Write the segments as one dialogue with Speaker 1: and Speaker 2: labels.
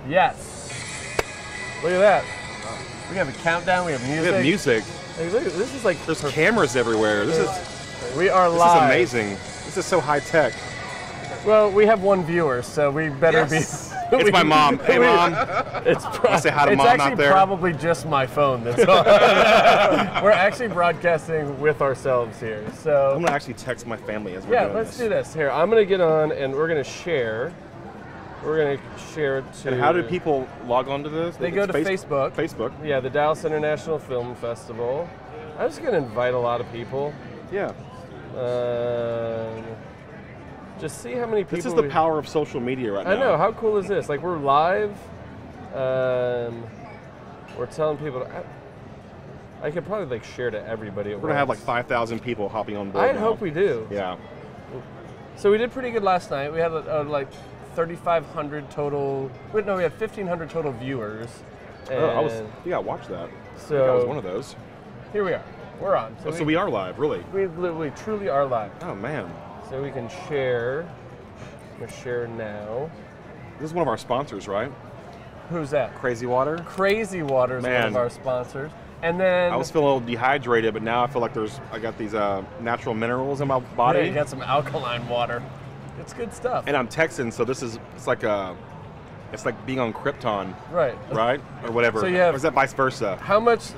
Speaker 1: Yes. Look at that. We have a countdown. We have music.
Speaker 2: We have music.
Speaker 1: Hey, look, this is like
Speaker 2: There's cameras everywhere. This is
Speaker 1: live.
Speaker 2: This is amazing. This is so high tech.
Speaker 1: Well, we have one viewer, so we better be.
Speaker 2: It's my mom. Hey, Mom.
Speaker 1: It's
Speaker 2: say hi to Mom
Speaker 1: actually
Speaker 2: out there.
Speaker 1: probably just my phone that's on. We're actually broadcasting with ourselves here. So
Speaker 2: I'm gonna actually text my family as we're doing
Speaker 1: let's
Speaker 2: this.
Speaker 1: do this. Here, I'm gonna get on, and we're gonna share. We're gonna share it to.
Speaker 2: And how do people log on to this?
Speaker 1: They go to Facebook.
Speaker 2: Facebook.
Speaker 1: Yeah, the Dallas International Film Festival. I'm just gonna invite a lot of people.
Speaker 2: Yeah.
Speaker 1: Just see how many people.
Speaker 2: This is the power of social media right now.
Speaker 1: I know. How cool is this? Like, we're live. We're telling people. I could probably like share to everybody.
Speaker 2: We're gonna have like 5,000 people hopping on board.
Speaker 1: I hope we do.
Speaker 2: Yeah.
Speaker 1: So we did pretty good last night. We had like 3,500 total. Wait, no, we had 1,500 total viewers.
Speaker 2: I watched that.
Speaker 1: So
Speaker 2: I think I was one of those.
Speaker 1: Here we are. We're on.
Speaker 2: So we are live, really.
Speaker 1: We truly are live.
Speaker 2: Oh man.
Speaker 1: So we can share. I'm gonna share now.
Speaker 2: This is one of our sponsors, right?
Speaker 1: Who's that?
Speaker 2: Crazy Water.
Speaker 1: Crazy Water is one of our sponsors. And then
Speaker 2: I was feeling a little dehydrated, but now I feel like I got these natural minerals in my body.
Speaker 1: Yeah, you got some alkaline water. It's good stuff.
Speaker 2: And I'm Texan, so it's like being on Krypton.
Speaker 1: Right.
Speaker 2: Right? Or whatever.
Speaker 1: So you have,
Speaker 2: or is that vice versa?
Speaker 1: How much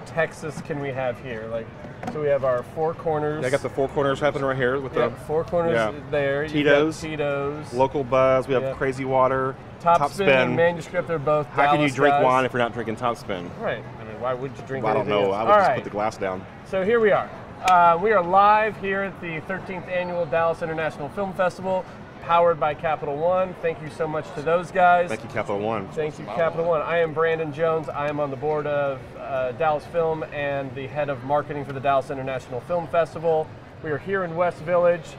Speaker 1: Texas can we have here? Like, so we have our Four Corners.
Speaker 2: Yeah, I got the Four Corners happening right here with the
Speaker 1: Four Corners there.
Speaker 2: Tito's.
Speaker 1: Tito's.
Speaker 2: Local Buzz. We have Crazy Water.
Speaker 1: Top Spin and Manuscript. They're both
Speaker 2: How
Speaker 1: Dallas
Speaker 2: can you drink
Speaker 1: guys.
Speaker 2: wine if you're not drinking Top Spin?
Speaker 1: Right. I mean, why would you drink
Speaker 2: I don't
Speaker 1: anything
Speaker 2: know.
Speaker 1: else?
Speaker 2: I would just put the glass down.
Speaker 1: So here we are. We are live here at the 13th Annual Dallas International Film Festival, powered by Capital One. Thank you so much to those guys.
Speaker 2: Thank you, Capital One.
Speaker 1: Thank you, Capital One. I am Brandon Jones. I am on the board of Dallas Film and the head of marketing for the Dallas International Film Festival. We are here in West Village,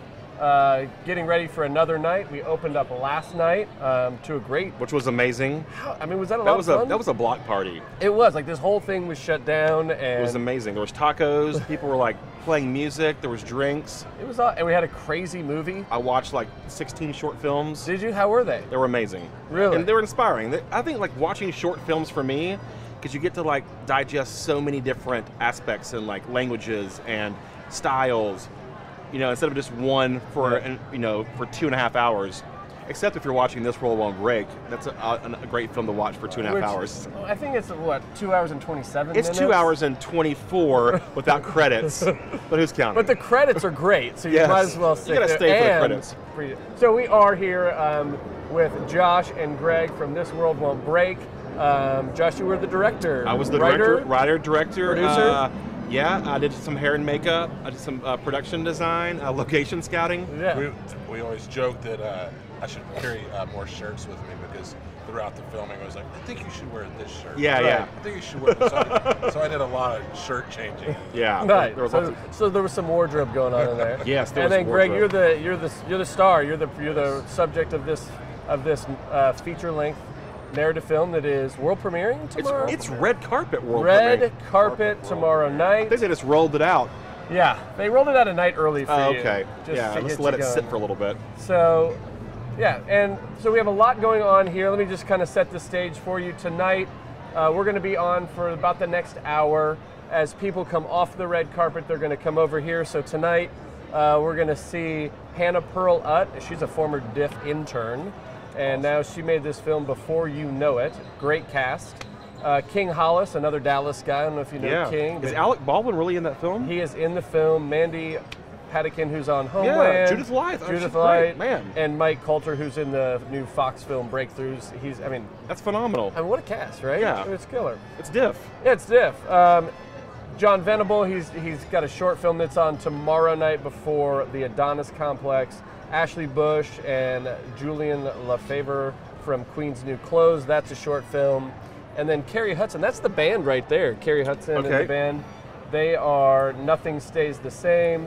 Speaker 1: getting ready for another night. We opened up last night to a great...
Speaker 2: Which was amazing.
Speaker 1: I mean, was that a lot of fun?
Speaker 2: That was a block party.
Speaker 1: It was. Like, this whole thing was shut down. And
Speaker 2: it was amazing. There was tacos. People were, like, playing music. There was drinks.
Speaker 1: It was, and we had a crazy movie.
Speaker 2: I watched, like, 16 short films.
Speaker 1: Did you? How were they?
Speaker 2: They were amazing.
Speaker 1: Really?
Speaker 2: And they were inspiring. I think, like, watching short films for me, because you get to, like, digest so many different aspects and, like, languages and styles, you know, instead of just one for 2.5 hours. Except if you're watching This World Won't Break, that's a great film to watch for 2.5 hours.
Speaker 1: I think it's, what, 2 hours and 27 minutes?
Speaker 2: It's 2 hours and 24 without credits, but who's counting?
Speaker 1: But the credits are great, so you might as well stick
Speaker 2: You gotta stay for the credits.
Speaker 1: So we are here with Josh and Greg from This World Won't Break. Josh, you were the director.
Speaker 2: I was the writer, director,
Speaker 1: producer.
Speaker 2: Yeah, I did some hair and makeup. I did some production design, location scouting.
Speaker 1: Yeah.
Speaker 3: We always joke that I should carry more shirts with me because throughout the filming I was like, I think you should wear this shirt.
Speaker 2: Yeah.
Speaker 3: I think you should wear this. So I did a lot of shirt changing.
Speaker 2: Yeah.
Speaker 1: Right. So there was some wardrobe going on in there.
Speaker 2: Yes.
Speaker 1: And then Greg, you're the star. You're the subject of this feature length narrative film that is world premiering tomorrow.
Speaker 2: It's red carpet world premiering.
Speaker 1: Red carpet tomorrow night.
Speaker 2: I think they just rolled it out.
Speaker 1: Yeah, they rolled it out a night early for you.
Speaker 2: Okay. Let's let it sit for a little bit.
Speaker 1: So, yeah, and so we have a lot going on here. Let me just kind of set the stage for you tonight. We're going to be on for about the next hour. As people come off the red carpet, they're going to come over here. So tonight, we're going to see Hannah Pearl Utt. She's a former DIF intern, and now she made this film Before You Know It. Great cast. King Hollis, another Dallas guy. I don't know if you know King.
Speaker 2: Is Alec Baldwin really in that film?
Speaker 1: He is in the film. Mandy Patinkin, who's on Homeland.
Speaker 2: Yeah, Judith Light. Man.
Speaker 1: And Mike Coulter, who's in the new Fox film Breakthroughs.
Speaker 2: That's phenomenal.
Speaker 1: I mean, what a cast, right?
Speaker 2: Yeah.
Speaker 1: It's killer.
Speaker 2: It's diff.
Speaker 1: Yeah, it's diff. John Venable, he's got a short film that's on tomorrow night before the Adonis Complex. Ashley Bush and Julian LaFavre from Queen's New Clothes. That's a short film. And then Carrie Hudson, that's the band right there. Carrie Hudson and the band. They are Nothing Stays the Same.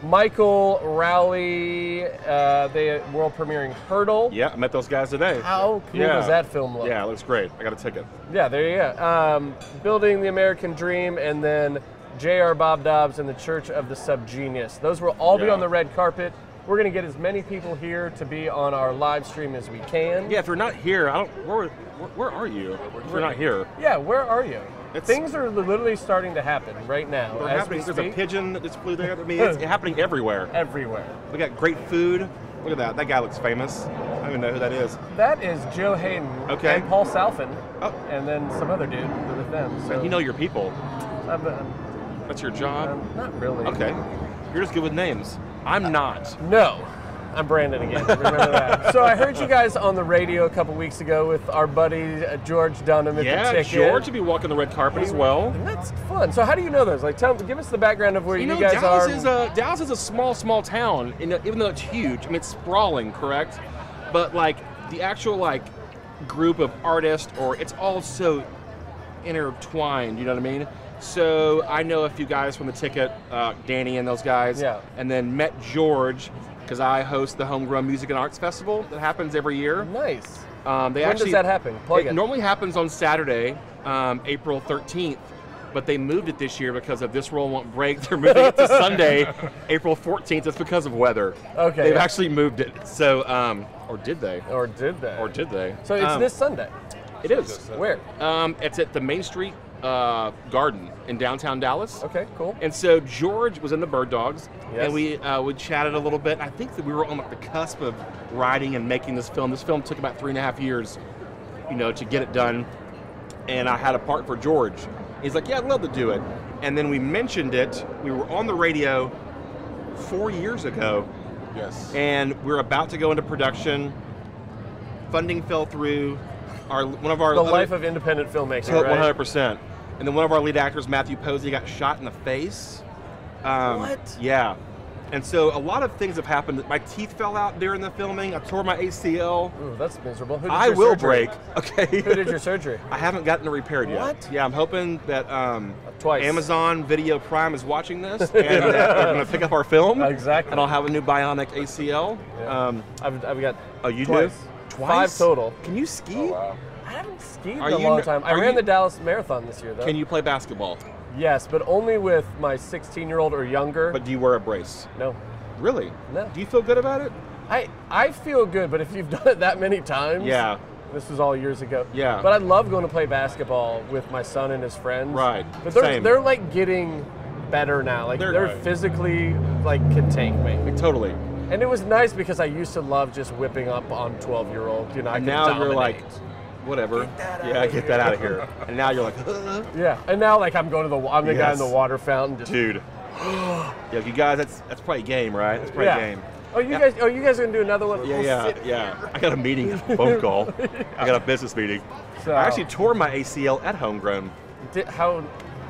Speaker 1: Michael Rowley, they world premiering Hurdle.
Speaker 2: Yeah, I met those guys today.
Speaker 1: How cool does that film look?
Speaker 2: Yeah, it looks great. I got a ticket.
Speaker 1: Yeah, there you go. Building the American Dream, and then J.R. Bob Dobbs and the Church of the Subgenius. Those will all be on the red carpet. We're going to get as many people here to be on our live stream as we can.
Speaker 2: Yeah, if you're not here, where are you? If you're not here.
Speaker 1: Yeah, where are you? Things are literally starting to happen right now.
Speaker 2: There's a pigeon that just flew there. I mean, it's happening everywhere.
Speaker 1: Everywhere.
Speaker 2: We got great food. Look at that. That guy looks famous. I don't even know who that is.
Speaker 1: That is Joe Hayden and Paul Salfin, and then some other dude with them. So
Speaker 2: you know your people. That's your job?
Speaker 1: Not really.
Speaker 2: Okay. You're just good with names. I'm not.
Speaker 1: No. I'm Brandon again. Remember that. So I heard you guys on the radio a couple weeks ago with our buddy George Dunham at the Ticket.
Speaker 2: Yeah, George will be walking the red carpet as well.
Speaker 1: And that's fun. So how do you know those? Like, give us the background of where you guys are.
Speaker 2: Dallas is a small town, even though it's huge. I mean, it's sprawling, correct? But like the actual like group of artists, it's all so intertwined. You know what I mean? So I know a few guys from the Ticket, Danny and those guys.
Speaker 1: Yeah.
Speaker 2: And then met George, because I host the Homegrown Music and Arts Festival that happens every year.
Speaker 1: Nice.
Speaker 2: When
Speaker 1: does that happen?
Speaker 2: It normally happens on Saturday, April 13th, but they moved it this year because of This World Won't Break. They're moving it to Sunday, April 14th. It's because of weather.
Speaker 1: Okay.
Speaker 2: They've actually moved it. So, or did they?
Speaker 1: Or did they?
Speaker 2: Or did they?
Speaker 1: So it's this Sunday?
Speaker 2: It is.
Speaker 1: Where?
Speaker 2: It's at the Main Street Garden in downtown Dallas.
Speaker 1: Okay, cool.
Speaker 2: And so George was in the Bird Dogs,
Speaker 1: yes.
Speaker 2: and we chatted a little bit. I think that we were on like the cusp of writing and making this film. This film took about 3.5 years, to get it done. And I had a part for George. He's like, yeah, I'd love to do it. And then we mentioned it. We were on the radio 4 years ago.
Speaker 3: Yes.
Speaker 2: And we're about to go into production. Funding fell through. The
Speaker 1: life of independent filmmaking, right?
Speaker 2: 100%. And then one of our lead actors, Matthew Posey, got shot in the face.
Speaker 1: What?
Speaker 2: Yeah. And so a lot of things have happened. My teeth fell out during the filming. I tore my ACL.
Speaker 1: Ooh, that's miserable. Who did
Speaker 2: I
Speaker 1: your
Speaker 2: will
Speaker 1: surgery?
Speaker 2: break. Okay.
Speaker 1: Who did your surgery?
Speaker 2: I haven't gotten it repaired yet.
Speaker 1: What?
Speaker 2: Yeah, I'm hoping that
Speaker 1: Twice.
Speaker 2: Amazon Video Prime is watching this and that they're going to pick up our film.
Speaker 1: Exactly.
Speaker 2: And I'll have a new bionic ACL.
Speaker 1: Yeah. I've got
Speaker 2: you
Speaker 1: twice.
Speaker 2: do?
Speaker 1: Twice? 5 total.
Speaker 2: Can you ski?
Speaker 3: Oh, wow.
Speaker 1: I haven't skied in a long time. I ran the Dallas Marathon this year, though.
Speaker 2: Can you play basketball?
Speaker 1: Yes, but only with my 16-year-old or younger.
Speaker 2: But do you wear a brace?
Speaker 1: No.
Speaker 2: Really?
Speaker 1: No.
Speaker 2: Do you feel good about it?
Speaker 1: I feel good, but if you've done it that many times.
Speaker 2: Yeah.
Speaker 1: This was all years ago.
Speaker 2: Yeah.
Speaker 1: But I love going to play basketball with my son and his friends.
Speaker 2: Right.
Speaker 1: But
Speaker 2: Same.
Speaker 1: they're like getting better now. Like they're physically can tank me.
Speaker 2: Totally.
Speaker 1: And it was nice because I used to love just whipping up on 12-year-olds. I
Speaker 2: and now
Speaker 1: dominate.
Speaker 2: You're like, whatever. Get that out of here. And now you're like,
Speaker 1: yeah. And now I'm going to I'm the guy in the water fountain. Just,
Speaker 2: dude. Yeah, you guys, that's probably game, right? That's probably game.
Speaker 1: Oh, you guys are gonna do another one?
Speaker 2: Yeah. I got a meeting, phone call. I got a business meeting.
Speaker 1: So,
Speaker 2: I actually tore my ACL at Homegrown.
Speaker 1: How?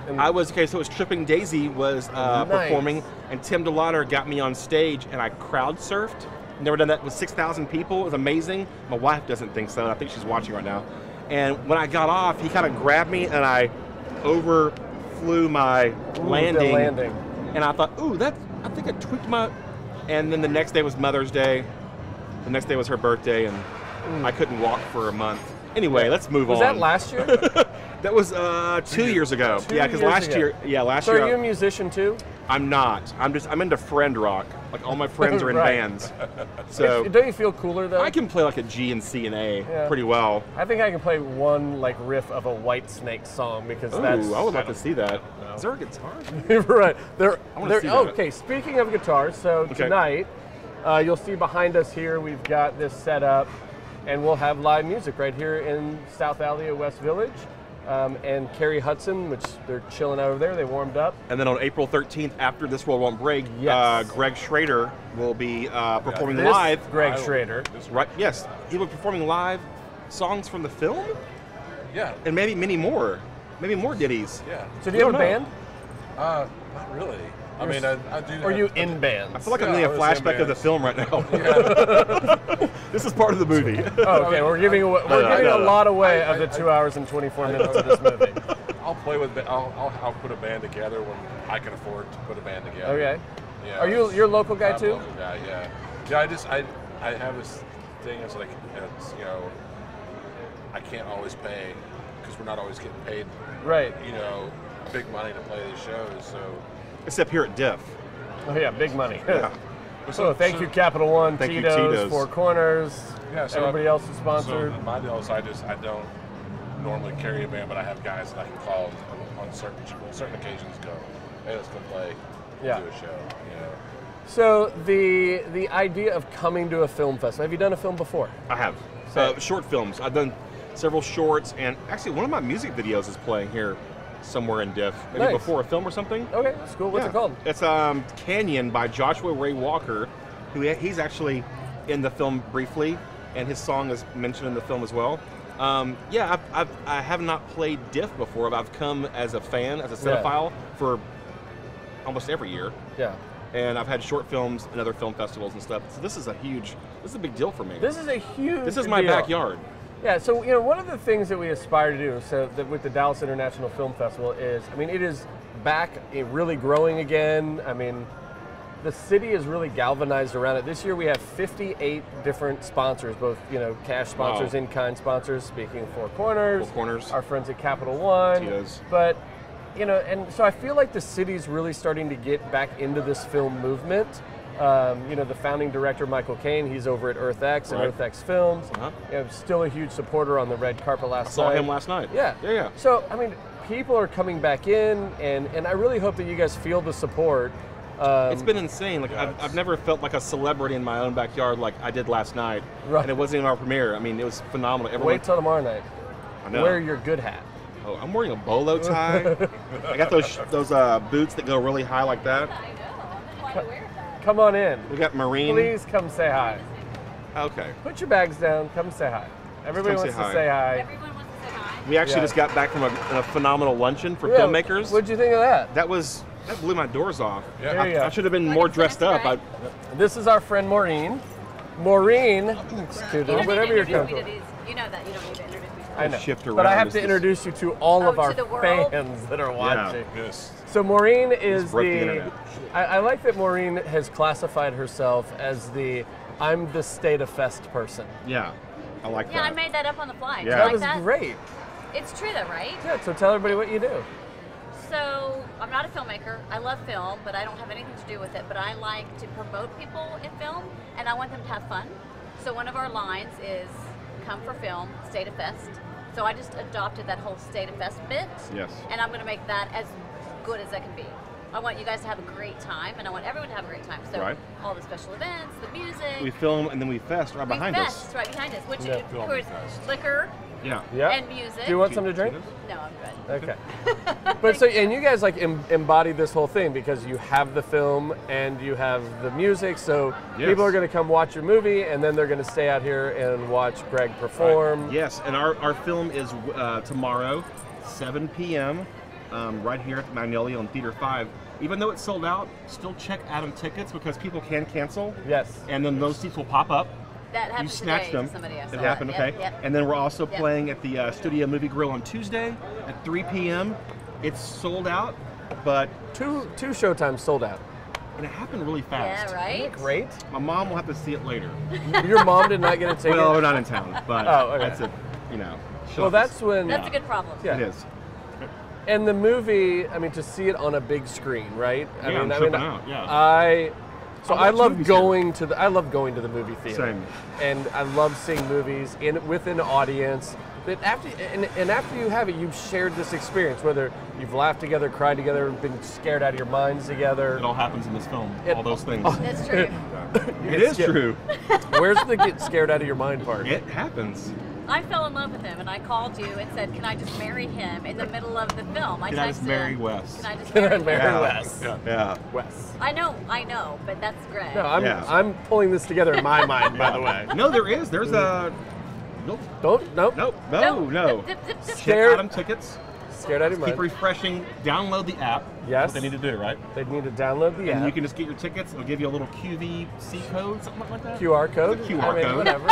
Speaker 2: So it was Tripping Daisy was performing, and Tim DeLauder got me on stage, and I crowd surfed. Never done that with 6,000 people. It was amazing. My wife doesn't think so. I think she's watching right now. And when I got off, he kind of grabbed me, and I overflew my landing. And I thought, I think I tweaked my. And then the next day was Mother's Day. The next day was her birthday, and I couldn't walk for a month. Anyway, let's move on.
Speaker 1: Was that last year?
Speaker 2: That was 2 years ago. Yeah, because last year.
Speaker 1: So are you a musician too?
Speaker 2: I'm not. I'm into friend rock. Like all my friends are in bands. So
Speaker 1: don't you feel cooler though?
Speaker 2: I can play like a G and C and A pretty well.
Speaker 1: I think I can play one riff of a Whitesnake song because
Speaker 2: I would like to see that. Is there a guitar?
Speaker 1: Right.
Speaker 2: Okay,
Speaker 1: speaking of guitars, so tonight you'll see behind us here we've got this set up, and we'll have live music right here in South Alley of West Village. And Carrie Hudson, which they're chilling over there. They warmed up.
Speaker 2: And then on April 13th, after This World Won't Break, Greg Schrader will be performing live.
Speaker 1: Greg Schrader.
Speaker 2: Right, yes. He will be performing live songs from the film?
Speaker 3: Yeah.
Speaker 2: And maybe many more. Maybe more ditties.
Speaker 3: Yeah.
Speaker 1: So do you have a band?
Speaker 3: Not really. I mean, I do.
Speaker 1: Are you in bands?
Speaker 2: I feel like I'm getting a flashback of the film right now. Yeah. This is part of the movie.
Speaker 1: Oh, okay, we're giving a lot away of the 2 hours and 24 minutes of this movie.
Speaker 3: I'll play with. I'll put a band together when I can afford to put a band together.
Speaker 1: Okay.
Speaker 3: Yeah.
Speaker 1: Are you're a local guy too?
Speaker 3: Local guy, yeah. Yeah. I have this thing. It's like I can't always pay because we're not always getting paid.
Speaker 1: Right.
Speaker 3: Big money to play these shows. So.
Speaker 2: Except here at Diff.
Speaker 1: Oh yeah, big money.
Speaker 2: Yeah.
Speaker 1: So thank you, Capital One,
Speaker 2: Thank you,
Speaker 1: Tito's,
Speaker 2: Tito's.
Speaker 1: Four Corners,
Speaker 3: Yeah, so
Speaker 1: everybody else is sponsored.
Speaker 3: So my deal is I don't normally carry a band, but I have guys that I can call on certain occasions. Go, hey, let's go play, do a show. You know.
Speaker 1: So the idea of coming to a film festival. Have you done a film before?
Speaker 2: I have. Short films. I've done several shorts, and actually one of my music videos is playing here somewhere in Diff. Maybe
Speaker 1: Nice.
Speaker 2: before a film or something.
Speaker 1: Okay, that's cool. What's it called?
Speaker 2: It's Canyon by Joshua Ray Walker, who he's actually in the film briefly, and his song is mentioned in the film as well. I have not played Diff before, but I've come as a fan, as a cinephile, for almost every year.
Speaker 1: Yeah.
Speaker 2: And I've had short films and other film festivals and stuff. So this is a big deal for me.
Speaker 1: This is a huge
Speaker 2: This is my
Speaker 1: deal.
Speaker 2: backyard.
Speaker 1: Yeah, so one of the things that we aspire to do, with the Dallas International Film Festival is, it is back, really growing again. The city is really galvanized around it. This year we have 58 different sponsors, both cash sponsors, in-kind sponsors. Speaking of Four Corners, our friends at Capital One,
Speaker 2: Tito's.
Speaker 1: But and so I feel like the city's really starting to get back into this film movement. The founding director, Michael Caine, he's over at EarthX and EarthX Films. Still a huge supporter on the red carpet last night.
Speaker 2: Saw him last night.
Speaker 1: Yeah. So, people are coming back in, and I really hope that you guys feel the support.
Speaker 2: It's been insane. Like I've never felt like a celebrity in my own backyard like I did last night.
Speaker 1: Right.
Speaker 2: And it wasn't even our premiere. It was phenomenal.
Speaker 1: Wait till tomorrow night.
Speaker 2: I know.
Speaker 1: Wear your good hat.
Speaker 2: Oh, I'm wearing a bolo tie. I got those boots that go really high like that.
Speaker 4: I know. Why do I wear that?
Speaker 1: Come on in.
Speaker 2: We got Marine.
Speaker 1: Please come say hi.
Speaker 2: Okay.
Speaker 1: Put your bags down. Come say hi. Everybody wants to say hi.
Speaker 4: Everyone wants to say hi.
Speaker 2: We actually just got back from a phenomenal luncheon for filmmakers.
Speaker 1: What'd you think of that?
Speaker 2: That blew my doors off.
Speaker 3: Yeah.
Speaker 1: There you go.
Speaker 2: I should have been more dressed up.
Speaker 1: This is our friend Maureen. Maureen, whatever you're comfortable.
Speaker 4: You know that. You don't need to introduce me.
Speaker 1: I know.
Speaker 2: Shift
Speaker 1: But I
Speaker 2: around
Speaker 1: have
Speaker 2: is
Speaker 1: to
Speaker 2: this-
Speaker 1: introduce you to all of
Speaker 4: to
Speaker 1: our
Speaker 4: the world?
Speaker 1: fans that are watching.
Speaker 3: Yes.
Speaker 1: So Maureen is
Speaker 2: broke the
Speaker 1: the.
Speaker 2: internet.
Speaker 1: I like that Maureen has classified herself as I'm the state of fest person.
Speaker 2: Yeah. I like
Speaker 4: Yeah, I
Speaker 2: that.
Speaker 4: made that up on the fly.
Speaker 2: Yeah.
Speaker 4: Do you
Speaker 1: That
Speaker 4: like
Speaker 1: was
Speaker 4: that?
Speaker 1: great.
Speaker 4: It's true though, right?
Speaker 1: Yeah. So tell everybody what you do.
Speaker 4: So I'm not a filmmaker. I love film, but I don't have anything to do with it. But I like to promote people in film, and I want them to have fun. So one of our lines is "Come for Film, State of Fest." So I just adopted that whole State of Fest bit,
Speaker 2: Yes.
Speaker 4: and I'm going to make that as good as that can be. I want you guys to have a great time, and I want everyone to have a great time. So
Speaker 2: Right.
Speaker 4: all the special events, the music,
Speaker 2: We film and then we fest right behind
Speaker 4: we
Speaker 2: us.
Speaker 4: fest right behind us, which
Speaker 1: Yeah.
Speaker 4: of course liquor
Speaker 2: Yeah.
Speaker 1: Yeah.
Speaker 4: and music.
Speaker 1: Do you want something to drink?
Speaker 4: No, I'm good.
Speaker 1: Okay. But so, and you guys embody this whole thing because you have the film and you have the music. So
Speaker 2: Yes.
Speaker 1: people are going to come watch your movie and then they're going to stay out here and watch Greg perform.
Speaker 2: Yes, and our film is tomorrow, 7 p.m., right here at the Magnolia on Theater 5. Even though it's sold out, still check Adam Tickets because people can cancel.
Speaker 1: Yes.
Speaker 2: And then those seats will pop up.
Speaker 4: That happened
Speaker 2: You snatched
Speaker 4: today
Speaker 2: them.
Speaker 4: to somebody else.
Speaker 2: It happened,
Speaker 4: Yep,
Speaker 2: okay.
Speaker 4: yep.
Speaker 2: And then we're also
Speaker 4: Yep.
Speaker 2: playing at the Studio Movie Grill on Tuesday at 3 p.m. It's sold out, but
Speaker 1: Two showtimes sold out.
Speaker 2: and it happened really fast.
Speaker 4: Yeah, right?
Speaker 1: Great.
Speaker 2: My mom will have to see it later.
Speaker 1: Your mom did not get a ticket?
Speaker 2: Well, we're not in town, but
Speaker 1: Oh, okay.
Speaker 2: that's it.
Speaker 1: Well, that's when.
Speaker 4: That's a good problem.
Speaker 1: Yeah.
Speaker 2: It is.
Speaker 1: And the movie, to see it on a big screen, right?
Speaker 2: I'm tripping out, yeah.
Speaker 1: I
Speaker 2: watch
Speaker 1: love
Speaker 2: movies
Speaker 1: going to the movie theater.
Speaker 2: Same.
Speaker 1: And I love seeing movies with an audience. That after you have it, you've shared this experience. Whether you've laughed together, cried together, been scared out of your minds together.
Speaker 2: It all happens in this film. All those things.
Speaker 4: That's true.
Speaker 2: It is true.
Speaker 1: Where's the get scared out of your mind part?
Speaker 2: It happens.
Speaker 4: I fell in love with him, and I called you and said, "Can I just marry him in the middle of the film?"
Speaker 2: Can I just
Speaker 4: texted
Speaker 2: marry
Speaker 4: him,
Speaker 2: Wes?
Speaker 4: Can I just
Speaker 1: Can I
Speaker 4: marry him?
Speaker 1: marry
Speaker 2: Yeah.
Speaker 1: Wes?
Speaker 2: Yeah.
Speaker 1: Wes.
Speaker 4: I know, but that's Greg.
Speaker 1: No,
Speaker 2: Yeah.
Speaker 1: I'm pulling this together in my mind, by the way.
Speaker 2: No, there is. There's a. Nope.
Speaker 1: Nope.
Speaker 2: Nope.
Speaker 4: No.
Speaker 2: No.
Speaker 4: Zip, zip, zip.
Speaker 2: Check
Speaker 1: Scared-
Speaker 2: Adam Tickets.
Speaker 1: Scared out of your
Speaker 2: Keep
Speaker 1: mind.
Speaker 2: refreshing. Download the app.
Speaker 1: Yes.
Speaker 2: That's what they need to do, right?
Speaker 1: They need to download the
Speaker 2: And
Speaker 1: app.
Speaker 2: you can just get your tickets. It'll give you a little QVC code, something like that.
Speaker 1: QR code.
Speaker 2: It's a QR code.
Speaker 1: Whatever.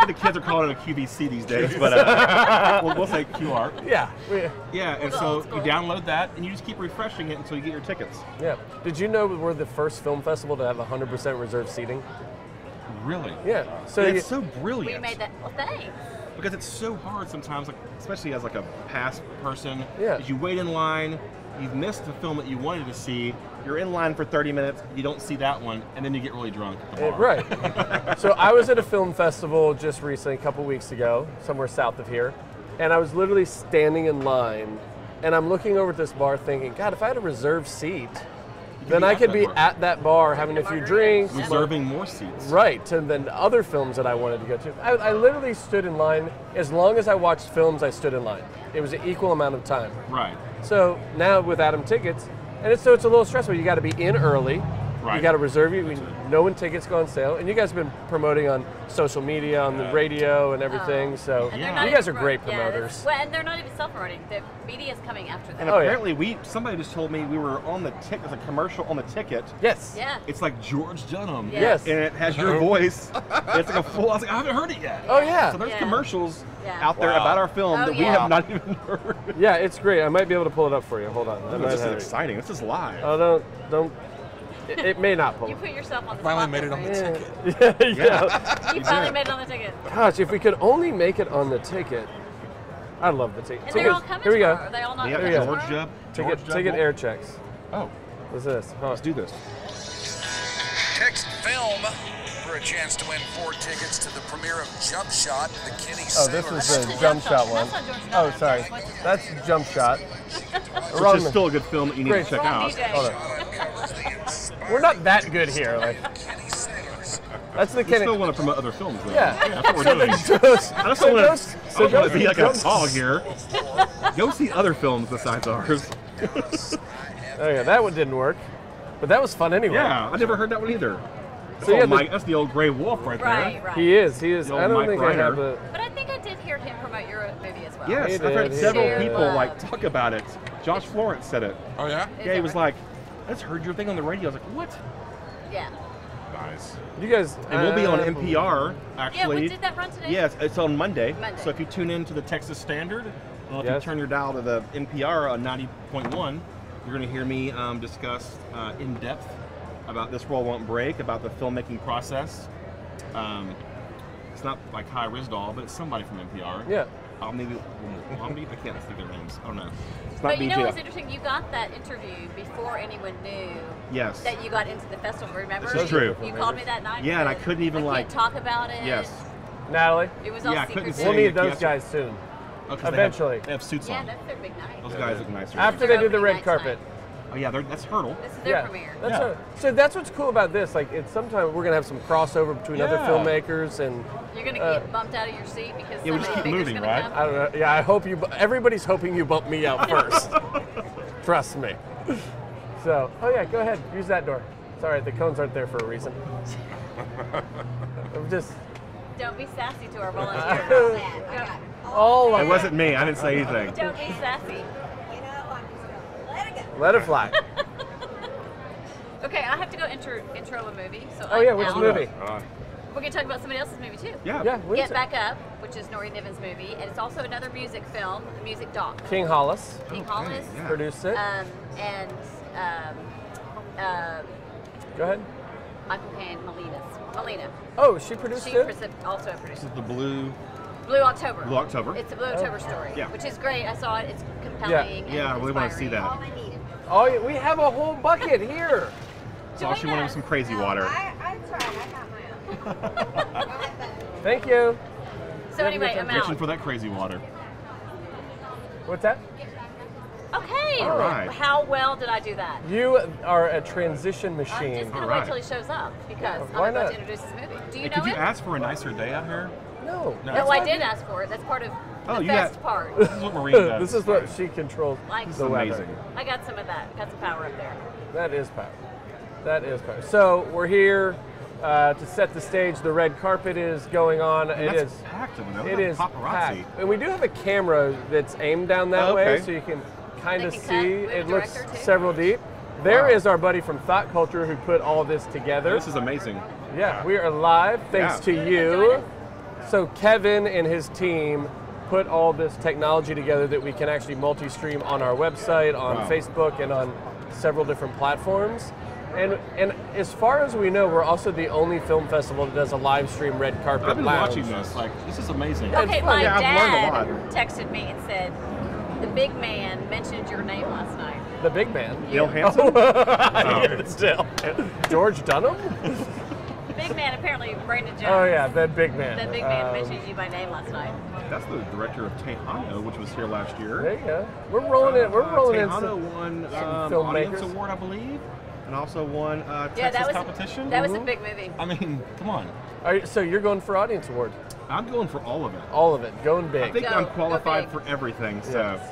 Speaker 2: The kids are calling it a QVC these days, but we'll say QR.
Speaker 1: Yeah.
Speaker 2: Yeah, and
Speaker 4: Cool,
Speaker 2: so
Speaker 4: cool.
Speaker 2: you download that, and you just keep refreshing it until you get your tickets.
Speaker 1: Yeah. Did you know we're the first film festival to have 100% reserved seating?
Speaker 2: Really?
Speaker 1: Yeah. So
Speaker 2: It's so
Speaker 4: We
Speaker 2: brilliant.
Speaker 4: made that. Well, thanks.
Speaker 2: Because it's so hard sometimes, like especially as like a past person.
Speaker 1: Yeah.
Speaker 2: Is you wait in line, you've missed the film that you wanted to see. You're in line for 30 minutes, you don't see that one, and then you get really drunk at the bar.
Speaker 1: Right. So I was at a film festival just recently, a couple weeks ago, somewhere south of here, and I was literally standing in line, and I'm looking over at this bar thinking, God, if I had a reserved seat, then I could be at that bar having a few drinks.
Speaker 2: Reserving more seats.
Speaker 1: Right, and then other films that I wanted to go to. I literally stood in line. As long as I watched films, I stood in line. It was an equal amount of time.
Speaker 2: Right.
Speaker 1: So now with Atom tickets, and it's a little stressful. You got to be in early.
Speaker 2: Right.
Speaker 1: You got to reserve you. We know when tickets go on sale. And you guys have been promoting on social media, on the radio and everything. So
Speaker 4: And
Speaker 1: you guys are great promoters.
Speaker 4: Well, and they're not even self-promoting. The media is coming after them.
Speaker 2: And apparently, somebody just told me we were on the ticket. There's a commercial on the ticket.
Speaker 1: Yes.
Speaker 4: Yeah.
Speaker 2: It's like George Dunham.
Speaker 1: Yes.
Speaker 2: And it has your voice. It's like a full. I was like, I haven't heard it yet.
Speaker 1: Oh yeah.
Speaker 2: So there's commercials out there
Speaker 3: Wow.
Speaker 2: about our film that we have not even heard.
Speaker 1: Yeah, it's great. I might be able to pull it up for you. Hold on.
Speaker 2: This is exciting. This is live.
Speaker 1: Oh, don't. It may not pull.
Speaker 4: You put yourself on the
Speaker 3: Finally
Speaker 4: spot
Speaker 3: made it
Speaker 4: there,
Speaker 3: on the
Speaker 4: Brady.
Speaker 3: ticket.
Speaker 1: Yeah.
Speaker 4: You finally made it on the ticket.
Speaker 1: Gosh, if we could only make it on the ticket. I love the ticket.
Speaker 4: And they're all coming
Speaker 1: Here we go.
Speaker 4: tomorrow. Are they all not
Speaker 2: Yeah,
Speaker 4: coming
Speaker 1: Here we go.
Speaker 4: tomorrow?
Speaker 1: Ticket air checks.
Speaker 2: Oh,
Speaker 1: What's this?
Speaker 2: let's do this.
Speaker 5: Text film for a chance to win 4 tickets to the premiere of Jump Shot, the Kenny
Speaker 1: Oh, this
Speaker 5: Sailor
Speaker 1: is the
Speaker 5: story.
Speaker 1: jump shot one.
Speaker 4: That's not George
Speaker 1: Oh,
Speaker 4: Dunham.
Speaker 1: sorry.
Speaker 4: What's his name?
Speaker 1: That's jump shot.
Speaker 2: Which is still a good film that you need
Speaker 1: Great.
Speaker 2: to check
Speaker 4: Wrong
Speaker 2: out.
Speaker 4: DJ.
Speaker 1: Hold on. We're not that good here. Like, that's the
Speaker 2: We
Speaker 1: Kenny.
Speaker 2: still want to promote other films, though.
Speaker 1: Yeah.
Speaker 2: That's what we're
Speaker 1: So
Speaker 2: doing.
Speaker 1: then just,
Speaker 2: I just don't want to be like a
Speaker 1: jump-
Speaker 2: hog here. Go see other films besides ours.
Speaker 1: Okay, that one didn't work, but that was fun anyway.
Speaker 2: Yeah, I never heard that one either.
Speaker 1: So yeah,
Speaker 2: That's the old gray wolf right there.
Speaker 4: Right.
Speaker 1: He is.
Speaker 2: The old
Speaker 1: I don't
Speaker 2: Mike
Speaker 1: think
Speaker 2: Ryder.
Speaker 1: I have a.
Speaker 4: But I think I did hear him promote your movie as well.
Speaker 2: Yes,
Speaker 1: He
Speaker 2: I've heard
Speaker 1: did.
Speaker 2: several
Speaker 4: Shared
Speaker 2: people
Speaker 4: love.
Speaker 2: like talk about it. Josh Florence said it.
Speaker 3: Oh yeah?
Speaker 4: Is
Speaker 2: Yeah, he
Speaker 4: that
Speaker 2: was
Speaker 4: right?
Speaker 2: like, I just heard your thing on the radio. I was like, what?
Speaker 4: Yeah.
Speaker 3: Nice.
Speaker 1: You guys.
Speaker 2: And we'll be on NPR, actually.
Speaker 4: Yeah, we did that run today.
Speaker 2: Yes, it's on Monday.
Speaker 4: Monday.
Speaker 2: So if you tune in to the Texas Standard, if you
Speaker 1: Yes.
Speaker 2: turn your dial to the NPR on 90.1, you're going to hear me discuss in depth about This World Won't Break, about the filmmaking process. It's not like Hi Rizdal, but it's somebody from NPR.
Speaker 1: Yeah.
Speaker 2: Omni, I can't think their names. I don't know. It's not
Speaker 4: But you know
Speaker 2: BJ.
Speaker 4: what's interesting? You got that interview before anyone knew
Speaker 2: Yes.
Speaker 4: that you got into the festival. Remember?
Speaker 2: This is true.
Speaker 4: You called me that night.
Speaker 2: Yeah, and I
Speaker 4: said,
Speaker 2: couldn't even,
Speaker 4: I can't talk about it.
Speaker 2: Yes.
Speaker 1: Natalie,
Speaker 4: It was all
Speaker 2: Yeah, I couldn't
Speaker 4: secret.
Speaker 2: say
Speaker 1: we'll
Speaker 2: it.
Speaker 1: need those
Speaker 2: Yes.
Speaker 1: guys soon.
Speaker 2: Oh, 'cause
Speaker 1: Eventually.
Speaker 2: They have suits
Speaker 4: Yeah,
Speaker 2: on.
Speaker 4: that's their big night.
Speaker 2: Those guys look nicer.
Speaker 1: After
Speaker 4: Their
Speaker 1: they did the
Speaker 4: opening
Speaker 1: red
Speaker 4: night
Speaker 1: carpet.
Speaker 4: tonight.
Speaker 2: Oh yeah, that's Hurdle.
Speaker 4: This is their premiere.
Speaker 1: That's so that's what's cool about this. Like, it's sometimes we're gonna have some crossover between other
Speaker 2: Yeah.
Speaker 1: filmmakers, and
Speaker 4: You're gonna get bumped out of your seat because
Speaker 2: Yeah, we just
Speaker 4: somebody
Speaker 2: keep
Speaker 4: big's
Speaker 2: moving,
Speaker 4: gonna
Speaker 2: right?
Speaker 4: come.
Speaker 1: I don't know. Yeah, I hope you. Everybody's hoping you bump me out first. Trust me. So, oh yeah, go ahead. Use that door. Sorry, the cones aren't there for a reason. I'm just
Speaker 4: Don't be sassy to our volunteers.
Speaker 1: all.
Speaker 2: It wasn't me. I didn't say anything.
Speaker 4: Don't be sassy.
Speaker 1: Let it fly.
Speaker 4: Okay, I have to go intro a movie. So
Speaker 1: Oh yeah, which
Speaker 4: Al,
Speaker 1: movie?
Speaker 4: We're gonna talk about somebody else's movie too.
Speaker 2: Yeah.
Speaker 1: Yeah, what is
Speaker 4: Get
Speaker 1: it?
Speaker 4: Back Up, which is Nori Niven's movie, and it's also another music film, a music doc.
Speaker 1: King Hollis
Speaker 4: King Hollis,
Speaker 2: yeah.
Speaker 1: produced it.
Speaker 4: and
Speaker 1: Go ahead.
Speaker 4: Michael Caine, Melina.
Speaker 1: Oh, she produced
Speaker 4: She
Speaker 1: it.
Speaker 4: also produced
Speaker 2: This is the Blue
Speaker 4: October.
Speaker 2: Blue October.
Speaker 4: It's a Blue October story,
Speaker 2: Yeah.
Speaker 4: which is great. I saw it. It's compelling.
Speaker 2: Yeah, I
Speaker 4: and
Speaker 2: really want to see
Speaker 4: inspiring.
Speaker 2: that.
Speaker 1: Oh, yeah, we have a whole bucket here.
Speaker 2: So all she wanted was some crazy water.
Speaker 6: I tried. I got my own.
Speaker 1: Thank you.
Speaker 4: So anyway, I'm out.
Speaker 2: Reaching for that crazy water.
Speaker 1: What's that?
Speaker 4: Okay.
Speaker 2: All right.
Speaker 4: How well did I do that?
Speaker 1: You are a transition
Speaker 4: I'm
Speaker 1: machine.
Speaker 4: just gonna
Speaker 2: All right.
Speaker 4: wait till he shows up because
Speaker 1: why
Speaker 4: I'm about
Speaker 1: not?
Speaker 4: to introduce this movie. Do you
Speaker 2: Hey,
Speaker 4: know
Speaker 2: could you
Speaker 4: it?
Speaker 2: ask for a nicer day out here?
Speaker 1: No.
Speaker 2: No.
Speaker 4: No, I did ask for it. That's part of
Speaker 2: Oh,
Speaker 4: the
Speaker 2: you
Speaker 4: best
Speaker 2: got-
Speaker 4: part.
Speaker 2: This is what Marina does.
Speaker 1: This is what she controls.
Speaker 4: Like-
Speaker 2: This is
Speaker 1: the weather.
Speaker 2: amazing.
Speaker 4: I got some of that. Got some power up there.
Speaker 1: That is power. That is power. So we're here to set the stage. The red carpet is going on.
Speaker 2: And
Speaker 1: It
Speaker 2: that's
Speaker 1: is.
Speaker 2: packed over there.
Speaker 1: It
Speaker 2: Look at
Speaker 1: is
Speaker 2: paparazzi.
Speaker 1: packed. And we do have a camera that's aimed down that
Speaker 2: Oh,
Speaker 1: way,
Speaker 2: okay.
Speaker 1: so you can kind
Speaker 4: They
Speaker 1: of
Speaker 4: can cut.
Speaker 1: see.
Speaker 4: We have a
Speaker 1: It looks
Speaker 4: director, too.
Speaker 1: several deep. There
Speaker 2: Wow.
Speaker 1: is our buddy from Thought Culture who put all this together.
Speaker 2: This is amazing.
Speaker 1: Yeah, we are live thanks
Speaker 2: Yeah.
Speaker 1: to you. So Kevin and his team put all this technology together that we can actually multi-stream on our website, on
Speaker 2: Wow.
Speaker 1: Facebook, and on several different platforms. And as far as we know, we're also the only film festival that does a live stream red carpet
Speaker 2: I've been
Speaker 1: lounge.
Speaker 2: watching this. Like, this is amazing.
Speaker 4: Okay,
Speaker 1: fun.
Speaker 4: my
Speaker 2: Yeah, I've learned a
Speaker 4: dad
Speaker 2: lot.
Speaker 4: texted me and said, the big man mentioned your name last night.
Speaker 1: The big man.
Speaker 2: Dale Hansen?
Speaker 1: It's Dale. George Dunham?
Speaker 4: Big man, apparently, Brandon Jones.
Speaker 1: Oh yeah, that big man.
Speaker 4: That big man mentioned you by name last night.
Speaker 2: That's the director of Tejano, which was here last year.
Speaker 1: There you go. We're rolling it. We're rolling in.
Speaker 2: Tejano won
Speaker 1: filmmakers.
Speaker 2: Audience Award, I believe, and also won
Speaker 4: Yeah,
Speaker 2: Texas competition.
Speaker 4: That was a big movie.
Speaker 2: I mean, come on.
Speaker 1: So you're going for audience award?
Speaker 2: I'm going for all of it.
Speaker 1: All of it. Going big.
Speaker 2: I think
Speaker 4: Go-
Speaker 2: I'm
Speaker 4: go
Speaker 2: qualified
Speaker 4: big.
Speaker 2: for everything. So.
Speaker 1: Yes.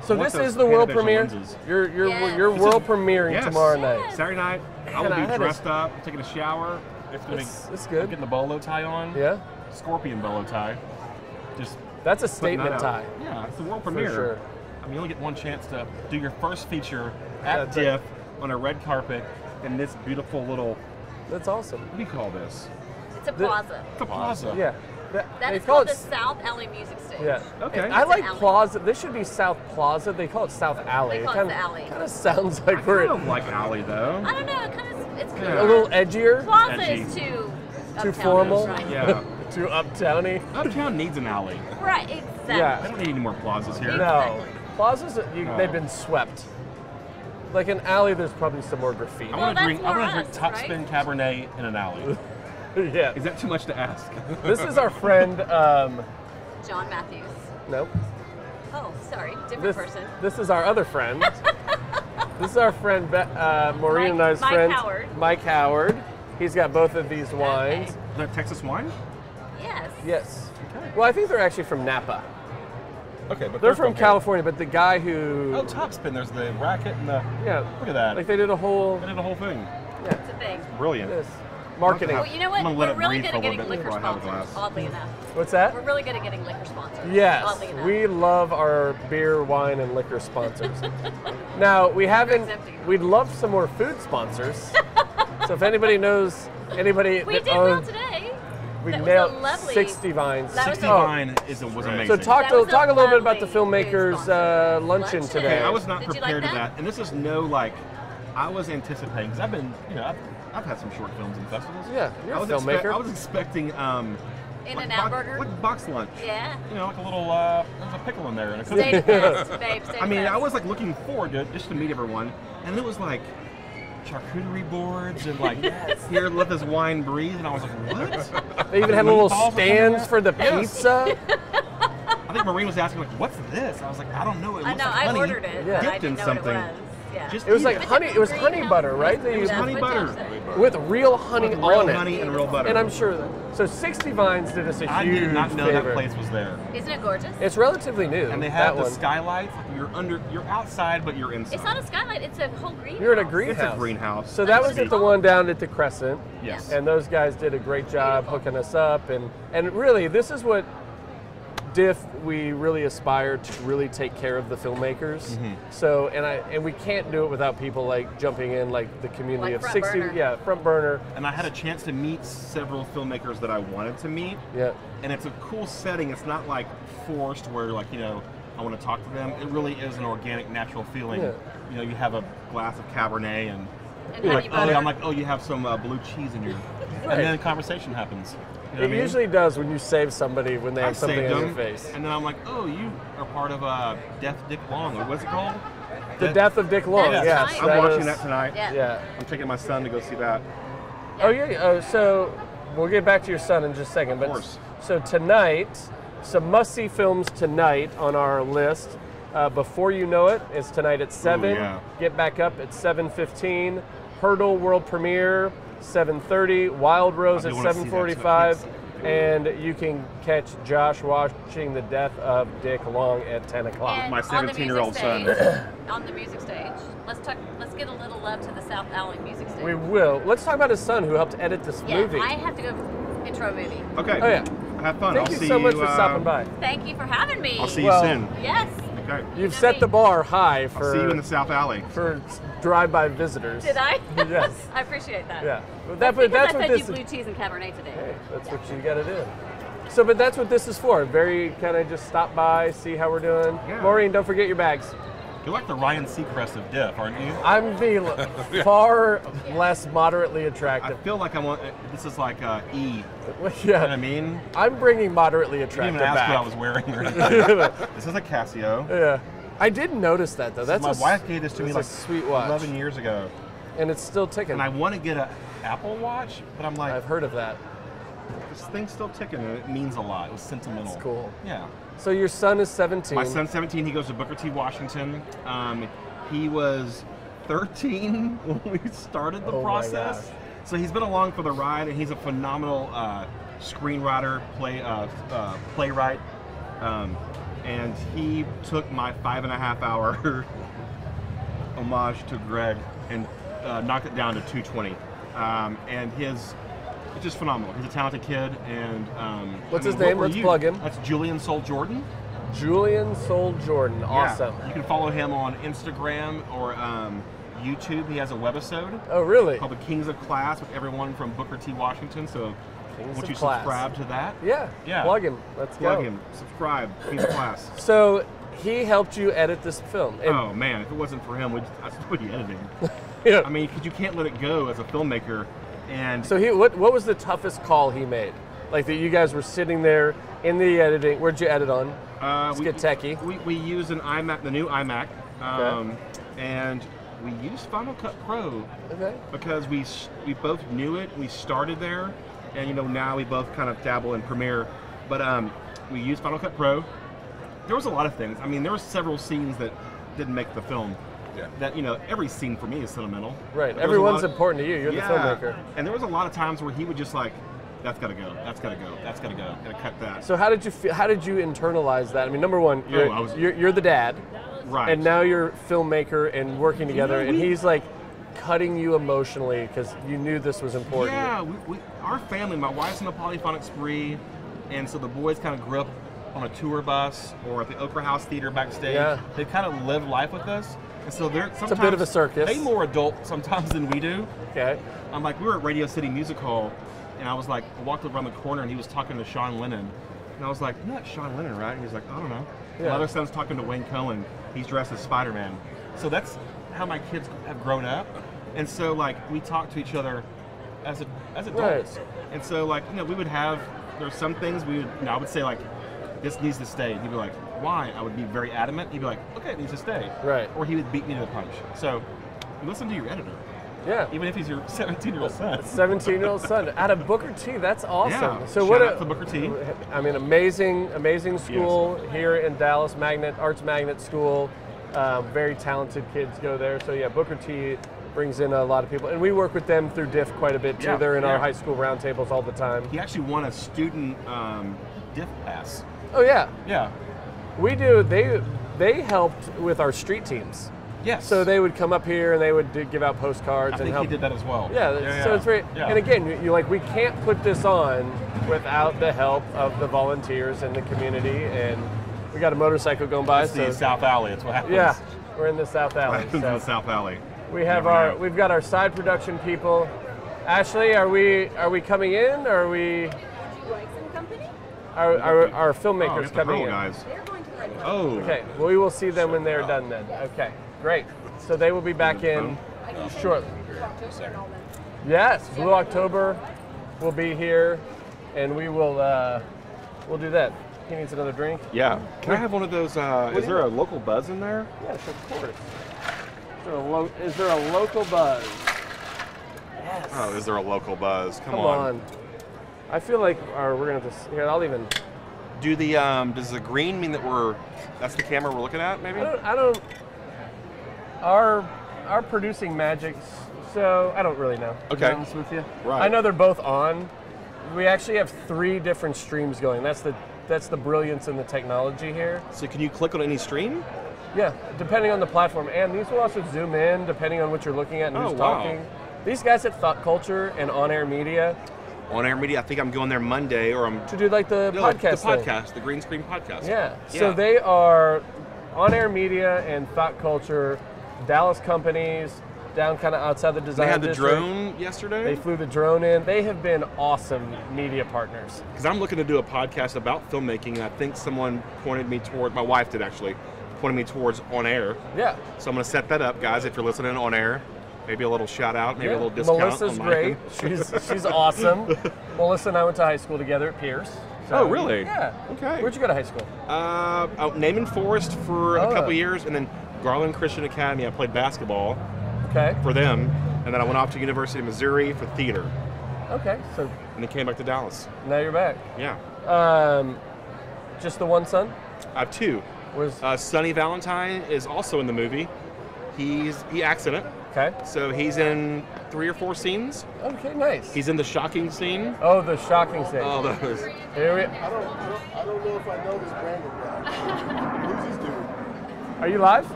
Speaker 1: So
Speaker 2: I want
Speaker 1: this is
Speaker 2: those
Speaker 1: the world
Speaker 2: Panavision
Speaker 1: premiere.
Speaker 2: lenses.
Speaker 1: You're
Speaker 4: Yes.
Speaker 1: world premiering
Speaker 2: Yes.
Speaker 1: tomorrow
Speaker 4: Yes.
Speaker 1: night.
Speaker 2: Saturday night, I will
Speaker 1: Man, I
Speaker 2: be
Speaker 1: had a-
Speaker 2: dressed up, taking a shower.
Speaker 1: It's
Speaker 2: I'm
Speaker 1: good.
Speaker 2: getting the bolo tie on.
Speaker 1: Yeah,
Speaker 2: Scorpion bolo tie. Just
Speaker 1: that's a
Speaker 2: putting that
Speaker 1: statement
Speaker 2: out.
Speaker 1: tie.
Speaker 2: Yeah, it's the world
Speaker 1: For
Speaker 2: premiere.
Speaker 1: sure.
Speaker 2: I mean, you only get one chance to do your first feature at
Speaker 1: That's
Speaker 2: DIF on a red carpet in this beautiful little,
Speaker 1: That's awesome.
Speaker 2: what do you call this?
Speaker 4: It's a plaza.
Speaker 2: It's a plaza.
Speaker 1: Yeah.
Speaker 4: That
Speaker 1: They
Speaker 4: is
Speaker 1: call
Speaker 4: called
Speaker 1: it
Speaker 4: the South Alley Music Stage.
Speaker 1: Yeah.
Speaker 2: Okay.
Speaker 1: I like
Speaker 4: It's an alley.
Speaker 1: Plaza. This should be South Plaza. They call it South Alley.
Speaker 4: They call it the alley.
Speaker 1: Kind of sounds
Speaker 2: I
Speaker 1: like we're
Speaker 2: kind of like Alley, though.
Speaker 4: I don't know. It's kind
Speaker 2: Yeah.
Speaker 1: a little edgier,
Speaker 4: Plaza
Speaker 2: Edgy.
Speaker 4: is too
Speaker 1: too
Speaker 4: uptown,
Speaker 1: formal,
Speaker 4: Right.
Speaker 2: Yeah.
Speaker 1: too uptowny.
Speaker 2: Uptown needs an alley.
Speaker 4: Right. Exactly.
Speaker 1: Yeah.
Speaker 2: I don't need any more plazas here.
Speaker 1: No, plazas
Speaker 2: No.
Speaker 1: they've been swept. Like an alley, there's probably some more graffiti.
Speaker 2: I
Speaker 4: Well,
Speaker 2: want to
Speaker 4: that's
Speaker 2: drink. I
Speaker 4: more
Speaker 2: want to drink
Speaker 4: us,
Speaker 2: top
Speaker 4: right?
Speaker 2: spin Cabernet in an alley.
Speaker 1: Yeah.
Speaker 2: Is that too much to ask?
Speaker 1: This is our friend.
Speaker 4: John Matthews.
Speaker 1: Nope.
Speaker 4: Oh, sorry. Different
Speaker 1: This
Speaker 4: person.
Speaker 1: this is our other friend. This is our friend Maureen and I's
Speaker 4: Mike
Speaker 1: friend
Speaker 4: Howard.
Speaker 1: Mike Howard. He's got both of these wines.
Speaker 2: Is that Texas wine?
Speaker 4: Yes.
Speaker 1: Yes.
Speaker 2: Okay.
Speaker 1: Well, I think they're actually from Napa.
Speaker 2: Okay, but
Speaker 1: They're from
Speaker 2: here.
Speaker 1: California, but the guy who
Speaker 2: Oh, top spin. There's the racket and the.
Speaker 1: yeah,
Speaker 2: Look at that.
Speaker 1: like they did a whole
Speaker 2: I did the whole thing.
Speaker 1: yeah,
Speaker 4: It's a thing.
Speaker 2: Brilliant.
Speaker 1: this marketing.
Speaker 4: Well, you know what?
Speaker 2: I'm gonna let
Speaker 4: We're
Speaker 2: it
Speaker 4: really
Speaker 2: breathe
Speaker 4: good
Speaker 2: for a
Speaker 4: at
Speaker 2: little
Speaker 4: getting
Speaker 2: bit
Speaker 4: liquor
Speaker 2: before I have a
Speaker 4: sponsors,
Speaker 2: glass.
Speaker 4: oddly enough.
Speaker 1: What's that?
Speaker 4: We're really good at getting liquor sponsors.
Speaker 1: Yes,
Speaker 4: Oddly enough.
Speaker 1: we love our beer, wine, and liquor sponsors. Now we haven't.
Speaker 4: empty.
Speaker 1: We'd love some more food sponsors. So if anybody knows anybody
Speaker 4: We
Speaker 1: that
Speaker 4: did well
Speaker 1: owns,
Speaker 4: today.
Speaker 1: we
Speaker 4: That was
Speaker 1: nailed
Speaker 4: a lovely-
Speaker 1: 60 vines.
Speaker 4: That was
Speaker 2: 60
Speaker 4: a-
Speaker 2: wine was amazing.
Speaker 1: So talk
Speaker 4: That was a
Speaker 1: talk a little bit about the
Speaker 4: lovely food
Speaker 1: filmmakers
Speaker 4: sponsor.
Speaker 1: luncheon
Speaker 4: Luncheon.
Speaker 1: today.
Speaker 2: Okay, I was not
Speaker 4: Did you
Speaker 2: prepared
Speaker 4: like
Speaker 2: to
Speaker 4: that?
Speaker 2: that, and this is no like. I was anticipating because I've been, I've had some short films and festivals.
Speaker 1: Yeah, you're
Speaker 2: I
Speaker 1: a
Speaker 2: was
Speaker 1: filmmaker.
Speaker 2: I was expecting
Speaker 4: In-N-Out burger.
Speaker 2: like box lunch.
Speaker 4: Yeah.
Speaker 2: Like a little. There's a pickle in there and a cookie.
Speaker 4: Stay the best, babe. Stay
Speaker 2: I mean,
Speaker 4: the
Speaker 2: I
Speaker 4: best.
Speaker 2: was like looking forward to it just to meet everyone, and it was like charcuterie boards and like here let this wine breathe, and I was like, what?
Speaker 1: They even had little
Speaker 2: Meatballs or
Speaker 1: stands
Speaker 2: something
Speaker 1: for the
Speaker 2: like that? Yes.
Speaker 1: pizza.
Speaker 2: I think Maureen was asking like, what's this? I was like, I don't know. It
Speaker 4: I
Speaker 2: looks
Speaker 4: know.
Speaker 2: like
Speaker 4: I
Speaker 2: honey
Speaker 4: ordered it.
Speaker 1: Yeah.
Speaker 4: But I
Speaker 2: dipped in
Speaker 4: didn't know
Speaker 2: something.
Speaker 4: what it was. Yeah.
Speaker 2: Just
Speaker 1: It was
Speaker 2: eat
Speaker 1: like honey. It was honey butter, right? They
Speaker 2: It was
Speaker 1: used
Speaker 2: honey butter.
Speaker 1: with real honey
Speaker 2: With
Speaker 1: on
Speaker 2: real
Speaker 1: it.
Speaker 2: honey and real butter.
Speaker 1: And I'm sure. So 60 Vines did us a
Speaker 2: I
Speaker 1: huge
Speaker 2: did not know
Speaker 1: favor.
Speaker 2: that place was there.
Speaker 4: Isn't it gorgeous?
Speaker 2: It's
Speaker 1: relatively new.
Speaker 2: And they have
Speaker 1: that
Speaker 2: the
Speaker 1: one.
Speaker 2: skylights. Like you're outside, but you're inside.
Speaker 4: It's not a skylight. It's a whole greenhouse.
Speaker 1: You're in a greenhouse.
Speaker 2: It's a greenhouse.
Speaker 1: So that was at the one down at the Crescent.
Speaker 2: Yes.
Speaker 1: And those guys did a great job hooking us up. And really, this is what DIF, we really aspire to really take care of the filmmakers.
Speaker 2: Mm-hmm.
Speaker 1: So, and we can't do it without people like jumping in, like the community
Speaker 4: Like
Speaker 1: of
Speaker 4: Front
Speaker 1: 60,
Speaker 4: Burner.
Speaker 1: yeah, front burner.
Speaker 2: And I had a chance to meet several filmmakers that I wanted to meet.
Speaker 1: Yeah.
Speaker 2: And it's a cool setting. It's not like forced where like, I want to talk to them. It really is an organic, natural feeling.
Speaker 1: Yeah.
Speaker 2: You have a glass of Cabernet and
Speaker 4: And
Speaker 2: you're
Speaker 4: honey
Speaker 2: like, oh,
Speaker 4: butter.
Speaker 2: I'm like, oh, you have some blue cheese in your,
Speaker 1: Right.
Speaker 2: and then a conversation happens. You know
Speaker 1: It
Speaker 2: what I mean?
Speaker 1: usually does when you save somebody when they
Speaker 2: I
Speaker 1: have something
Speaker 2: saved
Speaker 1: on
Speaker 2: them,
Speaker 1: your face.
Speaker 2: and then I'm like, oh, you are part of Death Dick Long, or what's it called?
Speaker 1: The Death of Dick Long,
Speaker 4: That's
Speaker 1: yes.
Speaker 4: right.
Speaker 2: I'm
Speaker 1: that
Speaker 2: watching
Speaker 1: is-
Speaker 2: that tonight.
Speaker 4: Yeah.
Speaker 1: Yeah.
Speaker 2: I'm taking my son to go see that.
Speaker 1: Oh, yeah. Oh, so we'll get back to your son in just a second. But
Speaker 2: course.
Speaker 1: So tonight, some must-see films tonight on our list. Before You Know It is tonight at 7.
Speaker 2: yeah.
Speaker 1: Get Back Up at 7:15. Hurdle world premiere 7:30. Wild Rose
Speaker 2: I
Speaker 1: at
Speaker 2: do wanna see that, too. I
Speaker 1: 7:45.
Speaker 2: can't
Speaker 1: And you can catch Josh watching The Death of Dick Long at 10 o'clock.
Speaker 4: And
Speaker 2: My
Speaker 4: on the
Speaker 2: 17-year-old
Speaker 4: music
Speaker 2: son.
Speaker 4: stage- on the music stage. Let's give a little love to the South Alley music stage.
Speaker 1: We will. Let's talk about his son who helped edit this
Speaker 4: yeah,
Speaker 1: movie.
Speaker 4: I have to go intro a movie.
Speaker 2: Okay.
Speaker 1: Oh, yeah.
Speaker 2: Have fun.
Speaker 1: Thank
Speaker 2: I'll
Speaker 1: you
Speaker 2: see
Speaker 1: so much
Speaker 2: you,
Speaker 1: for stopping by.
Speaker 4: Thank you for having me.
Speaker 2: I'll see
Speaker 1: Well,
Speaker 2: you soon.
Speaker 4: Yes.
Speaker 2: Okay.
Speaker 1: You've set the bar high for
Speaker 2: I'll see you in the South Alley.
Speaker 1: for drive-by visitors.
Speaker 4: Did I?
Speaker 1: Yes.
Speaker 4: I appreciate that.
Speaker 1: Yeah. But
Speaker 4: That's
Speaker 1: that's
Speaker 4: because
Speaker 1: what
Speaker 4: I fed
Speaker 1: this
Speaker 4: you
Speaker 1: is.
Speaker 4: blue cheese and Cabernet today.
Speaker 1: Hey, that's what you got to do. So, but that's what this is for. Very kind of just stop by, see how we're doing.
Speaker 2: Yeah.
Speaker 1: Maureen, don't forget your bags.
Speaker 2: You're like the Ryan Seacrest of Diff, aren't you?
Speaker 1: I'm the far less moderately
Speaker 2: I
Speaker 1: attractive.
Speaker 2: feel like this is like E. You know what I
Speaker 1: Yeah.
Speaker 2: mean?
Speaker 1: I'm bringing moderately
Speaker 2: I didn't
Speaker 1: attractive
Speaker 2: even ask
Speaker 1: back.
Speaker 2: what I was wearing or anything. This is a Casio.
Speaker 1: Yeah. I didn't notice that though. That's
Speaker 2: my wife gave this to me like
Speaker 1: a sweet watch.
Speaker 2: 11 years ago.
Speaker 1: And it's still ticking.
Speaker 2: And I want to get an Apple Watch, but I'm like,
Speaker 1: I've heard of that.
Speaker 2: this thing's still ticking, and it means a lot. It was sentimental.
Speaker 1: It's cool.
Speaker 2: Yeah.
Speaker 1: So your son is 17.
Speaker 2: My son's 17. He goes to Booker T. Washington. He was 13 when we started the process. So he's been along for the ride, and he's a phenomenal screenwriter, playwright. And he took my 5.5-hour homage to Greg and knocked it down to 2:20. And it's just phenomenal. He's a talented kid, and
Speaker 1: what's his name? Let's plug him.
Speaker 2: That's Julian Soul Jordan.
Speaker 1: Julian Soul Jordan. Awesome.
Speaker 2: Yeah. You can follow him on Instagram or YouTube. He has a webisode.
Speaker 1: Oh, really?
Speaker 2: Called The Kings of Class with everyone from Booker T. Washington. So won't you subscribe to that?
Speaker 1: Yeah. Plug him. Let's go.
Speaker 2: Plug him. Subscribe. Kings of Class.
Speaker 1: So he helped you edit this film. And
Speaker 2: oh man, if it wasn't for him, I'd still be editing.
Speaker 1: yeah.
Speaker 2: I mean, because you can't let it go as a filmmaker. And
Speaker 1: so what was the toughest call he made? Like that you guys were sitting there in the editing. Where'd you edit on? Let's get techie.
Speaker 2: We use an iMac, the new iMac, and we used Final Cut Pro because we both knew it. We started there, and now we both kind of dabble in Premiere, but we used Final Cut Pro. There was a lot of things. I mean, there were several scenes that didn't make the film. Yeah. That every scene for me is sentimental.
Speaker 1: Right. Everyone's important to you. You're the filmmaker.
Speaker 2: And there was a lot of times where he would just like, that's gotta go. That's gotta go. That's gotta go. Gotta cut that.
Speaker 1: So how did you feel? How did you internalize that? I mean, number one, you're the dad,
Speaker 2: right?
Speaker 1: And now you're filmmaker and working together, and he's like cutting you emotionally because you knew this was important.
Speaker 2: Yeah, our family. My wife's in a polyphonic spree, and so the boys kind of grew up on a tour bus or at the Opera House Theater backstage. Yeah. They kind of live life with us. And so it's a bit
Speaker 1: of a circus.
Speaker 2: They more adult sometimes than we do.
Speaker 1: Okay.
Speaker 2: I'm like, we were at Radio City Music Hall, and I was like, I walked around the corner, and he was talking to Sean Lennon. And I was like, you're not Sean Lennon, right? And he's like, I don't know. Yeah. My other son's talking to Wayne Cohen. He's dressed as Spider-Man. So that's how my kids have grown up. And so, like, we talk to each other as adults. Right. And so, like, we would have, there's some things I would say, like, this needs to stay. And he'd be like, why? I would be very adamant. He'd be like, okay, it needs to stay.
Speaker 1: Right.
Speaker 2: Or he would beat me to the punch. So listen to your editor.
Speaker 1: Yeah.
Speaker 2: Even if he's your 17-year-old son.
Speaker 1: 17-year-old son. Out of Booker T. That's awesome.
Speaker 2: Yeah.
Speaker 1: So
Speaker 2: Shout out to Booker T.
Speaker 1: I mean, amazing school here in Dallas, Arts Magnet School. Very talented kids go there. So yeah, Booker T. brings in a lot of people. And we work with them through DIF quite a bit too. Yeah. They're in our high school roundtables all the time.
Speaker 2: He actually won a student DIF pass.
Speaker 1: Oh yeah.
Speaker 2: Yeah.
Speaker 1: We do. They helped with our street teams.
Speaker 2: Yes.
Speaker 1: So they would come up here and they would give out postcards
Speaker 2: I think
Speaker 1: and help.
Speaker 2: he did that as well.
Speaker 1: Yeah. So it's very. Yeah. And again, we can't put this on without the help of the volunteers in the community. And we got a motorcycle going by.
Speaker 2: It's the South Alley. That's what happens.
Speaker 1: Yeah. We're in the South Alley.
Speaker 2: In the South Alley.
Speaker 1: We have we've got our side production people. Ashley, are we coming in? Or are we? Our filmmakers coming in.
Speaker 2: Guys.
Speaker 6: Oh.
Speaker 1: Okay. Well, we will see them when they're done then. Okay. Great. So they will be back in shortly. Yes. Blue October will be here, and we will we'll do that. He needs another drink.
Speaker 2: Yeah. Can I have one of those? Is there a local buzz in there?
Speaker 1: Yes, of course. Is there a local buzz? Yes.
Speaker 2: Oh, is there a local buzz? Come
Speaker 1: on. I feel like we're gonna have to. Here, I'll even.
Speaker 2: Do the does the green mean that that's the camera we're looking at? Maybe.
Speaker 1: I don't. Our producing magics. So I don't really know.
Speaker 2: Okay.
Speaker 1: To be honest with you.
Speaker 2: Right.
Speaker 1: I know they're both on. We actually have 3 different streams going. That's the brilliance in the technology here.
Speaker 2: So can you click on any stream?
Speaker 1: Yeah, depending on the platform, and these will also zoom in depending on what you're looking at and who's talking. These guys at Thought Culture and On Air Media.
Speaker 2: On Air Media, I think I'm going there Monday, or I'm
Speaker 1: to do like the podcast.
Speaker 2: The podcast, the green screen podcast.
Speaker 1: Yeah. So they are On Air Media and Thought Culture, Dallas companies, down kind of outside the design.
Speaker 2: They had the
Speaker 1: district.
Speaker 2: drone yesterday.
Speaker 1: They flew the drone in. They have been awesome media partners.
Speaker 2: Because I'm looking to do a podcast about filmmaking, and I think someone pointed me toward. My wife did actually, pointed me towards On Air.
Speaker 1: Yeah.
Speaker 2: So I'm going to set that up, guys. If you're listening On Air. Maybe a little shout out, maybe a little discount.
Speaker 1: Melissa's great. She's awesome. Melissa and I went to high school together at Pierce. So,
Speaker 2: Oh, really?
Speaker 1: Yeah.
Speaker 2: Okay.
Speaker 1: Where'd you go to high school?
Speaker 2: Naaman Forest for
Speaker 1: Oh.
Speaker 2: a couple years, and then Garland Christian Academy. I played basketball
Speaker 1: Okay.
Speaker 2: for them, and then I went off to University of Missouri for theater,
Speaker 1: Okay. So
Speaker 2: and then came back to Dallas.
Speaker 1: now you're back.
Speaker 2: Yeah.
Speaker 1: Just the one son?
Speaker 2: I have two.
Speaker 1: Was
Speaker 2: Sonny Valentine is also in the movie. He acts in it,
Speaker 1: okay.
Speaker 2: so he's in 3 or 4 scenes.
Speaker 1: Okay, nice.
Speaker 2: He's in the shocking scene.
Speaker 1: Oh, the shocking scene.
Speaker 2: Oh, those.
Speaker 1: Here we,
Speaker 7: I don't know if I know this Brandon guy. Who's this dude?
Speaker 1: are you live?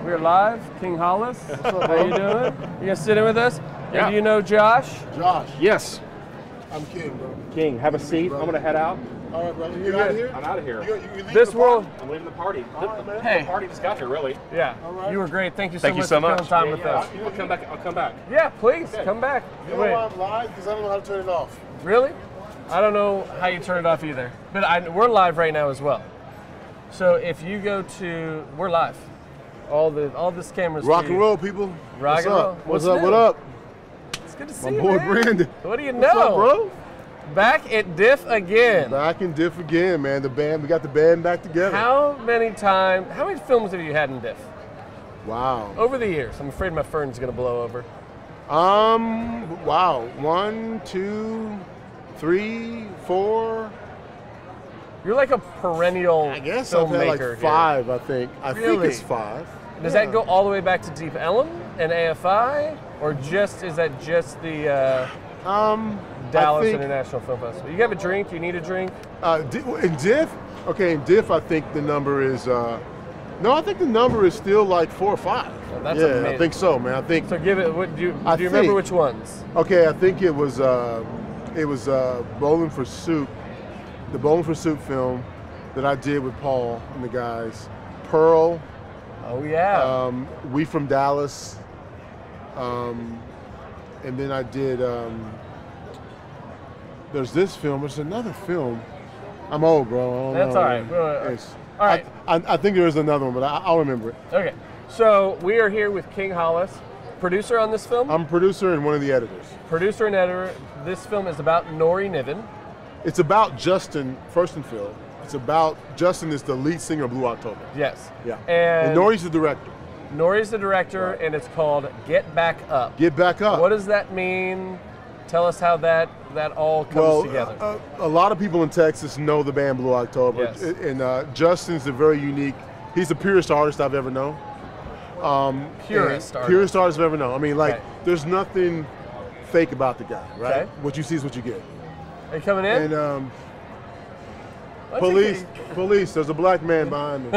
Speaker 1: We're live. King Hollis.
Speaker 7: What's up,
Speaker 1: How
Speaker 7: bro?
Speaker 1: you doing? You gonna sit in with us?
Speaker 2: Yeah.
Speaker 1: And do you know Josh?
Speaker 7: Josh.
Speaker 2: Yes.
Speaker 7: I'm King, bro.
Speaker 2: King, have a seat. I'm gonna head out.
Speaker 7: All right, brother. You out of here?
Speaker 2: I'm out of here.
Speaker 7: You leaving
Speaker 1: This
Speaker 7: the party?
Speaker 1: world.
Speaker 2: I'm leaving the party.
Speaker 7: All right, man.
Speaker 1: Hey.
Speaker 2: The party just got here, really.
Speaker 1: Yeah.
Speaker 7: All right.
Speaker 1: You were great. Thank you so
Speaker 2: Thank you
Speaker 1: much
Speaker 2: so
Speaker 1: for
Speaker 2: much.
Speaker 1: spending time with us.
Speaker 2: I'll come back. I'll come back.
Speaker 1: Yeah, please
Speaker 2: Okay.
Speaker 1: come back.
Speaker 7: You know why I'm live? Because I don't know how to turn it off.
Speaker 1: Really? I don't know how you turn it off either. But we're live right now as well. So if you go to, we're live. All this cameras.
Speaker 7: Rock
Speaker 1: for
Speaker 7: and
Speaker 1: you.
Speaker 7: roll, people.
Speaker 1: Rock
Speaker 7: What's
Speaker 1: and
Speaker 7: up?
Speaker 1: roll.
Speaker 7: What's
Speaker 1: What's
Speaker 7: up?
Speaker 1: new?
Speaker 7: What up?
Speaker 1: It's good to see
Speaker 7: My
Speaker 1: you,
Speaker 7: boy
Speaker 1: man.
Speaker 7: Brandon.
Speaker 1: What do you know?
Speaker 7: What's up, bro?
Speaker 1: Back at Diff again.
Speaker 7: Back in Diff again, man. The band, we got the band back together.
Speaker 1: How many films have you had in Diff?
Speaker 7: Wow.
Speaker 1: Over the years. I'm afraid my fern's gonna blow over.
Speaker 7: Wow. 1, 2, 3, 4.
Speaker 1: You're like a perennial
Speaker 7: I guess I've had
Speaker 1: filmmaker
Speaker 7: like
Speaker 1: here.
Speaker 7: 5, I think. I think
Speaker 1: Really?
Speaker 7: it's 5.
Speaker 1: Does
Speaker 7: Yeah.
Speaker 1: that go all the way back to Deep Ellum and AFI, or is that just the Dallas
Speaker 7: I think,
Speaker 1: International Film Festival? You have a drink? You need a drink?
Speaker 7: in Diff, in Diff, I think the number is, no, I think the number is still like 4 or 5.
Speaker 1: Oh, that's
Speaker 7: yeah,
Speaker 1: amazing.
Speaker 7: I think so, man. I think,
Speaker 1: So give it. What do you
Speaker 7: I
Speaker 1: remember
Speaker 7: think-
Speaker 1: which ones?
Speaker 7: okay, I think it was Bowling for Soup, the Bowling for Soup film that I did with Paul and the guys. Pearl,
Speaker 1: Oh yeah.
Speaker 7: We From Dallas, and then I did, there's this film, there's another film. I'm old, bro. I don't
Speaker 1: That's
Speaker 7: know,
Speaker 1: all right.
Speaker 7: man.
Speaker 1: Well,
Speaker 7: It's-
Speaker 1: all right.
Speaker 7: I think there is another one, but I'll remember it.
Speaker 1: Okay. So we are here with King Hollis, producer on this film.
Speaker 7: I'm a producer and one of the editors.
Speaker 1: Producer and editor. This film is about Nori Niven.
Speaker 7: It's about Justin Furstenfeld. It's about Justin is the lead singer of Blue October.
Speaker 1: Yes.
Speaker 7: Yeah.
Speaker 1: And
Speaker 7: Nori's the director.
Speaker 1: Nori's the director, and it's called Get Back Up.
Speaker 7: Get Back Up.
Speaker 1: What does that mean? Tell us how that all comes
Speaker 7: well,
Speaker 1: together.
Speaker 7: a lot of people in Texas know the band Blue October.
Speaker 1: Yes.
Speaker 7: And Justin's a very unique, he's the purest artist I've ever known.
Speaker 1: Purest artist.
Speaker 7: Purest artist I've ever known. I mean, like,
Speaker 1: Right.
Speaker 7: there's nothing fake about the guy, right?
Speaker 1: Okay.
Speaker 7: What you see is what you get.
Speaker 1: Are you coming in?
Speaker 7: And
Speaker 1: I think
Speaker 7: police, there's a black man behind me.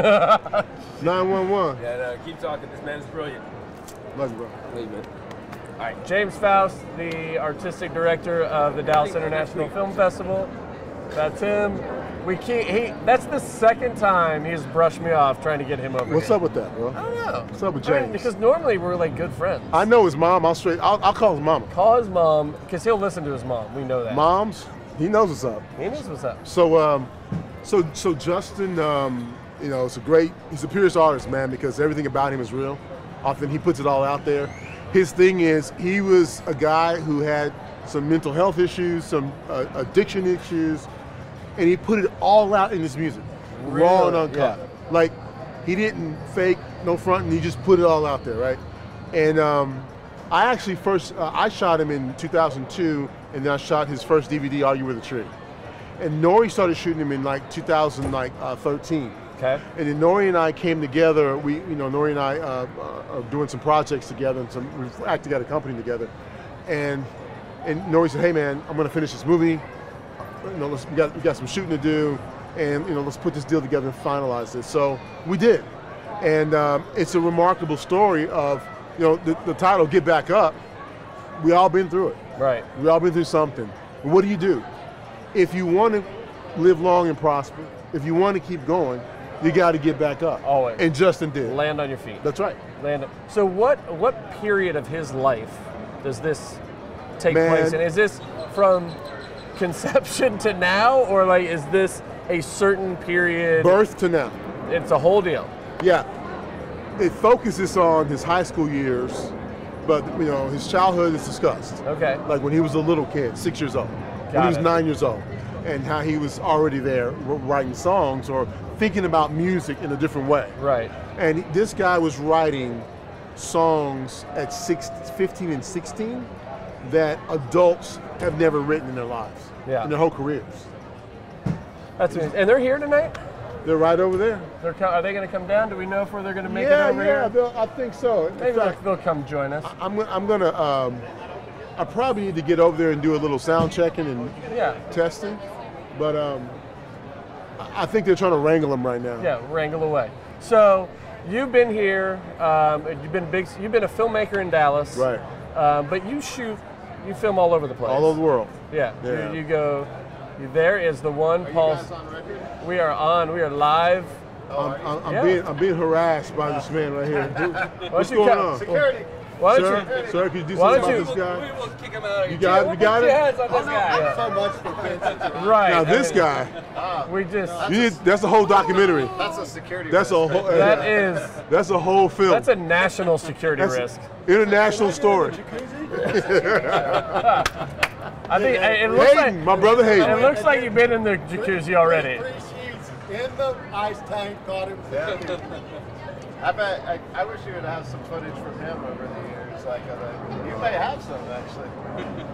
Speaker 7: 911.
Speaker 8: Yeah, no, keep talking. This man is brilliant.
Speaker 7: Love you, bro.
Speaker 8: Love you, man.
Speaker 1: James Faust, the artistic director of the Dallas International Film Festival. That's him. That's the second time he's brushed me off trying to get him over
Speaker 7: What's
Speaker 1: here.
Speaker 7: up with that, bro?
Speaker 1: I don't know.
Speaker 7: What's up with
Speaker 1: I mean,
Speaker 7: James?
Speaker 1: because normally we're like good friends.
Speaker 7: I know his mom. I'll call his mama.
Speaker 1: Call his mom, because he'll listen to his mom. We know that.
Speaker 7: Moms, he knows what's up.
Speaker 1: He knows what's up.
Speaker 7: So, so Justin, he's a purest artist, man, because everything about him is real. Often he puts it all out there. His thing is, he was a guy who had some mental health issues, some addiction issues, and he put it all out in his music, raw and
Speaker 1: Really?
Speaker 7: uncut.
Speaker 1: Yeah.
Speaker 7: Like, he didn't fake, no front, and he just put it all out there, right? And I actually I shot him in 2002, and then I shot his first DVD, Are You With a Tree? And Nori started shooting him in like 2013.
Speaker 1: Okay.
Speaker 7: And then Nori and I came together. Nori and I are doing some projects together, and we've acted at a company together. And Nori said, "Hey man, I'm gonna finish this movie. We got some shooting to do, and let's put this deal together and finalize this." So we did, and it's a remarkable story of the title "Get Back Up." We all been through it.
Speaker 1: Right.
Speaker 7: We all been through something. But what do? If you want to live long and prosper, if you want to keep going, you got to get back up.
Speaker 1: Always.
Speaker 7: And Justin did.
Speaker 1: Land on your feet.
Speaker 7: That's right.
Speaker 1: So what period of his life does this take
Speaker 7: Man.
Speaker 1: place in? Is this from conception to now, or like is this a certain period?
Speaker 7: Birth to now.
Speaker 1: It's a whole deal.
Speaker 7: Yeah. It focuses on his high school years, but his childhood is discussed.
Speaker 1: Okay.
Speaker 7: Like when he was a little kid, 6 years old. When
Speaker 1: Got
Speaker 7: he was
Speaker 1: it.
Speaker 7: 9 years old. and how he was already there writing songs or thinking about music in a different way.
Speaker 1: Right.
Speaker 7: And this guy was writing songs at 15 and 16 that adults have never written in their lives, in their whole careers.
Speaker 1: That's amazing. And they're here tonight?
Speaker 7: They're right over there.
Speaker 1: Are they going to come down? Do we know if they're going to make it over here?
Speaker 7: Yeah, I think so.
Speaker 1: Maybe they'll come join us.
Speaker 7: I'm going to, I probably need to get over there and do a little sound checking and testing, but I think they're trying to wrangle them right now.
Speaker 1: Yeah, wrangle away. So you've been here. You've been a filmmaker in Dallas,
Speaker 7: right?
Speaker 1: But you film all over the place.
Speaker 7: All over the world.
Speaker 1: Yeah. You go. There is the one. Paul. We are on. We are live.
Speaker 7: I'm being harassed by this man right here. What's going on?
Speaker 8: Security.
Speaker 7: Sir, could you do something about this guy?
Speaker 8: We will kick him out.
Speaker 7: You got it?
Speaker 8: Put your hands on this guy.
Speaker 6: So much for kids.
Speaker 1: Right.
Speaker 7: Now this guy.
Speaker 1: We just.
Speaker 7: That's a whole documentary.
Speaker 6: That's a security
Speaker 7: That's
Speaker 6: risk.
Speaker 7: a whole. That's a whole film.
Speaker 1: That's a national security risk.
Speaker 7: International story.
Speaker 1: I think it looks like
Speaker 7: my brother Hayden.
Speaker 1: It looks like you've been in the jacuzzi already.
Speaker 6: In the ice tank, thought it was I bet. I wish you would have some footage from him over the years. Like, you may have some actually.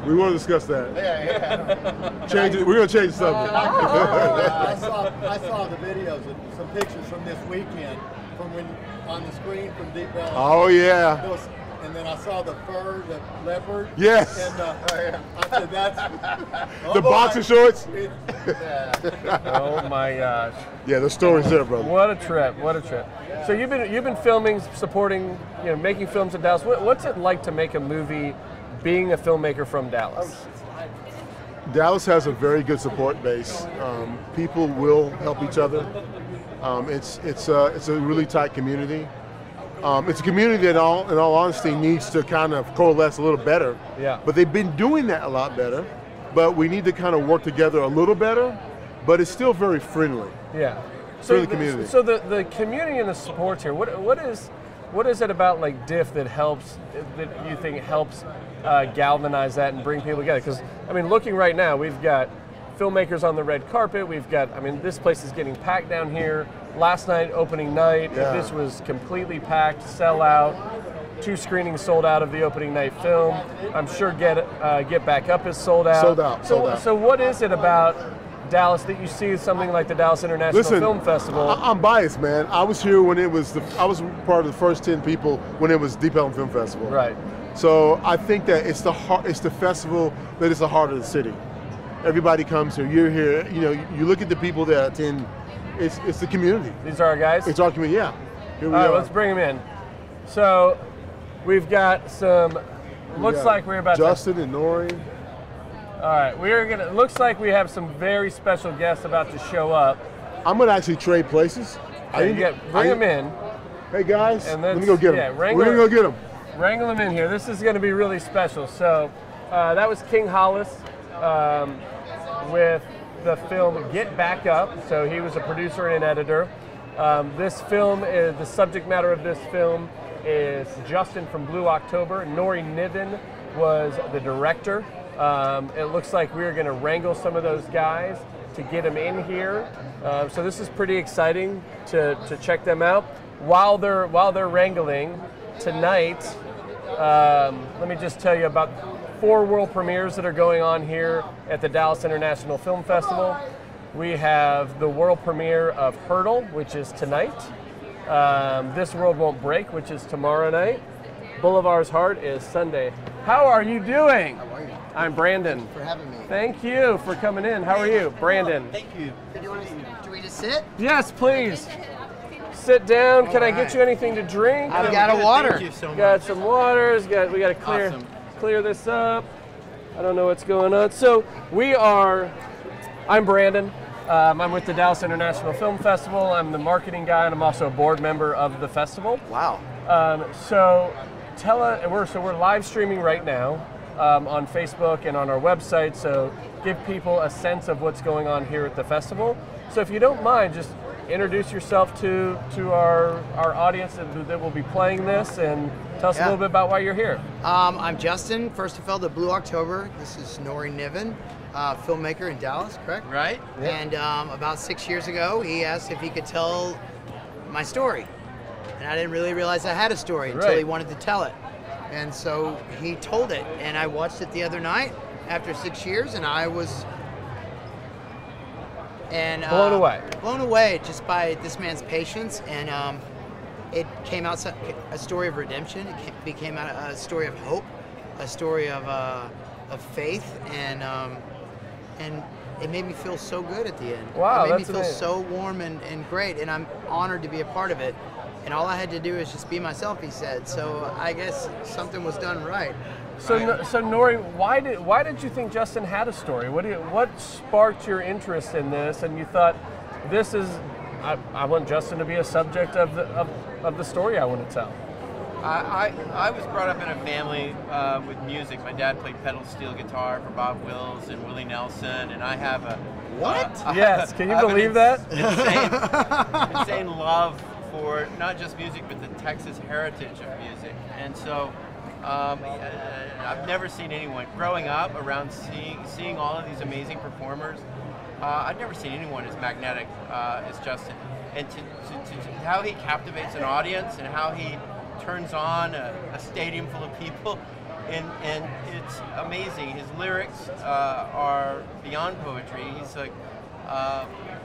Speaker 7: We want to discuss that.
Speaker 6: Yeah.
Speaker 7: Change it. We're gonna change the subject.
Speaker 6: I saw the videos and some pictures from this weekend from when on the screen from Deep Valley.
Speaker 7: Oh yeah.
Speaker 6: And then I saw the fur, the leopard.
Speaker 7: Yes.
Speaker 6: And I said, that's
Speaker 7: the boxer shorts.
Speaker 1: Oh my gosh.
Speaker 7: Yeah, the story's there, brother.
Speaker 1: What a trip! What a trip. So you've been filming, supporting, making films in Dallas. What's it like to make a movie, being a filmmaker from Dallas?
Speaker 7: Dallas has a very good support base. People will help each other. It's a really tight community. It's a community that, in all honesty, needs to kind of coalesce a little better.
Speaker 1: Yeah.
Speaker 7: But they've been doing that a lot better. But we need to kind of work together a little better. But it's still very friendly.
Speaker 1: Yeah.
Speaker 7: So the community.
Speaker 1: So the community and the supports here. What is it about like DIF that you think helps galvanize that and bring people together? Because looking right now, we've got filmmakers on the red carpet. We've got, this place is getting packed down here. Last night, opening night, this was completely packed, sell out. 2 screenings sold out of the opening night film. I'm sure Get Back Up is sold out.
Speaker 7: Sold out.
Speaker 1: So what is it about Dallas that you see something like the Dallas International Film Festival?
Speaker 7: I'm biased, man. I was here when I was part of the first 10 people when it was Deep Ellum Film Festival.
Speaker 1: Right.
Speaker 7: So I think that it's the festival that is the heart of the city. Everybody comes here. You're here. You look at the people that attend. It's the community.
Speaker 1: These are our guys?
Speaker 7: It's our community, yeah. Here we
Speaker 1: All right,
Speaker 7: are.
Speaker 1: let's bring them in. So we've got some, looks like we're about
Speaker 7: Justin and Nori.
Speaker 1: All right, looks like we have some very special guests about to show up.
Speaker 7: I'm gonna actually trade places.
Speaker 1: Bring them in.
Speaker 7: Hey guys,
Speaker 1: and
Speaker 7: let me go get them. We're gonna go get them.
Speaker 1: Wrangle them in here. This is gonna be really special. So that was King Hollis with the film Get Back Up. So he was a producer and an editor. This film the subject matter of this film is Justin from Blue October. Nori Niven was the director. It looks like we're going to wrangle some of those guys to get them in here. So this is pretty exciting to check them out. While they're wrangling tonight, let me just tell you about 4 world premieres that are going on here at the Dallas International Film Festival. We have the world premiere of Hurdle, which is tonight. This World Won't Break, which is tomorrow night. Boulevard's Heart is Sunday. How are you doing?
Speaker 6: How are you?
Speaker 1: I'm Brandon.
Speaker 6: For having me.
Speaker 1: Thank you for coming in. How are you? Brandon.
Speaker 6: Thank you. Do we just sit?
Speaker 1: Yes, please. Sit down. Can I get you anything to drink?
Speaker 6: I've got a water.
Speaker 8: Thank you so much.
Speaker 1: Got some waters. We got to clear this up. I don't know what's going on. So I'm Brandon. I'm with the Dallas International Film Festival. I'm the marketing guy, and I'm also a board member of the festival.
Speaker 6: Wow.
Speaker 1: We're live streaming right now on Facebook and on our website. So give people a sense of what's going on here at the festival. So if you don't mind, just introduce yourself to our audience that will be playing this, and tell us a little bit about why you're here.
Speaker 9: I'm Justin, first of all, the Blue October. This is Nori Niven. filmmaker in Dallas, correct?
Speaker 10: Right.
Speaker 1: Yeah.
Speaker 9: And about 6 years ago, he asked if he could tell my story. And I didn't really realize I had a story until he wanted to tell it. And so he told it, and I watched it the other night after 6 years, and I was blown away just by this man's patience. And it came out a story of redemption. It became a story of hope, a story of faith, and it made me feel so good at the end.
Speaker 1: Wow,
Speaker 9: it made me
Speaker 1: that's
Speaker 9: feel
Speaker 1: amazing.
Speaker 9: so warm and great, and I'm honored to be a part of it. And all I had to do is just be myself, he said. So I guess something was done right.
Speaker 1: So, so Nori, why did you think Justin had a story? What sparked your interest in this? And you thought, this is, I want Justin to be a subject of the story I want to tell.
Speaker 10: I was brought up in a family with music. My dad played pedal steel guitar for Bob Wills and Willie Nelson, and I have a
Speaker 1: yes, can you believe that?
Speaker 10: Insane love for not just music, but the Texas heritage of music. And so I've never seen anyone, growing up around seeing all of these amazing performers, I've never seen anyone as magnetic as Justin. And to how he captivates an audience and how he turns on a stadium full of people, and it's amazing. His lyrics are beyond poetry. He's like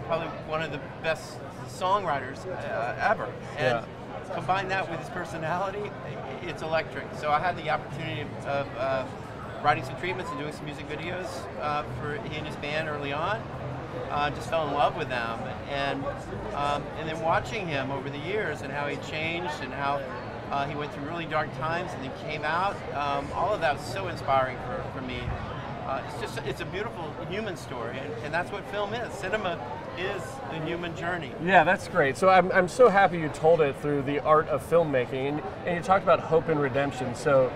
Speaker 10: probably one of the best songwriters ever, and combine that with his personality, it's electric. So I had the opportunity of writing some treatments and doing some music videos for he and his band early on. Just fell in love with them, and then watching him over the years and how he changed and how he went through really dark times and then came out. All of that was so inspiring for me. It's a beautiful human story, and that's what film is. Cinema is the human journey.
Speaker 1: Yeah, that's great. So I'm so happy you told it through the art of filmmaking, and you talked about hope and redemption. So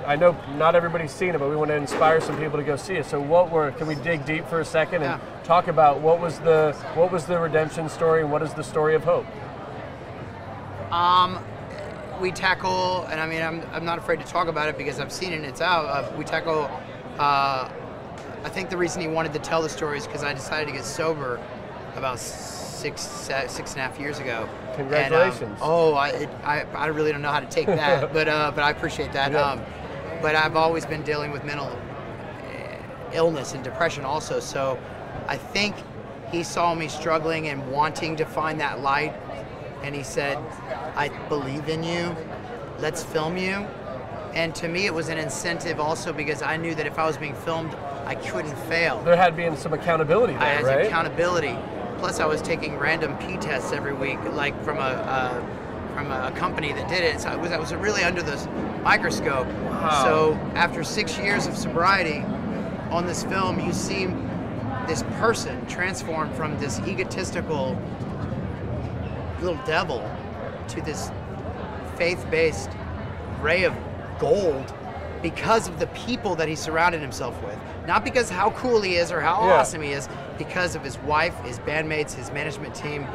Speaker 1: I know not everybody's seen it, but we want to inspire some people to go see it. So can we dig deep for a second and talk about what was the redemption story and what is the story of hope?
Speaker 9: We tackle, and I mean, I'm not afraid to talk about it because I've seen it and it's out. We tackle, I think the reason he wanted to tell the story is because I decided to get sober about six and a half years ago.
Speaker 1: Congratulations.
Speaker 9: And, I really don't know how to take that, but I appreciate that.
Speaker 1: Yeah.
Speaker 9: But I've always been dealing with mental illness and depression also, so I think he saw me struggling and wanting to find that light, and he said, I believe in you, let's film you. And to me it was an incentive also because I knew that if I was being filmed, I couldn't fail.
Speaker 1: There had been some accountability there,
Speaker 9: I had
Speaker 1: right?
Speaker 9: accountability. Plus I was taking random P tests every week, like from a company that did it. So I was really under the microscope.
Speaker 1: Wow.
Speaker 9: So after 6 years of sobriety, on this film you see this person transform from this egotistical little devil to this faith-based ray of gold because of the people that he surrounded himself with. Not because how cool he is or how awesome he is, because of his wife, his bandmates, his management team,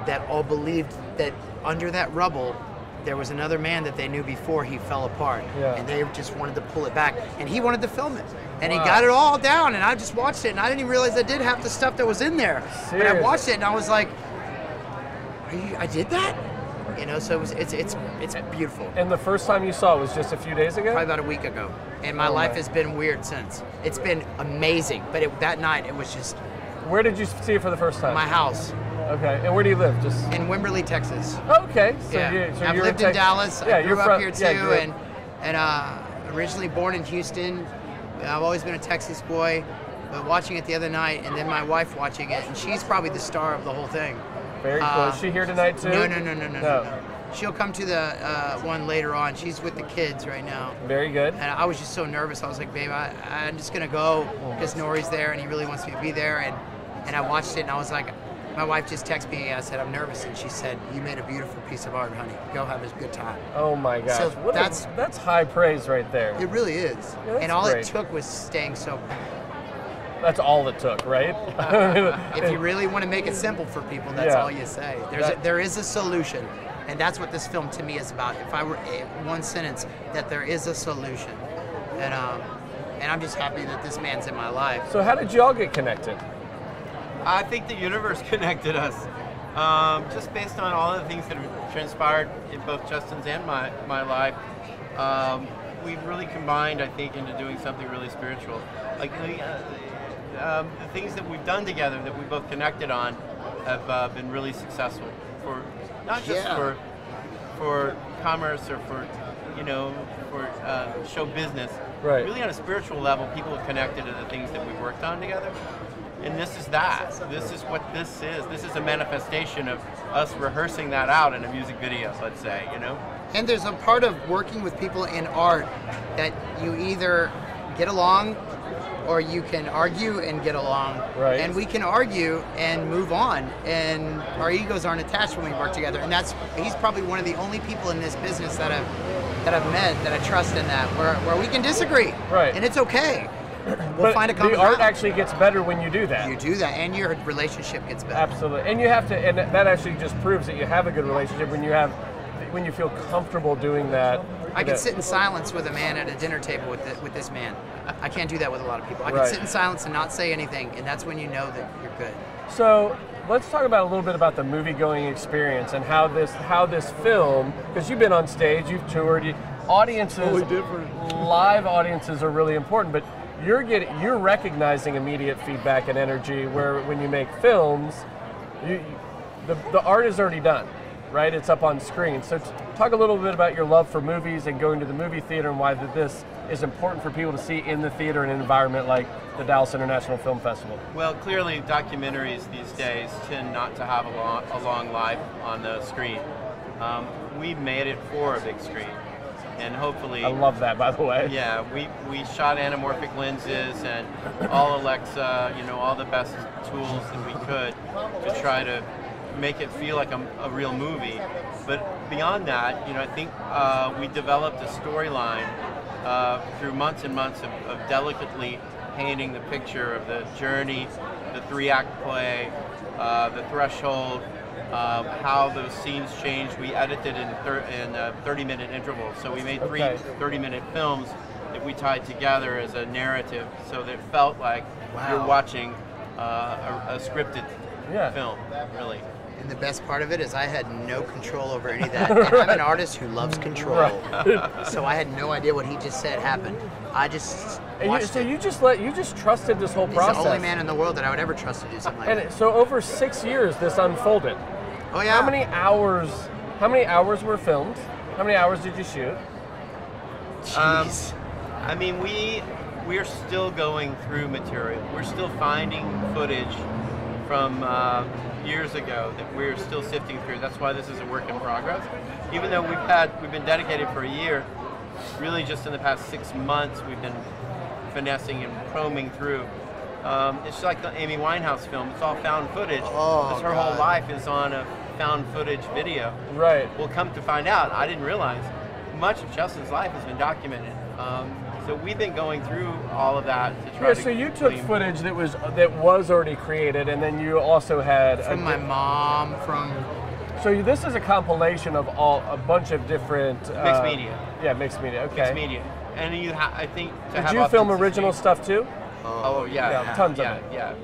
Speaker 9: that all believed that under that rubble there was another man that they knew before he fell apart. And they just wanted to pull it back. And he wanted to film it. And he got it all down, and I just watched it, and I didn't even realize I did half the stuff that was in there. But I watched it and I was like, I did that? You know, so it's beautiful.
Speaker 1: And the first time you saw it was just a few days ago?
Speaker 9: Probably about a week ago. And my life has been weird since. It's been amazing, but that night it was just...
Speaker 1: Where did you see it for the first time?
Speaker 9: My house.
Speaker 1: Okay, and where do you live? Just
Speaker 9: in Wimberley, Texas.
Speaker 1: Okay, so
Speaker 9: I've lived in Dallas. I grew up here too,
Speaker 1: and
Speaker 9: originally born in Houston. I've always been a Texas boy, but watching it the other night, and then my wife watching it, and she's probably the star of the whole thing.
Speaker 1: Very cool. Is she here tonight too?
Speaker 9: No. She'll come to the one later on. She's with the kids right now.
Speaker 1: Very good.
Speaker 9: And I was just so nervous. I was like, babe, I'm just gonna go because Nori's there and he really wants me to be there. And I watched it and I was like, my wife just texted me. I said, I'm nervous, and she said, you made a beautiful piece of art, honey. Go have a good time.
Speaker 1: Oh my gosh.
Speaker 9: So
Speaker 1: that's high praise right there.
Speaker 9: It really is.
Speaker 1: Yeah,
Speaker 9: and all
Speaker 1: great.
Speaker 9: it took was staying sober.
Speaker 1: That's all it took, right?
Speaker 9: If you really want to make it simple for people, that's all you say. There is a solution, and that's what this film to me is about. If I were one sentence, that there is a solution, and And I'm just happy that this man's in my life.
Speaker 1: So how did you all get connected?
Speaker 10: I think the universe connected us. Just based on all the things that have transpired in both Justin's and my life, we've really combined, I think, into doing something really spiritual. Like the things that we've done together that we both connected on have been really successful for not just for commerce or for show business.
Speaker 1: Right.
Speaker 10: Really on a spiritual level, people have connected to the things that we've worked on together. And this is that. This is what this is. This is a manifestation of us rehearsing that out in a music video, let's say, you know?
Speaker 9: And there's a part of working with people in art that you either get along or you can argue and get along.
Speaker 1: Right.
Speaker 9: And we can argue and move on, and our egos aren't attached when we work together. And he's probably one of the only people in this business that I've met that I trust in that, where we can disagree.
Speaker 1: Right.
Speaker 9: And it's okay.
Speaker 1: But
Speaker 9: find a common
Speaker 1: the art
Speaker 9: ground.
Speaker 1: actually gets better when you do that.
Speaker 9: You do that, and your relationship gets better.
Speaker 1: Absolutely, and you have to, and that actually just proves that you have a good relationship when you feel comfortable doing that.
Speaker 9: I can sit in silence with a man at a dinner table with this man. I can't do that with a lot of people. I can
Speaker 1: Right.
Speaker 9: sit in silence and not say anything, and that's when you know that you're good.
Speaker 1: So let's talk about a little bit about the movie-going experience and how this film, because you've been on stage, you've toured, audiences,
Speaker 7: Totally different.
Speaker 1: live audiences are really important, but you're recognizing immediate feedback and energy, where when you make films, the art is already done, right? It's up on screen. So talk a little bit about your love for movies and going to the movie theater, and why this is important for people to see in the theater in an environment like the Dallas International Film Festival.
Speaker 10: Well, clearly documentaries these days tend not to have a long life on the screen. We made it for a big screen. And hopefully,
Speaker 1: I love that, by the way.
Speaker 10: Yeah, we shot anamorphic lenses and all Alexa, all the best tools that we could to try to make it feel like a real movie. But beyond that, I think we developed a storyline through months and months of delicately painting the picture of the journey, the 3-act play, the threshold, how those scenes changed. We edited in 30-minute intervals. So we made three 30-minute films that we tied together as a narrative, so that it felt like you're watching a scripted film, really.
Speaker 9: And the best part of it is I had no control over any of that. And I'm an artist who loves control. So I had no idea what he just said happened. I just watched it.
Speaker 1: You just trusted this whole process.
Speaker 9: He's the only man in the world that I would ever trust to do something like that.
Speaker 1: And so over 6 years, this unfolded.
Speaker 9: Oh yeah.
Speaker 1: How many hours were filmed? How many hours did you shoot?
Speaker 9: Jeez.
Speaker 10: I mean, we're still going through material. We're still finding footage from years ago that we're still sifting through. That's why this is a work in progress. Even though we've been dedicated for a year, really just in the past 6 months we've been finessing and combing through. It's like the Amy Winehouse film. It's all found footage.
Speaker 9: Oh,
Speaker 10: her whole life is on a found footage video.
Speaker 1: Right.
Speaker 10: Well, come to find out, I didn't realize much of Justin's life has been documented. So we've been going through all of that to try to.
Speaker 1: So you took footage that was already created, and then you also had
Speaker 9: from my mom, from.
Speaker 1: So this is a compilation of a bunch of different
Speaker 10: mixed media.
Speaker 1: Yeah, mixed media. Okay.
Speaker 10: Mixed media, and I think.
Speaker 1: Did you film original stuff too?
Speaker 10: Oh yeah,
Speaker 1: tons of it.
Speaker 10: Yeah.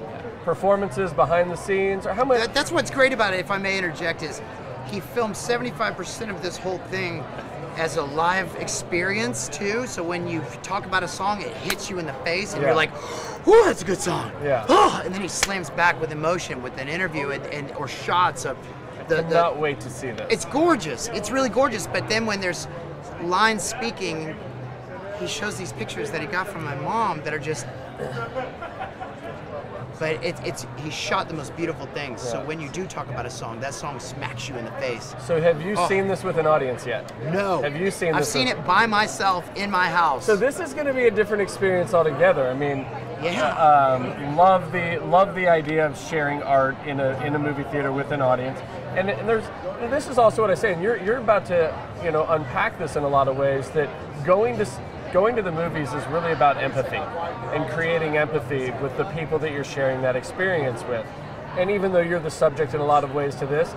Speaker 1: Performances behind the scenes, or how much?
Speaker 9: That's what's great about it. If I may interject, is he filmed 75% of this whole thing as a live experience too. So when you talk about a song, it hits you in the face, and you're like, "Whoa, that's a good song!"
Speaker 1: Yeah.
Speaker 9: Oh, and then he slams back with emotion with an interview or shots of.
Speaker 1: I cannot wait to see this.
Speaker 9: It's gorgeous. It's really gorgeous. But then when there's lines speaking, he shows these pictures that he got from my mom that are just. But he shot the most beautiful things. Yeah. So when you do talk about a song, that song smacks you in the face.
Speaker 1: So have you seen this with an audience yet?
Speaker 9: No.
Speaker 1: Have you seen this?
Speaker 9: I've seen it by myself in my house.
Speaker 1: So this is going to be a different experience altogether. I mean, love the idea of sharing art in a movie theater with an audience. And this is also what I say. And you're about to unpack this in a lot of ways. That going to the movies is really about empathy and creating empathy with the people that you're sharing that experience with. And even though you're the subject in a lot of ways to this,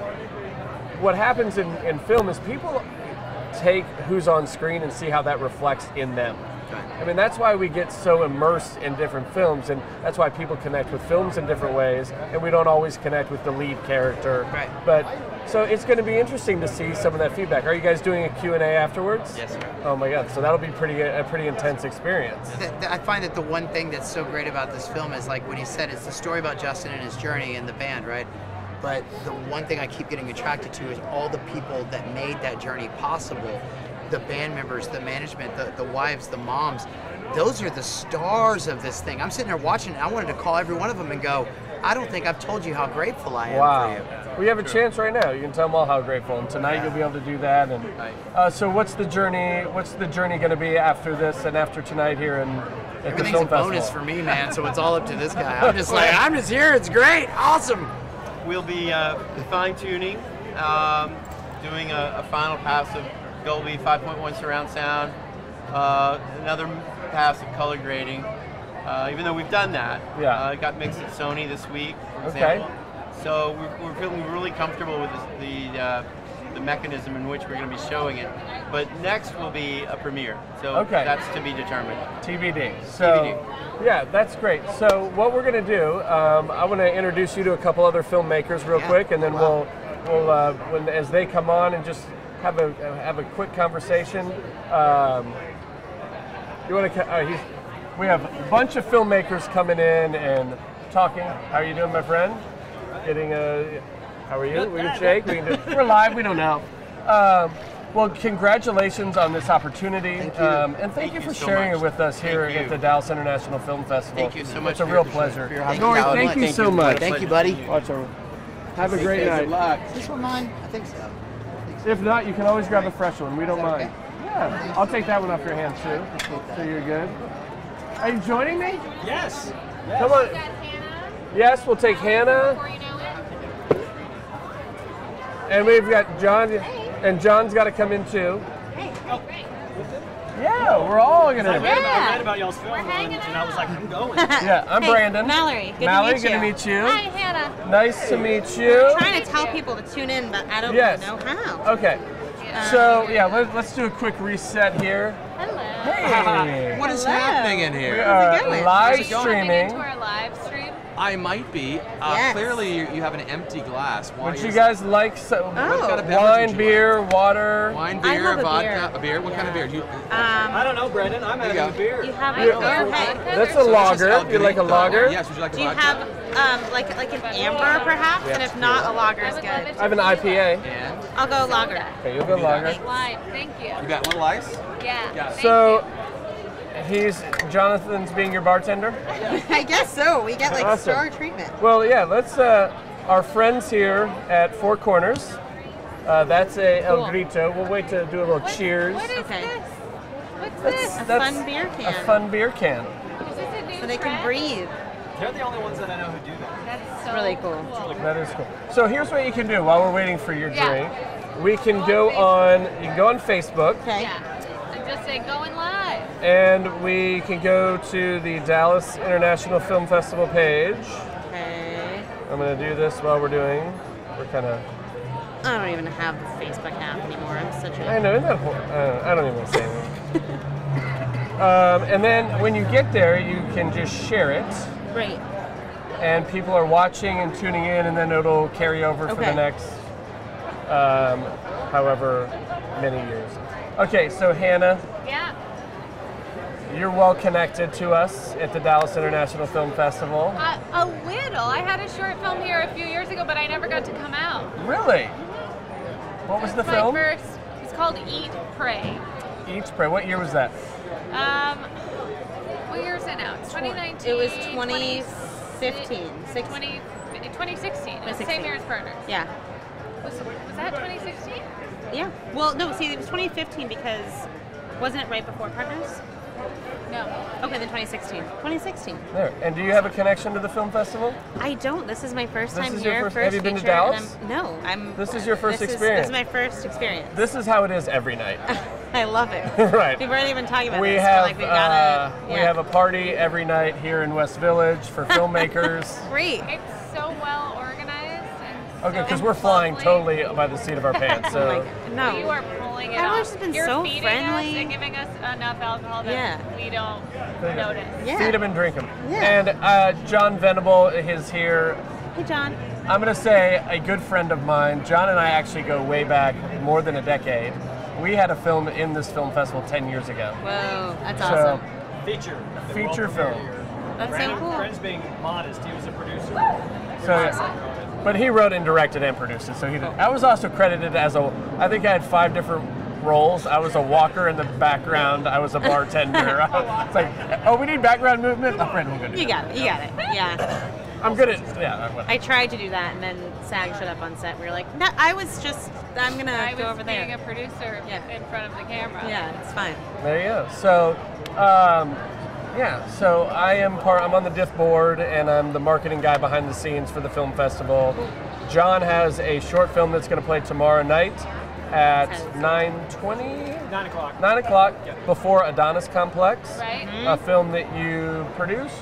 Speaker 1: what happens in film is people take who's on screen and see how that reflects in them. I mean, that's why we get so immersed in different films, and that's why people connect with films in different ways, and we don't always connect with the lead character.
Speaker 9: Right.
Speaker 1: But so it's going to be interesting to see some of that feedback. Are you guys doing a Q&A afterwards?
Speaker 10: Yes, sir.
Speaker 1: Oh my God! So that'll be a pretty intense experience.
Speaker 9: I find that the one thing that's so great about this film is, like when you said, it's the story about Justin and his journey in the band, right? But the one thing I keep getting attracted to is all the people that made that journey possible. The band members, the management, the wives, the moms. Those are the stars of this thing. I'm sitting there watching it. I wanted to call every one of them and go, I don't think I've told you how grateful I am for you.
Speaker 1: We have a chance right now. You can tell them all how grateful. And tonight you'll be able to do that. And so what's the journey? What's the journey going to be after this and after tonight here at the
Speaker 9: Everything's
Speaker 1: film
Speaker 9: a bonus
Speaker 1: festival?
Speaker 9: for me, man. So it's all up to this guy. I'm just like, I'm just here. It's great, awesome.
Speaker 10: We'll be fine-tuning, doing a final pass of Dolby 5.1 surround sound, another pass of color grading. Even though we've done that, it got mixed at Sony this week, for example. So we're feeling really comfortable with the mechanism in which we're going to be showing it. But next will be a premiere, so that's to be determined.
Speaker 1: TBD. So, yeah, that's great. So what we're going to do, I want to introduce you to a couple other filmmakers real quick, and then we'll as they come on and just have a quick conversation. You want to? We have a bunch of filmmakers coming in and talking. How are you doing, my friend? Getting a. How are you? We can shake. We're live. We don't know. Well, congratulations on this opportunity, and thank you for sharing it with us here at the Dallas International Film Festival.
Speaker 10: Thank you so much.
Speaker 1: It's a real pleasure.
Speaker 9: Nori,
Speaker 1: thank you so much.
Speaker 9: Thank you, buddy.
Speaker 1: Watch over. Have a great night.
Speaker 9: Is this one mine? I think so.
Speaker 1: If not, you can always grab a fresh one. We don't mind. Yeah, I'll take that one off your hands too. So you're good. Are you joining me?
Speaker 8: Yes.
Speaker 1: Come on. Yes, we'll take Hannah. And we've got John, and John's got to come in too. Yeah, we're all gonna.
Speaker 8: I read about y'all's film, and I was like, I'm going.
Speaker 1: Yeah, I'm Brandon.
Speaker 11: Mallory. Good
Speaker 1: Mallory,
Speaker 11: to meet you.
Speaker 1: Hi,
Speaker 11: Hannah.
Speaker 1: Nice to meet you.
Speaker 11: I'm trying to tell people to tune in, but I don't really know how.
Speaker 1: Okay. So yeah, let's do a quick reset here.
Speaker 11: Hello.
Speaker 1: Hey.
Speaker 12: What is happening in here?
Speaker 1: We are live streaming.
Speaker 11: To our live stream.
Speaker 12: I might be.
Speaker 11: Yes.
Speaker 12: Clearly, you have an empty glass. Why
Speaker 1: Would
Speaker 12: is
Speaker 1: you guys like
Speaker 12: what kind of beverage
Speaker 1: wine,
Speaker 12: would you
Speaker 1: beer, water?
Speaker 12: Wine,
Speaker 11: I
Speaker 12: beer,
Speaker 11: love a
Speaker 12: vodka,
Speaker 11: beer.
Speaker 12: a beer? What kind of beer? Do you,
Speaker 8: I don't know, Brandon. I'm having a beer.
Speaker 11: You have
Speaker 1: Yeah. That's a lager. You like a lager?
Speaker 12: Yes. Would you like
Speaker 11: Do
Speaker 12: a
Speaker 11: you
Speaker 12: vodka?
Speaker 11: have like an amber perhaps? And if not, a lager is good.
Speaker 1: I have an IPA.
Speaker 12: And
Speaker 11: I'll go lager.
Speaker 1: Okay, you'll go lager.
Speaker 11: Lime. Thank you.
Speaker 12: you got a little ice?
Speaker 11: Yeah.
Speaker 1: So, Jonathan's being your bartender?
Speaker 11: I guess so. We get like
Speaker 1: Awesome.
Speaker 11: star treatment.
Speaker 1: Well, yeah, let's, our friends here at Four Corners, that's a El Grito. We'll wait to do a little cheers.
Speaker 11: What is this? What's
Speaker 1: That's-
Speaker 11: this?
Speaker 1: that's
Speaker 11: fun beer can.
Speaker 1: A fun beer can.
Speaker 11: Is this a new so they can breathe.
Speaker 8: They're the only ones that I know who do that.
Speaker 11: That's so really cool.
Speaker 1: That is cool. So here's what you can do while we're waiting for your drink. We can go on, you can go on Facebook.
Speaker 11: Okay.
Speaker 13: And just say going live.
Speaker 1: And we can go to the Dallas International Film Festival page.
Speaker 11: Okay.
Speaker 1: I'm going to do this while we're kind of...
Speaker 11: I don't even have the Facebook app anymore. I'm such a...
Speaker 1: I know, isn't that horrible? I don't even want to say anything. And then when you get there, you can just share it.
Speaker 11: Great.
Speaker 1: And people are watching and tuning in, and then it'll carry over for the next however many years. Okay, so Hannah.
Speaker 13: Yeah.
Speaker 1: You're well connected to us at the Dallas International Film Festival.
Speaker 13: A little. I had a short film here a few years ago, but I never got to come out.
Speaker 1: Really? What was the
Speaker 13: My
Speaker 1: film?
Speaker 13: first. It's called Eat, Pray.
Speaker 1: Eat, Pray. What year was that?
Speaker 13: What year is it now? It's 2019.
Speaker 11: It was 2015.
Speaker 13: 2016. It was the same year as Partners.
Speaker 11: Yeah.
Speaker 13: Was that 2016?
Speaker 11: Yeah. Well, no, see, it was 2015 because wasn't it right before Partners?
Speaker 13: No.
Speaker 11: Okay, then 2016. 2016.
Speaker 1: There. And do you have a connection to the film festival?
Speaker 11: I don't. This is my first time
Speaker 1: This is your
Speaker 11: here.
Speaker 1: first- have you been to
Speaker 11: feature, and
Speaker 1: Dallas?
Speaker 11: No, I'm.
Speaker 1: This is your first
Speaker 11: this
Speaker 1: experience.
Speaker 11: This is my first experience.
Speaker 1: This is how it is every night.
Speaker 11: I love it.
Speaker 1: Right.
Speaker 11: We've already been talking about
Speaker 1: We
Speaker 11: this.
Speaker 1: have
Speaker 11: Like we gotta.
Speaker 1: we have a party every night here in West Village for filmmakers.
Speaker 11: Great.
Speaker 13: It's so well organized and
Speaker 1: Okay, because we're flying totally by the seat of our pants. So
Speaker 11: No.
Speaker 13: You are pulling it
Speaker 11: Everyone's
Speaker 13: off.
Speaker 11: just been
Speaker 13: You're
Speaker 11: so
Speaker 13: feeding
Speaker 11: friendly.
Speaker 13: us and giving us enough alcohol that we don't notice.
Speaker 1: feed them and drink them.
Speaker 11: Yeah.
Speaker 1: And John Venable is here.
Speaker 11: Hey, John.
Speaker 1: I'm going to say a good friend of mine. John and I actually go way back, more than a decade. We had a film in this film festival 10 years ago.
Speaker 11: Whoa, that's
Speaker 1: So,
Speaker 11: awesome.
Speaker 1: Feature film.
Speaker 11: That's so
Speaker 8: Brandon,
Speaker 11: cool.
Speaker 8: Brandon's being modest. He was a producer.
Speaker 1: So, but he wrote and directed and produced it. So he did. I was also credited as I think I had 5 different roles. I was a walker in the background. I was a bartender. It's like, oh, we need background movement. Oh, Brandon, we're good.
Speaker 11: You got it. You got it. Yeah.
Speaker 1: I'm good at, yeah.
Speaker 11: I tried to do that, and then SAG showed up on set. We were like, no, I'm gonna go over there.
Speaker 13: Being a producer in front of the camera.
Speaker 11: Yeah, it's fine.
Speaker 1: There you go. So, so I'm on the DIF board, and I'm the marketing guy behind the scenes for the film festival. John has a short film that's going to play tomorrow night at 9:20?
Speaker 8: 9 o'clock.
Speaker 1: 9 o'clock before Adonis Complex.
Speaker 13: Right.
Speaker 1: A film that you produced?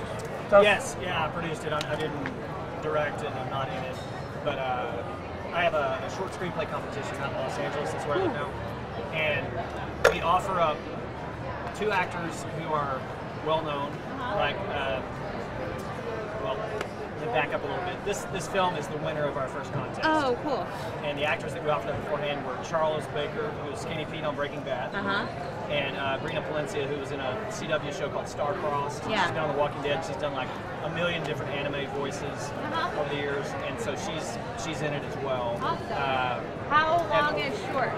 Speaker 8: Yes, yeah, I produced it. I didn't direct it. I'm not in it. But I have a short screenplay competition out in Los Angeles. That's where I live now. And we offer up 2 actors who are well known, like, to back up a little bit. This film is the winner of our first contest.
Speaker 11: Oh, cool.
Speaker 8: And the actors that we offered up beforehand were Charles Baker, who was Skinny Pete on Breaking Bad, and Brina Palencia, who was in a CW show called Star-Crossed.
Speaker 11: Yeah.
Speaker 8: She's been on The Walking Dead. She's done like a million different anime voices over the years, and so she's in it as well.
Speaker 13: Awesome. How long is short?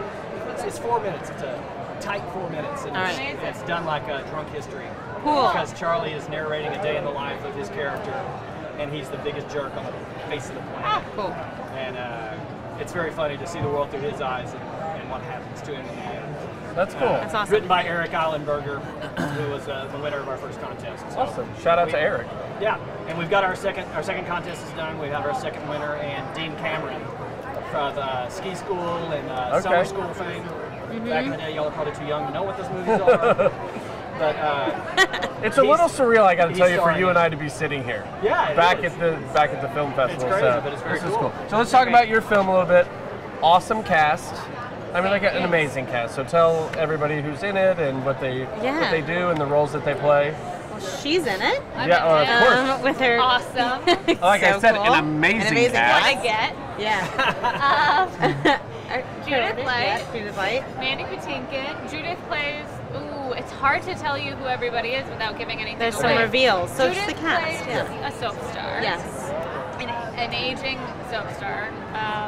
Speaker 8: It's 4 minutes. It's a tight 4 minutes, and it's done like a drunk history.
Speaker 11: Cool.
Speaker 8: Because Charlie is narrating a day in the life of his character, and he's the biggest jerk on the face of the planet.
Speaker 11: Cool.
Speaker 8: And it's very funny to see the world through his eyes and what happens to him in the end.
Speaker 1: That's cool.
Speaker 11: That's awesome.
Speaker 8: Written by Eric Eilenberger, who was the winner of our first contest. So
Speaker 1: Awesome. Shout out to Eric.
Speaker 8: Yeah, and we've got our second contest is done. We have our second winner, and Dean Cameron from the ski school and summer school fame. Back in the day, y'all are probably too young to know what those movies are. But
Speaker 1: it's a little surreal, I got to tell you, for
Speaker 8: starring
Speaker 1: you and I to be sitting here.
Speaker 8: Yeah,
Speaker 1: back at the film festival.
Speaker 8: It's crazy,
Speaker 1: so
Speaker 8: but it's very
Speaker 1: this is
Speaker 8: cool.
Speaker 1: So let's talk about your film a little bit. Awesome cast. I mean, like an amazing cast. So tell everybody who's in it and what they do and the roles that they play.
Speaker 11: Well, she's in it.
Speaker 1: Of course.
Speaker 11: With her
Speaker 13: Awesome.
Speaker 1: Like I said,
Speaker 11: cool.
Speaker 1: an amazing cast.
Speaker 13: What I get.
Speaker 11: Yeah.
Speaker 13: Judith Light.
Speaker 11: Judith Light.
Speaker 13: Mandy Patinkin. Judith plays. Ooh, it's hard to tell you who everybody is without giving anything
Speaker 11: There's
Speaker 13: away.
Speaker 11: some reveals. So
Speaker 13: Judith
Speaker 11: it's the cast.
Speaker 13: plays
Speaker 11: Yeah.
Speaker 13: a soap star.
Speaker 11: Yes.
Speaker 13: An aging soap star.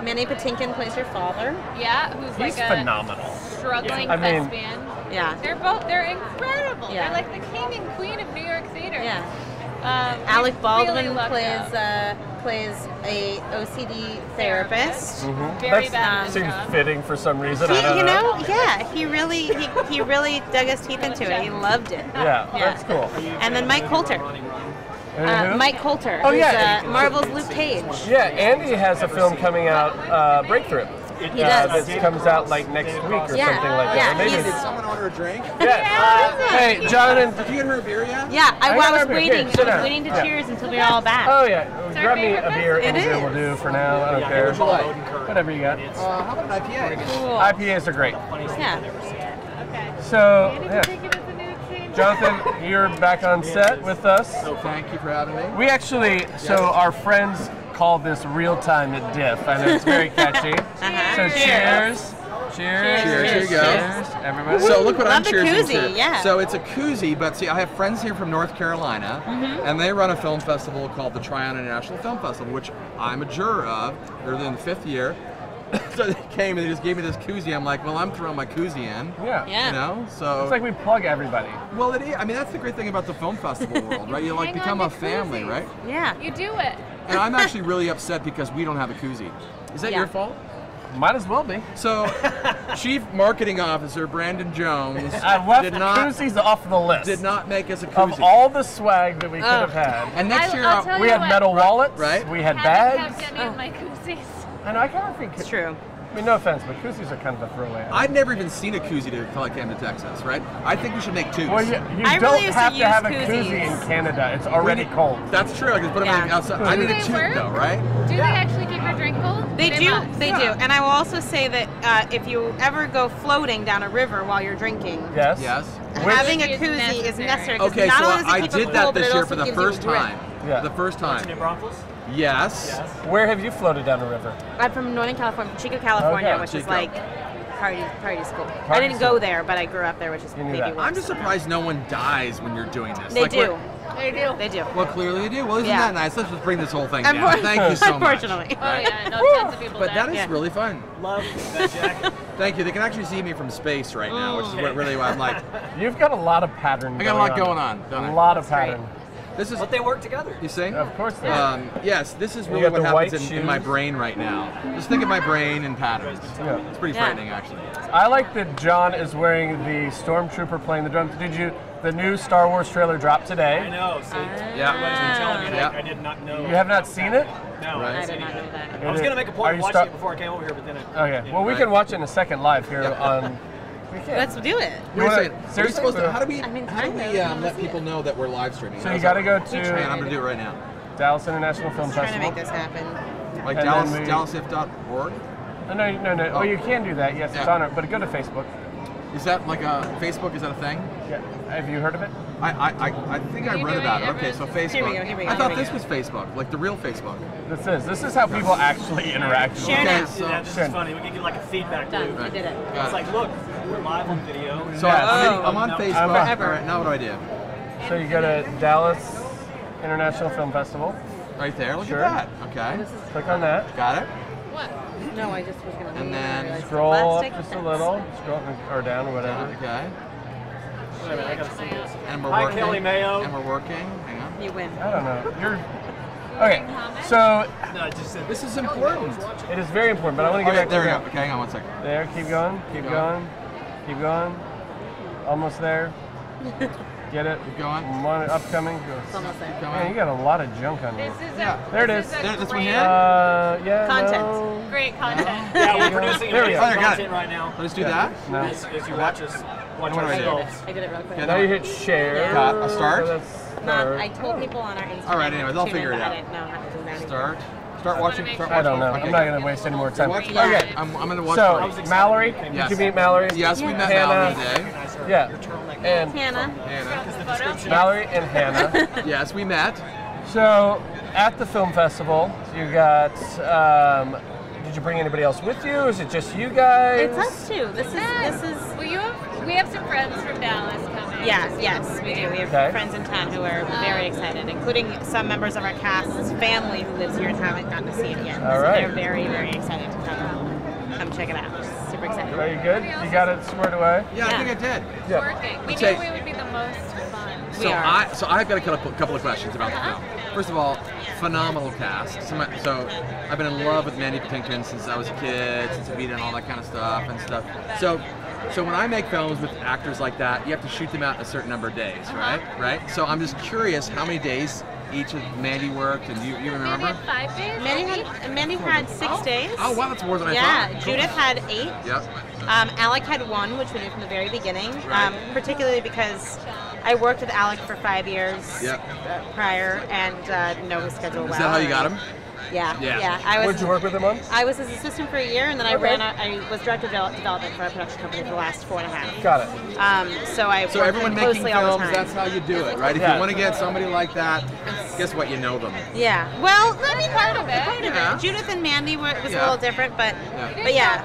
Speaker 11: Mandy Patinkin plays her father.
Speaker 13: Yeah, who's
Speaker 1: He's
Speaker 13: like a
Speaker 1: phenomenal.
Speaker 13: struggling
Speaker 1: I mean-
Speaker 13: thespian.
Speaker 11: Yeah.
Speaker 13: They're incredible.
Speaker 11: Yeah.
Speaker 13: They're like the king and queen of New York theater.
Speaker 11: Yeah.
Speaker 13: We
Speaker 11: Alec Baldwin
Speaker 13: really lucked out.
Speaker 11: plays a OCD therapist.
Speaker 13: Very
Speaker 1: That
Speaker 13: bad
Speaker 1: seems
Speaker 13: job.
Speaker 1: fitting for some reason. I don't
Speaker 11: You
Speaker 1: know.
Speaker 11: know, yeah, he really dug his teeth into it. He loved it.
Speaker 1: Yeah, that's cool.
Speaker 11: And then Mike Coulter.
Speaker 1: Who?
Speaker 11: Mike Coulter.
Speaker 1: Oh,
Speaker 11: who's,
Speaker 1: yeah.
Speaker 11: Marvel's Luke Cage.
Speaker 1: Yeah, Andy has a film coming out, Breakthrough.
Speaker 11: He does.
Speaker 1: That comes out like next week or
Speaker 11: Yeah.
Speaker 1: something like
Speaker 11: Yeah,
Speaker 1: that. Or maybe
Speaker 11: he's-
Speaker 12: Did someone order a drink?
Speaker 1: Hey, Jonathan.
Speaker 12: Did you get her a beer yet?
Speaker 11: Yeah, I
Speaker 1: got
Speaker 11: was
Speaker 1: a beer.
Speaker 11: waiting.
Speaker 1: Here, sit
Speaker 11: I was
Speaker 1: down.
Speaker 11: waiting to
Speaker 1: Yeah.
Speaker 11: cheers until we were all back.
Speaker 1: Oh yeah,
Speaker 13: our
Speaker 1: grab me
Speaker 13: favorite
Speaker 1: a beer.
Speaker 11: It
Speaker 1: Anything
Speaker 11: is.
Speaker 1: will do for now. I don't care. Whatever you got.
Speaker 12: How about an IPA?
Speaker 11: Cool.
Speaker 1: IPAs are great.
Speaker 11: Yeah.
Speaker 13: Okay.
Speaker 1: So
Speaker 13: Mandy
Speaker 1: yeah,
Speaker 13: Patinkin is the new king.
Speaker 1: Jonathan, you're back on set with us.
Speaker 12: So thank you for having me.
Speaker 1: We actually, our friends call this real time at Diff. I know it's very catchy. So cheers. Cheers.
Speaker 12: Cheers. Here you go.
Speaker 1: Cheers, everybody.
Speaker 12: So look what I'm
Speaker 11: Love the
Speaker 12: cheersing
Speaker 11: koozie,
Speaker 12: to.
Speaker 11: yeah.
Speaker 12: So it's a koozie, but see, I have friends here from North Carolina, and they run a film festival called the Tryon International Film Festival, which I'm a juror of. They're in the 5th year. So they came and they just gave me this koozie. I'm like, well, I'm throwing my koozie in.
Speaker 1: Yeah.
Speaker 12: You know, so
Speaker 1: It's like we plug everybody.
Speaker 12: well, it is. I mean, that's the great thing about the film festival world, right? You like
Speaker 13: Hang
Speaker 12: become
Speaker 13: on
Speaker 12: a
Speaker 13: to
Speaker 12: family,
Speaker 13: koozies.
Speaker 12: right?
Speaker 11: Yeah.
Speaker 13: You do it.
Speaker 12: And I'm actually really upset because we don't have a koozie. Is that
Speaker 11: Yeah.
Speaker 12: your fault?
Speaker 1: Might as well be.
Speaker 12: So, Chief Marketing Officer Brandon Jones
Speaker 1: I left
Speaker 12: did not
Speaker 1: koozies off the list.
Speaker 12: did not make us a koozie.
Speaker 1: Of all the swag that we could have had.
Speaker 12: And next year
Speaker 13: I'll tell
Speaker 1: we
Speaker 13: you
Speaker 1: had
Speaker 13: what,
Speaker 1: metal wallets.
Speaker 12: Right.
Speaker 1: We had
Speaker 13: haven't
Speaker 1: bags.
Speaker 13: kept any of my koozies.
Speaker 1: I know. I can't think.
Speaker 11: It's true.
Speaker 1: I mean, no offense, but koozies are kind of a throwaway.
Speaker 12: I'd never even seen a koozie until I came to Texas, right? I think we should make twos.
Speaker 1: Well, you don't have to have a koozie in Canada. It's already cold.
Speaker 12: That's true. I can put them outside. I need a toot, though, right?
Speaker 13: Do they actually keep your drink cold?
Speaker 11: They do.
Speaker 13: must.
Speaker 11: They do. And I will also say that if you ever go floating down a river while you're drinking,
Speaker 1: yes,
Speaker 11: having a koozie is necessary.
Speaker 12: Okay,
Speaker 11: not
Speaker 12: so
Speaker 11: only does it
Speaker 12: I
Speaker 11: keep
Speaker 12: did
Speaker 11: it
Speaker 12: that
Speaker 11: cool, but
Speaker 12: this
Speaker 11: it
Speaker 12: year
Speaker 11: also
Speaker 12: for the
Speaker 11: gives you
Speaker 12: first
Speaker 11: grip.
Speaker 12: time.
Speaker 1: Yeah.
Speaker 12: The first time.
Speaker 8: New Braunfels?
Speaker 12: Yes.
Speaker 1: Where have you floated down a river?
Speaker 11: I'm from Northern California, Chico, California,
Speaker 1: Okay.
Speaker 11: which is
Speaker 12: Chico.
Speaker 11: like party school. I
Speaker 1: Party
Speaker 11: didn't
Speaker 1: school.
Speaker 11: go there, but I grew up there, which is maybe worse.
Speaker 12: I'm just surprised no one dies when you're doing this.
Speaker 11: They
Speaker 12: Like,
Speaker 11: do.
Speaker 13: They do.
Speaker 11: They do.
Speaker 12: Well, clearly they do. Well, isn't
Speaker 11: Yeah.
Speaker 12: that nice? Let's just bring this whole thing down. Thank you so much.
Speaker 11: Unfortunately.
Speaker 13: Oh yeah, no, tons of people
Speaker 12: But
Speaker 13: die.
Speaker 12: that is really fun.
Speaker 8: Love that jacket.
Speaker 12: Thank you. They can actually see me from space right now, which is what really why I'm like.
Speaker 1: You've got a lot of pattern.
Speaker 12: I got a lot going on. Don't I?
Speaker 1: A lot of pattern.
Speaker 12: This is.
Speaker 8: But they work together.
Speaker 12: You see?
Speaker 1: Of course they
Speaker 12: yes, this is
Speaker 1: You
Speaker 12: really
Speaker 1: got
Speaker 12: what
Speaker 1: the
Speaker 12: happens
Speaker 1: white
Speaker 12: in my
Speaker 1: shoes.
Speaker 12: brain right now. Just think of my brain in patterns.
Speaker 1: Yeah.
Speaker 12: It's pretty frightening, actually.
Speaker 1: I like that John is wearing the Stormtrooper playing the drums. The new Star Wars trailer dropped today?
Speaker 8: I know, see?
Speaker 12: Yeah.
Speaker 8: Everybody's been telling me, and
Speaker 12: Yeah.
Speaker 8: I did not know.
Speaker 1: You have not seen it?
Speaker 8: No,
Speaker 12: Right.
Speaker 8: I
Speaker 11: I
Speaker 8: didn't
Speaker 11: did not
Speaker 8: see
Speaker 11: know
Speaker 8: it.
Speaker 11: that.
Speaker 8: I was going to make a
Speaker 1: Are
Speaker 8: point
Speaker 1: you
Speaker 8: of watching it before I came over here, but then it...
Speaker 1: Okay, well, we can watch it in a second live here on... We can.
Speaker 11: Let's do it.
Speaker 12: Wait a second.
Speaker 1: Seriously?
Speaker 12: Are we supposed to, how do we,
Speaker 11: I mean,
Speaker 12: how do
Speaker 11: kind
Speaker 12: we
Speaker 11: of.
Speaker 12: let people know that we're live streaming?
Speaker 1: So you got to go to
Speaker 12: Man, I'm going to do it right now.
Speaker 1: Dallas International Film
Speaker 11: Trying to
Speaker 1: Festival.
Speaker 11: make this happen.
Speaker 12: Like
Speaker 1: And
Speaker 12: Dallas,
Speaker 1: then we-
Speaker 12: DallasIF.org?
Speaker 1: No. Oh, you can do that. Yes, it's
Speaker 12: Yeah.
Speaker 1: on it. But go to Facebook.
Speaker 12: Is that like a Facebook? Is that a thing?
Speaker 1: Yeah. Have you heard of it?
Speaker 12: I think I read about it. Okay, so Facebook.
Speaker 11: Here we go, here we go,
Speaker 12: I thought
Speaker 11: here we
Speaker 12: this was Facebook, like the real Facebook.
Speaker 1: This is how people actually interact with
Speaker 11: Share
Speaker 1: it.
Speaker 11: now.
Speaker 12: So,
Speaker 8: This is funny. We can get like a feedback
Speaker 11: Done.
Speaker 8: loop.
Speaker 11: I did it.
Speaker 12: got
Speaker 8: It's
Speaker 12: it.
Speaker 8: like, look, we're live on video.
Speaker 12: So
Speaker 1: Yeah.
Speaker 12: I'm on
Speaker 8: No.
Speaker 12: Facebook.
Speaker 1: I'm
Speaker 11: Forever.
Speaker 12: All right, now what do I do?
Speaker 1: So you go to Dallas International Film Festival.
Speaker 12: Right there. Look
Speaker 1: Sure.
Speaker 12: at that. Okay.
Speaker 1: Click on that.
Speaker 12: Got it.
Speaker 13: What?
Speaker 11: No, I just was going to
Speaker 12: And then
Speaker 1: Scroll up just a little. Scroll or down or whatever.
Speaker 12: Okay.
Speaker 8: Wait a minute, I gotta see this.
Speaker 12: And we're
Speaker 8: Hi,
Speaker 12: working.
Speaker 8: Kelly Mayo.
Speaker 12: And we're working. Hang on.
Speaker 11: You win.
Speaker 1: I don't know. Okay. So
Speaker 8: No, I just said
Speaker 12: This is important.
Speaker 1: it is very important, but I want to get
Speaker 12: Okay,
Speaker 1: back
Speaker 12: there
Speaker 1: to
Speaker 12: we
Speaker 1: the-
Speaker 12: go. Okay, hang on one second.
Speaker 1: There, keep going, keep going, keep going. Almost there. Get it?
Speaker 12: Keep going.
Speaker 1: One upcoming.
Speaker 11: It's almost there.
Speaker 1: Man, you got a lot of junk on you.
Speaker 13: This is
Speaker 12: Yeah.
Speaker 13: a
Speaker 1: There it
Speaker 13: this
Speaker 1: is.
Speaker 13: a
Speaker 12: There- this one
Speaker 13: great-
Speaker 12: here?
Speaker 1: Yeah.
Speaker 11: Content.
Speaker 1: No.
Speaker 13: Great content.
Speaker 8: Yeah, we're
Speaker 1: There
Speaker 8: producing
Speaker 1: we go.
Speaker 8: amazing
Speaker 12: Oh, got
Speaker 8: content
Speaker 12: it.
Speaker 8: right now.
Speaker 12: Let's do that.
Speaker 1: No.
Speaker 8: As you watch us, watch
Speaker 12: What do I do?
Speaker 8: ourselves.
Speaker 11: I did it real quick.
Speaker 12: Okay,
Speaker 1: Now you hit share.
Speaker 12: Got a start?
Speaker 1: So that's
Speaker 11: Not,
Speaker 1: start.
Speaker 11: I told people on our Instagram.
Speaker 12: All right, anyways, I'll
Speaker 11: tune
Speaker 12: figure
Speaker 11: in,
Speaker 12: it
Speaker 11: but
Speaker 12: out.
Speaker 11: I didn't know how to do that.
Speaker 12: Start. Start watching. Start
Speaker 1: I
Speaker 12: watching.
Speaker 1: don't know.
Speaker 12: Okay.
Speaker 1: I'm not going to waste any more time.
Speaker 12: Watch-
Speaker 11: Yeah.
Speaker 1: Okay.
Speaker 12: I'm gonna watch.
Speaker 1: So, Mallory,
Speaker 12: Yes.
Speaker 1: did you meet Mallory?
Speaker 12: Yes, we met
Speaker 1: Hannah.
Speaker 12: Mallory today.
Speaker 1: Yeah. And
Speaker 11: Hannah.
Speaker 12: Hannah.
Speaker 1: Mallory and Hannah.
Speaker 12: Yes, we met.
Speaker 1: So, at the film festival, you got. Did you bring anybody else with you? Is it just you guys?
Speaker 11: It's us too. This is.
Speaker 13: Well, we have some friends from Dallas coming.
Speaker 11: Yes, we do. We have
Speaker 1: Okay.
Speaker 11: friends in town who are very excited, including some members of our cast's family who lives here and haven't gotten to see it yet.
Speaker 1: All
Speaker 11: So
Speaker 1: right.
Speaker 11: they're very, very excited to come check it out. Super excited.
Speaker 1: Are you good? You got it squared away?
Speaker 12: Yeah, I think I did.
Speaker 1: Yeah.
Speaker 13: Working. We
Speaker 12: Okay.
Speaker 13: knew we would be the most fun.
Speaker 12: So I've got a couple of questions about the film. First of all, phenomenal cast. So I've been in love with Mandy Patinkin since I was a kid, since Evita and all that kind of stuff and stuff. So when I make films with actors like that, you have to shoot them out in a certain number of days, right? Right. So I'm just curious how many days each of Mandy worked, and you remember?
Speaker 13: Maybe 5 days.
Speaker 11: Mandy had 6 days.
Speaker 12: Oh wow, that's more than I
Speaker 11: Yeah,
Speaker 12: thought.
Speaker 11: Judith had 8.
Speaker 12: Yep.
Speaker 11: Alec had 1, which we knew from the very beginning,
Speaker 12: Right.
Speaker 11: particularly because I worked with Alec for 5 years
Speaker 12: Yep.
Speaker 11: prior and know his schedule well.
Speaker 12: Is that how you got him?
Speaker 11: Yeah.
Speaker 12: Yeah.
Speaker 11: I
Speaker 1: What did you work with him on?
Speaker 11: I was his assistant for a year, and then
Speaker 1: Okay.
Speaker 11: I was director of development for a production company for the last 4.5.
Speaker 1: Got it.
Speaker 11: So I
Speaker 12: So
Speaker 11: worked
Speaker 12: everyone
Speaker 11: closely
Speaker 12: making
Speaker 11: all the
Speaker 12: films,
Speaker 11: time.
Speaker 12: that's how you do it, right? If
Speaker 1: Yeah.
Speaker 12: you want to get somebody like that, guess what? You know them.
Speaker 11: Yeah. Well, I mean, part of it.
Speaker 12: Yeah.
Speaker 11: Judith and Mandy was a
Speaker 12: Yeah.
Speaker 11: little different, but yeah.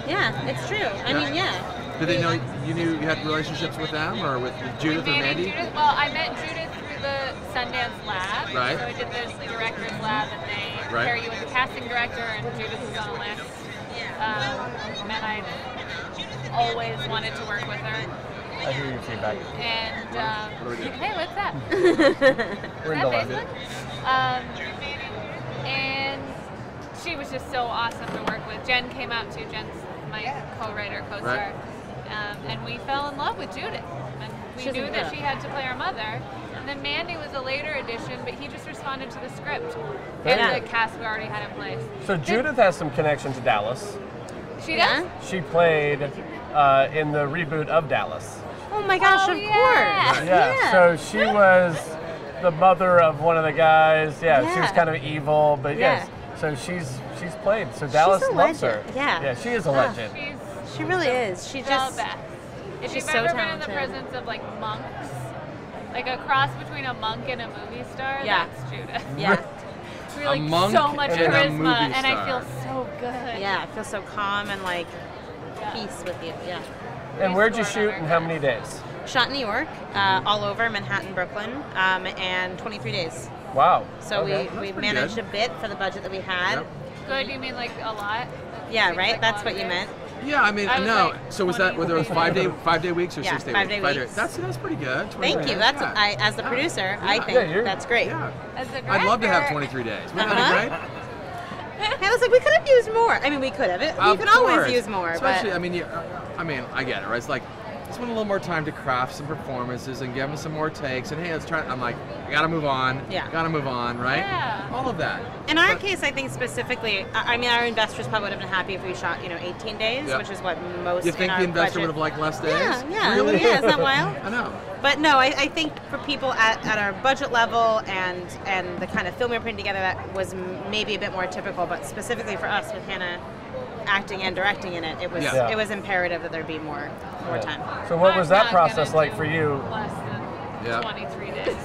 Speaker 11: Yeah, it's true. I mean, yeah.
Speaker 12: Did they know you had relationships with them, or with Judith or Mandy?
Speaker 13: Judith, well, I met Judith through the Sundance Lab.
Speaker 12: Right.
Speaker 13: So I did the director's lab, and they
Speaker 12: Right.
Speaker 13: pair you with the casting director, and Judith was on the list. And I always wanted to work with her.
Speaker 1: I hear your feedback.
Speaker 13: And
Speaker 12: What do we do?
Speaker 13: hey, what's that?
Speaker 1: We're in
Speaker 13: Is that
Speaker 1: Dallas.
Speaker 13: Facebook? And she was just so awesome to work with. Jen came out too. Jen's my co-writer, co-star.
Speaker 12: Right.
Speaker 13: And we fell in love with Judith. And we
Speaker 11: She's
Speaker 13: knew that
Speaker 11: incredible.
Speaker 13: she had to play our mother. And then Mandy was a later addition, but he just responded to the script
Speaker 1: Yeah.
Speaker 13: and the cast we already had in place.
Speaker 1: So Judith has some connection to Dallas.
Speaker 13: She does?
Speaker 1: She played in the reboot of Dallas.
Speaker 11: Oh my gosh, of course.
Speaker 1: Yeah. So she was the mother of one of the guys. Yeah. She was kind of evil, but yes. So she's played. So Dallas loves her.
Speaker 11: Yeah.
Speaker 1: Yeah, she is a legend.
Speaker 11: She really is. She just.
Speaker 13: The best. If
Speaker 11: She's
Speaker 13: you've
Speaker 11: so
Speaker 13: ever
Speaker 11: talented.
Speaker 13: been in the presence of like monks, like a cross between a monk and a movie star, that's Judith.
Speaker 11: Yeah.
Speaker 13: Really,
Speaker 12: monk
Speaker 13: so much
Speaker 12: and a
Speaker 13: charisma,
Speaker 12: movie
Speaker 13: and I
Speaker 12: star.
Speaker 13: feel so good.
Speaker 11: Yeah, it feels so calm and like peace with you. Yeah.
Speaker 1: And where'd you shoot and how many days?
Speaker 11: Shot in New York, all over Manhattan, Brooklyn, and 23 days.
Speaker 1: Wow.
Speaker 11: So
Speaker 1: Okay.
Speaker 11: we managed a bit for the budget that we had.
Speaker 13: Good, you mean like a lot?
Speaker 11: Yeah,
Speaker 13: Seems
Speaker 11: right?
Speaker 13: like
Speaker 11: That's what
Speaker 13: longer.
Speaker 11: you meant.
Speaker 12: Yeah, I mean,
Speaker 13: I was
Speaker 12: no.
Speaker 13: like
Speaker 12: So was that whether it was 5-day weeks or
Speaker 11: Yeah,
Speaker 12: 6-day
Speaker 11: 5-day
Speaker 12: weeks?
Speaker 11: weeks.
Speaker 12: That's pretty good.
Speaker 11: Thank you. That's as the producer, I think that's great.
Speaker 12: Yeah.
Speaker 13: As a
Speaker 12: I'd love to have
Speaker 13: director.
Speaker 12: 23 days. Wouldn't that be great?
Speaker 11: And I was like, we could have used more. I mean, we could have. You
Speaker 12: Of
Speaker 11: can always
Speaker 12: course.
Speaker 11: use more,
Speaker 12: Especially,
Speaker 11: but
Speaker 12: I mean, I get it, right? It's like, just want a little more time to craft some performances and give them some more takes. And hey, let's try. I'm like, I gotta move on.
Speaker 11: Yeah.
Speaker 12: Gotta move on, right?
Speaker 11: Yeah.
Speaker 12: All of that.
Speaker 11: in our case, I think specifically, I mean, our investors probably would have been happy if we shot, 18 days,
Speaker 12: Yep.
Speaker 11: which is what most.
Speaker 12: You think
Speaker 11: in our
Speaker 12: the investor
Speaker 11: budget.
Speaker 12: would have liked less days?
Speaker 11: Yeah.
Speaker 12: Really?
Speaker 11: Yeah, isn't that wild?
Speaker 12: I know.
Speaker 11: But no, I think for people at our budget level and the kind of film we're putting together, that was maybe a bit more typical. But specifically for us, with Hannah acting and directing in it, it was imperative that there be more time.
Speaker 1: So what was that
Speaker 13: I'm not
Speaker 1: process
Speaker 13: gonna
Speaker 1: like for you?
Speaker 13: Less than 23 days.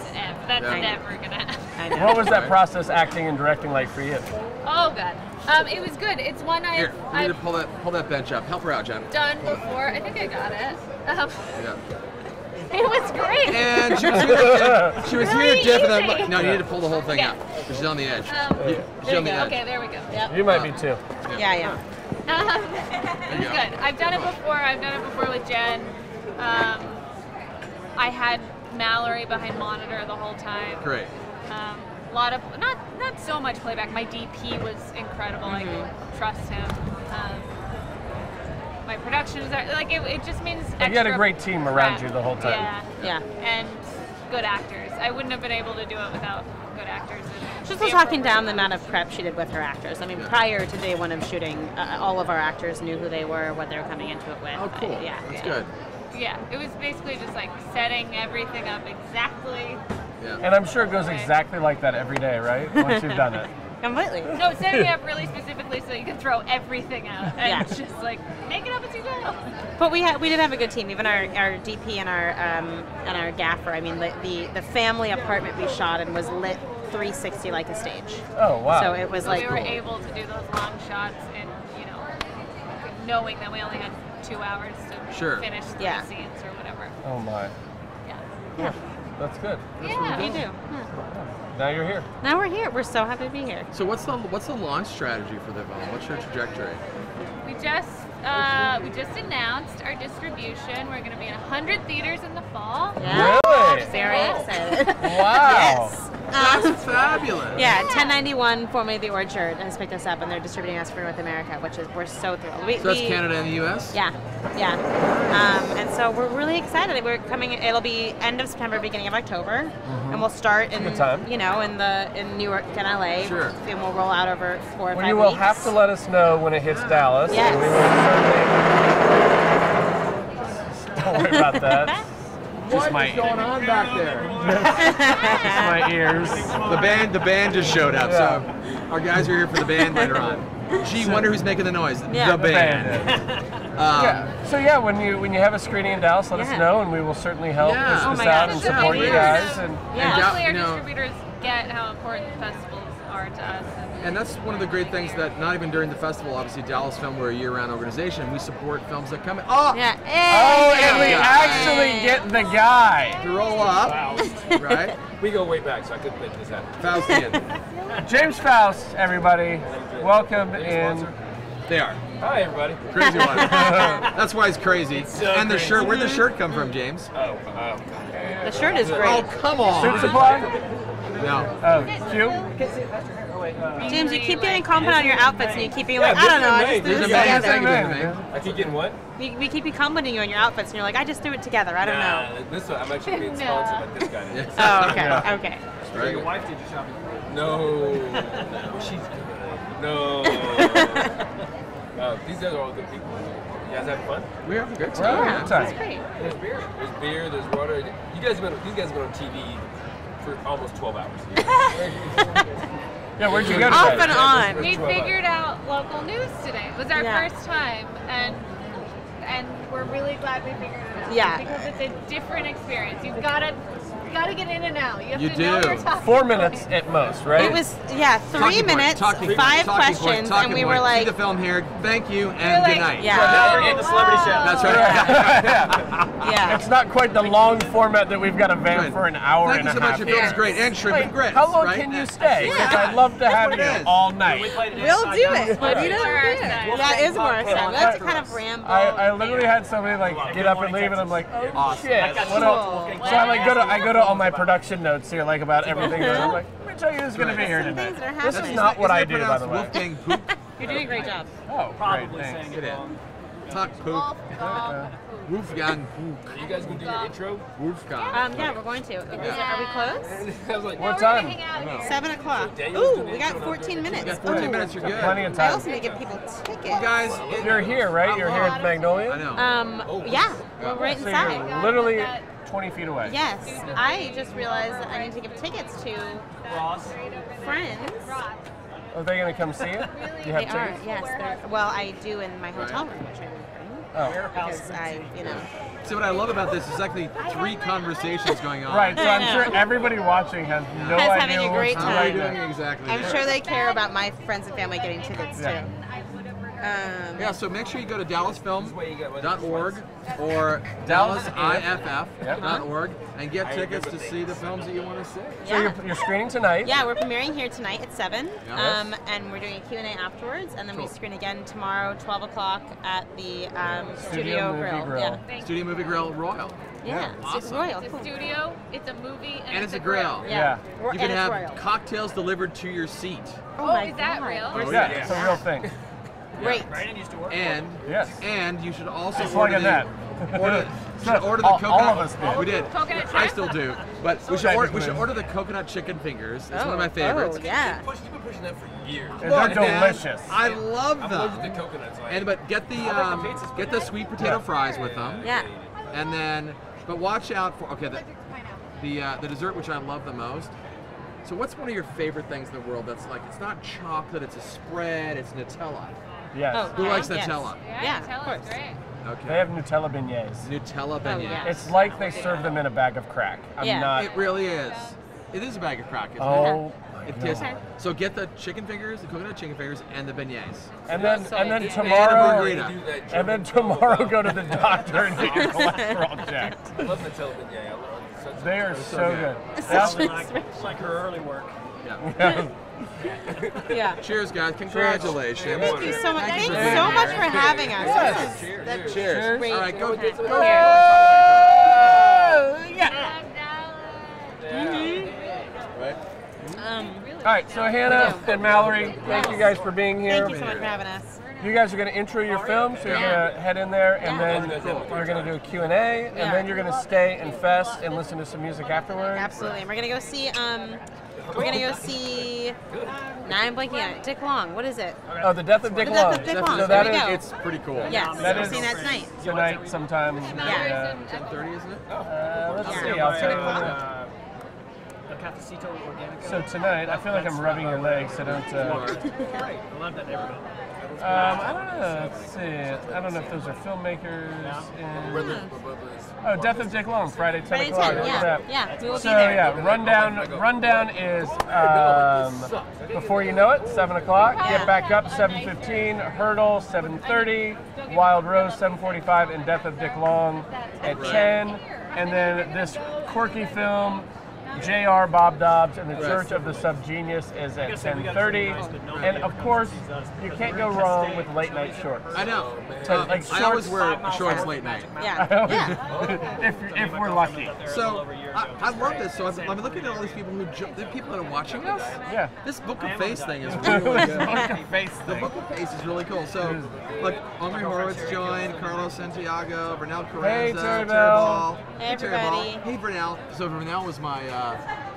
Speaker 13: That's never gonna happen.
Speaker 1: What was that process acting and directing like for you?
Speaker 13: Oh god. It was good. It's one
Speaker 12: Here, you need to
Speaker 13: I've
Speaker 12: pull that bench up. Help her out, Jen.
Speaker 13: done before. I think I got it.
Speaker 12: Yeah.
Speaker 13: It was great.
Speaker 12: And she was here. She was
Speaker 13: Really
Speaker 12: here dipping
Speaker 13: easy.
Speaker 12: them. No, you need to pull the whole thing
Speaker 13: Okay.
Speaker 12: up. She's on the edge. She's
Speaker 13: There
Speaker 12: on
Speaker 13: we
Speaker 12: the
Speaker 13: go.
Speaker 12: edge.
Speaker 13: Okay, there we go. Yep.
Speaker 1: You might be too.
Speaker 11: Yeah.
Speaker 13: It was good. I've done it before. I've done it before with Jen. I had Mallory behind monitor the whole time.
Speaker 12: Great.
Speaker 13: A lot of not so much playback. My DP was incredible. I trust him. My production was like it just means extra
Speaker 1: You had a great team around
Speaker 13: prep.
Speaker 1: you the whole time.
Speaker 11: Yeah.
Speaker 13: And good actors. I wouldn't have been able to do it without good actors.
Speaker 11: She's still talking down the amount of prep she did with her actors. I mean, prior to day one of shooting, all of our actors knew who they were, what they were coming into it with.
Speaker 12: Oh, cool.
Speaker 11: Yeah.
Speaker 12: That's good.
Speaker 13: Yeah, it was basically just like setting everything up exactly.
Speaker 12: Yeah.
Speaker 1: And I'm sure it goes exactly like that every day, right? Once you've done it.
Speaker 11: Completely.
Speaker 13: No, setting it up really specifically so you can throw everything out and
Speaker 11: Yeah.
Speaker 13: just like make it up as you go.
Speaker 11: But we did have a good team. Even our DP and our gaffer. I mean, the family apartment we shot in was lit 360 like a stage.
Speaker 1: Oh wow!
Speaker 11: So it was
Speaker 13: So
Speaker 11: like
Speaker 13: we were able to do those long shots and knowing that we only had 2 hours to finish 3 scenes or whatever.
Speaker 1: Oh my.
Speaker 11: Yeah.
Speaker 1: That's good.
Speaker 11: Yeah, we do. Yeah.
Speaker 1: Now you're here.
Speaker 11: Now we're here. We're so happy to be here.
Speaker 12: So what's the launch strategy for the film? What's your trajectory?
Speaker 13: We just announced our distribution. We're going to be in 100 theaters in the fall.
Speaker 11: Yeah.
Speaker 1: Really?
Speaker 11: Very excited.
Speaker 1: Wow.
Speaker 11: Yes.
Speaker 12: That's fabulous.
Speaker 11: Yeah, 1091, formerly The Orchard, has picked us up, and they're distributing us for North America, which is we're so thrilled.
Speaker 12: So that's Canada and the U.S.
Speaker 11: Yeah. And so we're really excited. We're coming. It'll be end of September, beginning of October, and we'll start in
Speaker 1: Good time.
Speaker 11: in New York and LA.
Speaker 12: Sure.
Speaker 11: And we'll roll out over 4 or 5
Speaker 1: Well,
Speaker 11: weeks.
Speaker 1: you will have to let us know when it hits Dallas.
Speaker 11: Yes.
Speaker 1: We will certainly. Don't worry about that.
Speaker 12: What is going on back there?
Speaker 1: My ears.
Speaker 12: The band just showed up. So our guys are here for the band later on. Gee, wonder who's making the noise.
Speaker 11: Yeah.
Speaker 12: The band.
Speaker 1: So when you have a screening in Dallas, let us know, and we will certainly help
Speaker 12: Yeah.
Speaker 1: push
Speaker 11: Oh
Speaker 1: this
Speaker 11: my
Speaker 1: out
Speaker 11: gosh.
Speaker 1: and
Speaker 11: It's
Speaker 1: support you
Speaker 11: amazing.
Speaker 1: guys. And
Speaker 13: Hopefully our
Speaker 12: you know-
Speaker 13: distributors get how important festivals are to us.
Speaker 12: And that's one of the great things that not even during the festival, obviously Dallas Film, we're a year-round organization. We support films that come in. Oh,
Speaker 11: Yeah.
Speaker 1: and we actually get the guy.
Speaker 12: to roll up, right?
Speaker 14: We go way back, so I couldn't make this happen.
Speaker 12: Faustian.
Speaker 1: James Faust, everybody. Welcome in.
Speaker 12: They are.
Speaker 14: Hi, everybody.
Speaker 12: Crazy one. That's why he's crazy.
Speaker 14: So
Speaker 12: and the
Speaker 14: crazy.
Speaker 12: shirt, where'd the shirt come from, James?
Speaker 11: The shirt is great.
Speaker 12: Oh, come on.
Speaker 1: Suit supply?
Speaker 12: No.
Speaker 1: Oh, Q?
Speaker 11: James, you keep getting compliment on your outfits, and you keep being like, I don't know, I just threw this together.
Speaker 14: I keep getting what?
Speaker 11: We keep complimenting you on your outfits, and you're like, I just threw it together. I don't know.
Speaker 14: This one, I'm actually being sponsored by this guy. Today.
Speaker 11: Oh, okay. Okay.
Speaker 12: Very
Speaker 14: Your
Speaker 12: good.
Speaker 14: wife did your shopping? No. No, she's good. No. These guys are all good people. You guys having fun?
Speaker 12: We have a good
Speaker 1: We're having a
Speaker 12: time.
Speaker 1: good time.
Speaker 11: That's great.
Speaker 14: There's beer, there's water. These guys have been on TV for almost 12 hours.
Speaker 1: Yeah, where'd you go
Speaker 11: Off
Speaker 1: today?
Speaker 11: and on.
Speaker 13: We figured out local news today. It was our
Speaker 11: Yeah.
Speaker 13: first time, and we're really glad we figured it out.
Speaker 11: Yeah.
Speaker 13: Because it's a different experience. You've got to get in and out. You have
Speaker 12: You
Speaker 13: to know
Speaker 12: do.
Speaker 13: your talking
Speaker 1: 4 minutes at most, right?
Speaker 11: It was 3
Speaker 12: Talking
Speaker 11: minutes,
Speaker 12: point, talking
Speaker 11: 5
Speaker 12: point, talking
Speaker 11: questions,
Speaker 12: point,
Speaker 11: and we
Speaker 12: talking
Speaker 11: were
Speaker 12: point.
Speaker 11: like,
Speaker 12: see the film here. Thank you and
Speaker 13: You're
Speaker 12: good
Speaker 13: like-
Speaker 12: night.
Speaker 11: yeah.
Speaker 8: Now we're getting the celebrity show.
Speaker 12: That's right.
Speaker 11: yeah.
Speaker 1: It's not quite the long format that we've got to vamp
Speaker 12: Good.
Speaker 1: for an hour
Speaker 12: Thank
Speaker 1: and
Speaker 12: you
Speaker 1: a
Speaker 12: so much.
Speaker 1: half.
Speaker 12: Your film's great. And shrimp and grits.
Speaker 1: How long
Speaker 12: right?
Speaker 1: can you stay?
Speaker 11: Yeah.
Speaker 1: 'Cause I'd love to have
Speaker 12: what
Speaker 1: you
Speaker 12: it is.
Speaker 1: all
Speaker 8: We
Speaker 1: night.
Speaker 8: played it
Speaker 11: We'll
Speaker 8: inside
Speaker 11: do
Speaker 8: out.
Speaker 11: it. But you don't
Speaker 13: Right.
Speaker 11: care. That is more fun. That's kind of ramble.
Speaker 1: I literally had somebody like get up and leave, and I'm like, oh
Speaker 12: Awesome.
Speaker 1: shit.
Speaker 8: got
Speaker 1: What
Speaker 8: you.
Speaker 1: else? So I go to all my production notes here, like about everything. Going on. I'm like, let me tell you who's going to be here
Speaker 11: Some
Speaker 1: tonight.
Speaker 11: things that are
Speaker 1: This
Speaker 11: happening.
Speaker 1: is not what I
Speaker 12: Isn't it
Speaker 1: do, by the way.
Speaker 12: pronounced Wolfgang Poop?
Speaker 11: You're doing a great job.
Speaker 1: Oh, great,
Speaker 8: Probably
Speaker 1: thanks.
Speaker 8: saying it wrong.
Speaker 12: Talk poop. Wolfgang Poop.
Speaker 14: Are you guys going to do your intro?
Speaker 12: Wolfgang.
Speaker 11: Yeah, we're going to. Are we close?
Speaker 14: I was like,
Speaker 1: What time?
Speaker 11: 7 o'clock.
Speaker 14: Daniel's
Speaker 11: Ooh,
Speaker 14: doing
Speaker 11: we got
Speaker 14: intro.
Speaker 11: 14 minutes.
Speaker 12: You got 14 minutes, you're good.
Speaker 1: Plenty of
Speaker 11: I
Speaker 1: time.
Speaker 11: also need to give people tickets.
Speaker 12: Guys,
Speaker 1: You're here, right? You're here at Magnolia?
Speaker 12: I know.
Speaker 11: Yeah, we're right
Speaker 1: So
Speaker 11: inside.
Speaker 1: you're literally 20 feet away.
Speaker 11: Yes, I just realized that I need to give tickets to
Speaker 8: Ross.
Speaker 11: friends.
Speaker 1: Are they going to come see it? Do you have
Speaker 11: They are,
Speaker 1: tickets?
Speaker 11: yes. Well, I do in my hotel room, which I
Speaker 1: Oh.
Speaker 11: because I,
Speaker 12: See, what I love about this is actually 3 conversations going on.
Speaker 1: Right, so
Speaker 11: I
Speaker 1: I'm
Speaker 11: know.
Speaker 1: sure everybody watching has no
Speaker 11: Has
Speaker 1: idea
Speaker 11: having a
Speaker 1: what's
Speaker 11: great
Speaker 1: going
Speaker 11: time.
Speaker 1: on.
Speaker 12: Doing exactly.
Speaker 11: I'm sure they care about my friends and family getting tickets
Speaker 1: Yeah.
Speaker 11: too.
Speaker 12: Yeah, so make sure you go to DallasFilm.org or DallasIFF.org and get tickets to see the films that you want to see.
Speaker 1: So you're screening tonight?
Speaker 11: Yeah, we're premiering here tonight at 7,
Speaker 12: Yeah.
Speaker 11: and we're doing a Q&A afterwards, and then we screen again tomorrow, 12 o'clock at the Studio
Speaker 1: Movie
Speaker 11: Grill.
Speaker 1: Grill.
Speaker 11: Yeah,
Speaker 12: Studio Movie Grill Royal.
Speaker 11: yeah. It's Royal.
Speaker 13: It's
Speaker 11: Cool.
Speaker 13: a studio, it's a movie,
Speaker 12: And it's a grill.
Speaker 11: Yeah.
Speaker 12: You
Speaker 11: And
Speaker 12: can
Speaker 11: it's
Speaker 12: have
Speaker 11: Royal.
Speaker 12: cocktails delivered to your seat.
Speaker 11: Oh my
Speaker 13: is that
Speaker 11: God.
Speaker 13: real?
Speaker 1: Yeah, it's a real thing.
Speaker 11: Great.
Speaker 8: Brandon used to work.
Speaker 12: And
Speaker 1: Yes.
Speaker 12: and you should also
Speaker 1: Just
Speaker 12: order
Speaker 1: like
Speaker 12: the
Speaker 1: that.
Speaker 12: order the
Speaker 1: All
Speaker 12: coconut.
Speaker 1: of us did.
Speaker 12: We did.
Speaker 13: Coconut
Speaker 12: I
Speaker 13: chip?
Speaker 12: still do. But we should order the coconut chicken fingers. It's one of my favorites.
Speaker 11: Oh, yeah.
Speaker 14: You've been pushing that for years.
Speaker 1: And
Speaker 12: Look,
Speaker 1: they're
Speaker 12: man,
Speaker 1: delicious.
Speaker 12: I love
Speaker 14: I'm allergic to
Speaker 12: them.
Speaker 14: coconuts. Like,
Speaker 12: And but get the sweet potato fries with them.
Speaker 11: Yeah.
Speaker 12: And then, but watch out for the dessert which I love the most. So what's one of your favorite things in the world that's like, it's not chocolate, it's a spread, it's Nutella.
Speaker 1: Yes.
Speaker 11: Oh,
Speaker 12: Who likes
Speaker 11: yes.
Speaker 12: Nutella?
Speaker 11: Yeah,
Speaker 13: Nutella
Speaker 11: of course.
Speaker 13: is great.
Speaker 12: Okay.
Speaker 1: They have Nutella beignets.
Speaker 12: Nutella
Speaker 11: Oh,
Speaker 12: beignet.
Speaker 11: yeah.
Speaker 1: It's like they serve them in a bag of crack. I'm
Speaker 11: Yeah.
Speaker 1: not.
Speaker 12: It really is. It is a bag of crack, isn't
Speaker 1: Oh my
Speaker 12: it? It
Speaker 1: God.
Speaker 12: is. So get the chicken fingers, the coconut chicken fingers, and the beignets.
Speaker 1: And then
Speaker 12: And a
Speaker 1: tomorrow,
Speaker 12: margarita.
Speaker 1: and then tomorrow go to the doctor and get your cholesterol checked.
Speaker 14: I love Nutella beignet. I love it.
Speaker 1: They are so good.
Speaker 8: Probably like her early work.
Speaker 12: Yeah.
Speaker 11: Yeah.
Speaker 12: Cheers, guys. Congratulations.
Speaker 11: Thank you so much. Thank you
Speaker 12: for
Speaker 11: so
Speaker 12: being
Speaker 11: much
Speaker 12: here.
Speaker 11: for having us.
Speaker 1: Yes.
Speaker 11: This is
Speaker 12: Cheers.
Speaker 11: Cheers. Great.
Speaker 12: All right, go. Right?
Speaker 1: All right, so Hannah and Mallory, thank you guys for being here.
Speaker 11: Thank you so much for having us.
Speaker 1: You guys are going to intro your film, so you're
Speaker 11: Yeah.
Speaker 1: going to head in there, and
Speaker 11: Yeah.
Speaker 1: then you're going to do a Q&A, and
Speaker 11: Yeah.
Speaker 1: then you're going to stay and fest and listen to some music afterwards.
Speaker 11: Absolutely. And we're gonna go see now I'm blanking on it. Dick Long. What is it?
Speaker 1: Oh, The Death of Dick
Speaker 11: The Death
Speaker 1: Long.
Speaker 11: of Dick Long.
Speaker 1: So
Speaker 11: There
Speaker 1: that
Speaker 11: we
Speaker 1: is,
Speaker 11: go.
Speaker 1: it's pretty cool.
Speaker 11: Yes,
Speaker 1: That
Speaker 11: we're
Speaker 1: is
Speaker 11: seeing that tonight.
Speaker 1: tonight sometime.
Speaker 11: Yeah.
Speaker 12: 10:30, isn't it?
Speaker 1: Let's
Speaker 11: Yeah.
Speaker 1: see, I'll tell you.
Speaker 8: El Cafecito Organic.
Speaker 1: So tonight, I feel like I'm rubbing your legs, so don't.
Speaker 8: I love that neighborhood.
Speaker 1: I don't know. Let's see. I don't know if those are filmmakers. Oh, Death of Dick Long, Friday 10
Speaker 11: Friday
Speaker 1: o'clock.
Speaker 11: 10,
Speaker 1: Look at
Speaker 11: yeah.
Speaker 1: that.
Speaker 11: Yeah, we will be
Speaker 1: So
Speaker 11: there.
Speaker 1: yeah, rundown is before you know it, 7 o'clock.
Speaker 11: Yeah.
Speaker 1: Get back up 7:15. Hurdle 7:30. Wild Rose 7:45, and Death of Dick Long at 10. And then this quirky film, J.R. Bob Dobbs and the Church of the Subgenius is at 10:30. And of course, you can't go wrong with late night shorts.
Speaker 12: I know.
Speaker 1: So, like
Speaker 12: I always
Speaker 1: shorts-
Speaker 12: wear shorts late night.
Speaker 11: Yeah.
Speaker 1: if we're lucky.
Speaker 12: So I love this. So I'm looking at all these people the people that are watching us.
Speaker 1: Yeah.
Speaker 12: This Book of Face thing is really good.
Speaker 1: Book of Face
Speaker 12: The
Speaker 1: thing.
Speaker 12: Book of Face is really cool. So, like, Omri Horowitz joined, Carlos Santiago, Bernal Carranza,
Speaker 1: Hey,
Speaker 12: Terry
Speaker 1: Ball.
Speaker 12: Ball.
Speaker 11: Hey,
Speaker 12: Terry Ball.
Speaker 11: everybody.
Speaker 12: Hey, Bernal. So Bernal was my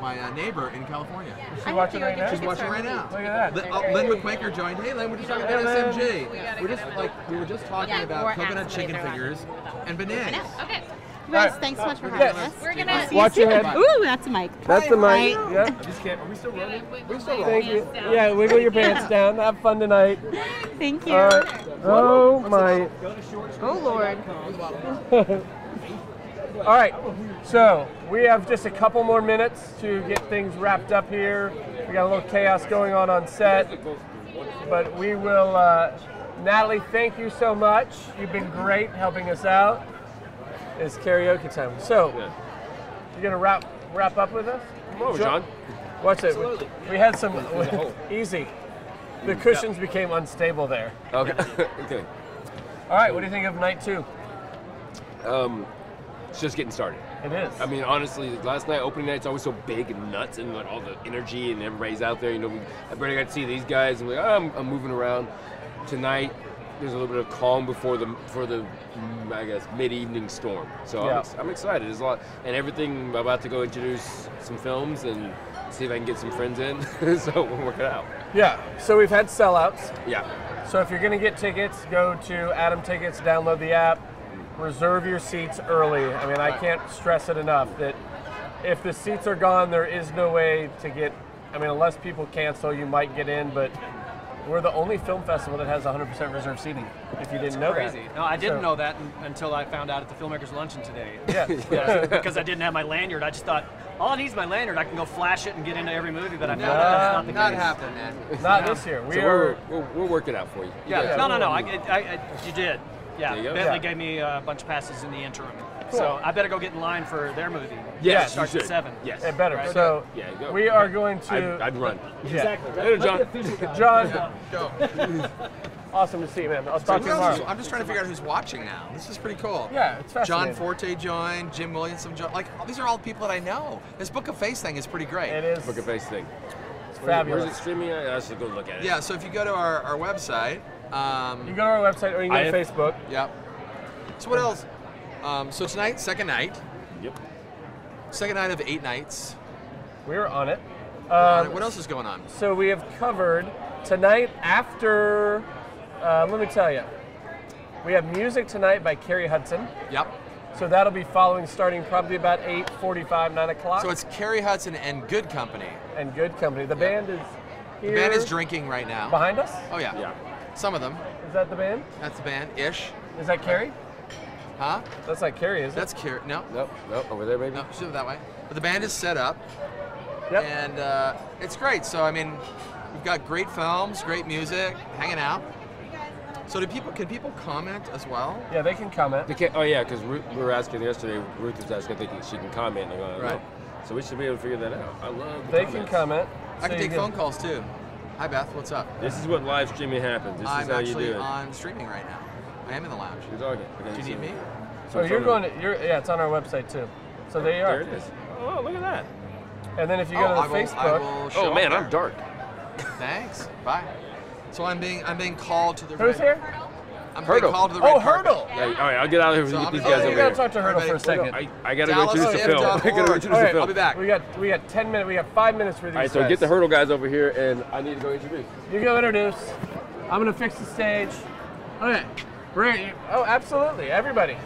Speaker 12: neighbor in California.
Speaker 1: She's watching right now?
Speaker 12: She's watching right now.
Speaker 1: Look at that.
Speaker 12: Lynn McQuaker joined. Hey, Lynn, we're just talking about SMG. We were just talking about coconut chicken figures and bananas.
Speaker 11: Okay. Guys, thanks so much for having us.
Speaker 13: We're gonna
Speaker 1: watch your head.
Speaker 11: Ooh, that's a mic.
Speaker 1: That's the mic. Yeah.
Speaker 14: Are we still running?
Speaker 1: We still Thank you. Yeah, wiggle your pants down. Have fun tonight.
Speaker 11: Thank you.
Speaker 1: All right. Oh my.
Speaker 11: Oh Lord.
Speaker 1: All right. So we have just a couple more minutes to get things wrapped up here. We got a little chaos going on set, but we will. Natalie, thank you so much. You've been great helping us out. It's karaoke time. So, you're gonna wrap up with us?
Speaker 14: Come over, John.
Speaker 1: Watch it. We had some easy. The cushions became unstable there.
Speaker 14: Okay. Okay.
Speaker 1: All right. What do you think of night 2?
Speaker 14: It's just getting started.
Speaker 1: It is.
Speaker 14: I mean, honestly, last night, opening night's always so big and nuts, and like all the energy and everybody's out there. You know, I barely got to see these guys, and I'm moving around. Tonight, there's a little bit of calm before the I guess mid-evening storm. So
Speaker 1: Yeah.
Speaker 14: I'm excited. There's a lot, and everything. I'm about to go introduce some films and see if I can get some friends in. So we'll work it out.
Speaker 1: Yeah. So we've had sellouts.
Speaker 14: Yeah.
Speaker 1: So if you're gonna get tickets, go to Atom Tickets, download the app, reserve your seats early. I mean, I can't stress it enough that if the seats are gone, there is no way to get. I mean, unless people cancel, you might get in, but we're the only film festival that has 100% reserved seating, if you didn't know
Speaker 8: crazy.
Speaker 1: that.
Speaker 8: No, I didn't know that until I found out at the Filmmakers Luncheon today.
Speaker 1: Yeah.
Speaker 8: Because I didn't have my lanyard. I just thought, all I need is my lanyard. I can go flash it and get into every movie, but I found out that's not the case.
Speaker 9: happening, man.
Speaker 1: Not this year.
Speaker 14: We'll work it out for you.
Speaker 8: Yeah. No. You did. Yeah.
Speaker 14: There you go.
Speaker 8: Bentley gave me a bunch of passes in the interim.
Speaker 1: Cool.
Speaker 8: So I better go get in line for their movie.
Speaker 14: Yes,
Speaker 8: It starts
Speaker 14: you
Speaker 8: at
Speaker 14: should.
Speaker 8: 7.
Speaker 14: Yes.
Speaker 1: It better.
Speaker 8: Right.
Speaker 1: So
Speaker 14: Yeah, you go.
Speaker 1: we are going to.
Speaker 14: I'd run.
Speaker 8: Exactly.
Speaker 14: Later, John.
Speaker 1: John,
Speaker 12: Go.
Speaker 1: awesome to see you, man. I'll talk to you tomorrow.
Speaker 12: I'm just trying to figure out who's watching now. This is pretty cool.
Speaker 1: Yeah, it's
Speaker 12: John
Speaker 1: fascinating.
Speaker 12: Forte joined, Jim Williamson joined. Like, these are all people that I know. This Book of Face thing is pretty great.
Speaker 1: It is.
Speaker 14: Book of Face thing.
Speaker 1: It's
Speaker 14: Where's
Speaker 1: fabulous.
Speaker 14: it streaming at? I should go look at it.
Speaker 12: Yeah, so if you go to our website,
Speaker 1: You can go to our website or you can go to Facebook.
Speaker 12: Yep. So what else? So tonight, second night.
Speaker 14: Yep.
Speaker 12: Second night of 8 nights.
Speaker 1: We're on it.
Speaker 12: What else is going on?
Speaker 1: So we have covered tonight after, let me tell you, we have music tonight by Carrie Hudson.
Speaker 12: Yep.
Speaker 1: So that'll be following starting probably about 8:45, 9 o'clock.
Speaker 12: So it's Carrie Hudson and Good Company.
Speaker 1: And Good Company. The band is here.
Speaker 12: The band is drinking right now.
Speaker 1: Behind us?
Speaker 12: Oh yeah.
Speaker 14: Yeah.
Speaker 12: Some of them.
Speaker 1: Is that the band?
Speaker 12: That's the band-ish.
Speaker 1: Is that Carrie?
Speaker 12: Huh?
Speaker 1: That's not Carrie, is it?
Speaker 12: That's Carrie. No.
Speaker 14: Nope. Over there, baby.
Speaker 12: No, she's over that way. But the band is set up.
Speaker 1: Yep.
Speaker 12: And it's great. So I mean, we've got great films, great music, hanging out. So can people comment as well?
Speaker 1: Yeah, they can comment.
Speaker 14: Oh yeah, because we were asking yesterday. Ruth was asking, thinking she can comment. And I go,
Speaker 12: Right.
Speaker 14: no. So we should be able to figure that out. I love.
Speaker 1: They can comment.
Speaker 12: I can
Speaker 1: So you
Speaker 12: take phone calls too. Hi Beth, what's up?
Speaker 14: This is what live streaming happens. This
Speaker 12: I'm
Speaker 14: is how you
Speaker 12: actually
Speaker 14: do it.
Speaker 12: on streaming right now. I am in the lounge.
Speaker 14: You're talking.
Speaker 12: Do you need me?
Speaker 1: So you're going to, yeah, it's on our website too. So there you are.
Speaker 14: There it is. Oh, look at that.
Speaker 1: And then if you go to the
Speaker 12: I
Speaker 1: Facebook.
Speaker 12: will show
Speaker 14: Oh man,
Speaker 12: up
Speaker 14: I'm dark.
Speaker 12: there. Thanks. Bye. So I'm being called to the
Speaker 1: Who's here?
Speaker 12: I'm being
Speaker 14: Hurdle.
Speaker 12: called to the red carpet.
Speaker 1: Hurdle.
Speaker 14: Yeah, all right, I'll get out of here
Speaker 12: So
Speaker 14: and
Speaker 12: I'll
Speaker 14: get these
Speaker 12: be-
Speaker 14: guys
Speaker 12: oh,
Speaker 14: over
Speaker 1: You
Speaker 14: here.
Speaker 1: gotta talk to Hurdle for a second.
Speaker 14: I gotta go introduce the film. I gotta go introduce the
Speaker 1: Alright,
Speaker 14: film.
Speaker 12: I'll be back.
Speaker 1: We got 10 minutes. We got 5 minutes for these
Speaker 14: All right, so
Speaker 1: guys.
Speaker 14: get the Hurdle guys over here, and I need to go introduce.
Speaker 1: You go introduce. I'm gonna fix the stage. Okay. Great. Oh, absolutely. Everybody.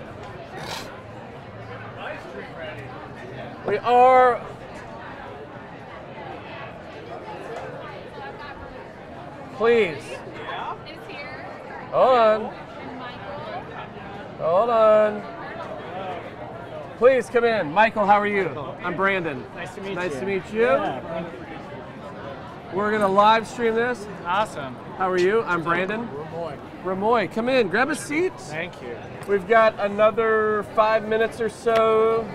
Speaker 1: We are. Please.
Speaker 13: Is here.
Speaker 1: Hold on. Hold on. Please come in. Michael, how are you? I'm Brandon.
Speaker 8: Nice to meet you.
Speaker 1: Nice to meet you. We're going to live stream this.
Speaker 8: Awesome.
Speaker 1: How are you? I'm Brandon. Ramoy, come in. Grab a seat.
Speaker 8: Thank you.
Speaker 1: We've got another 5 minutes or so.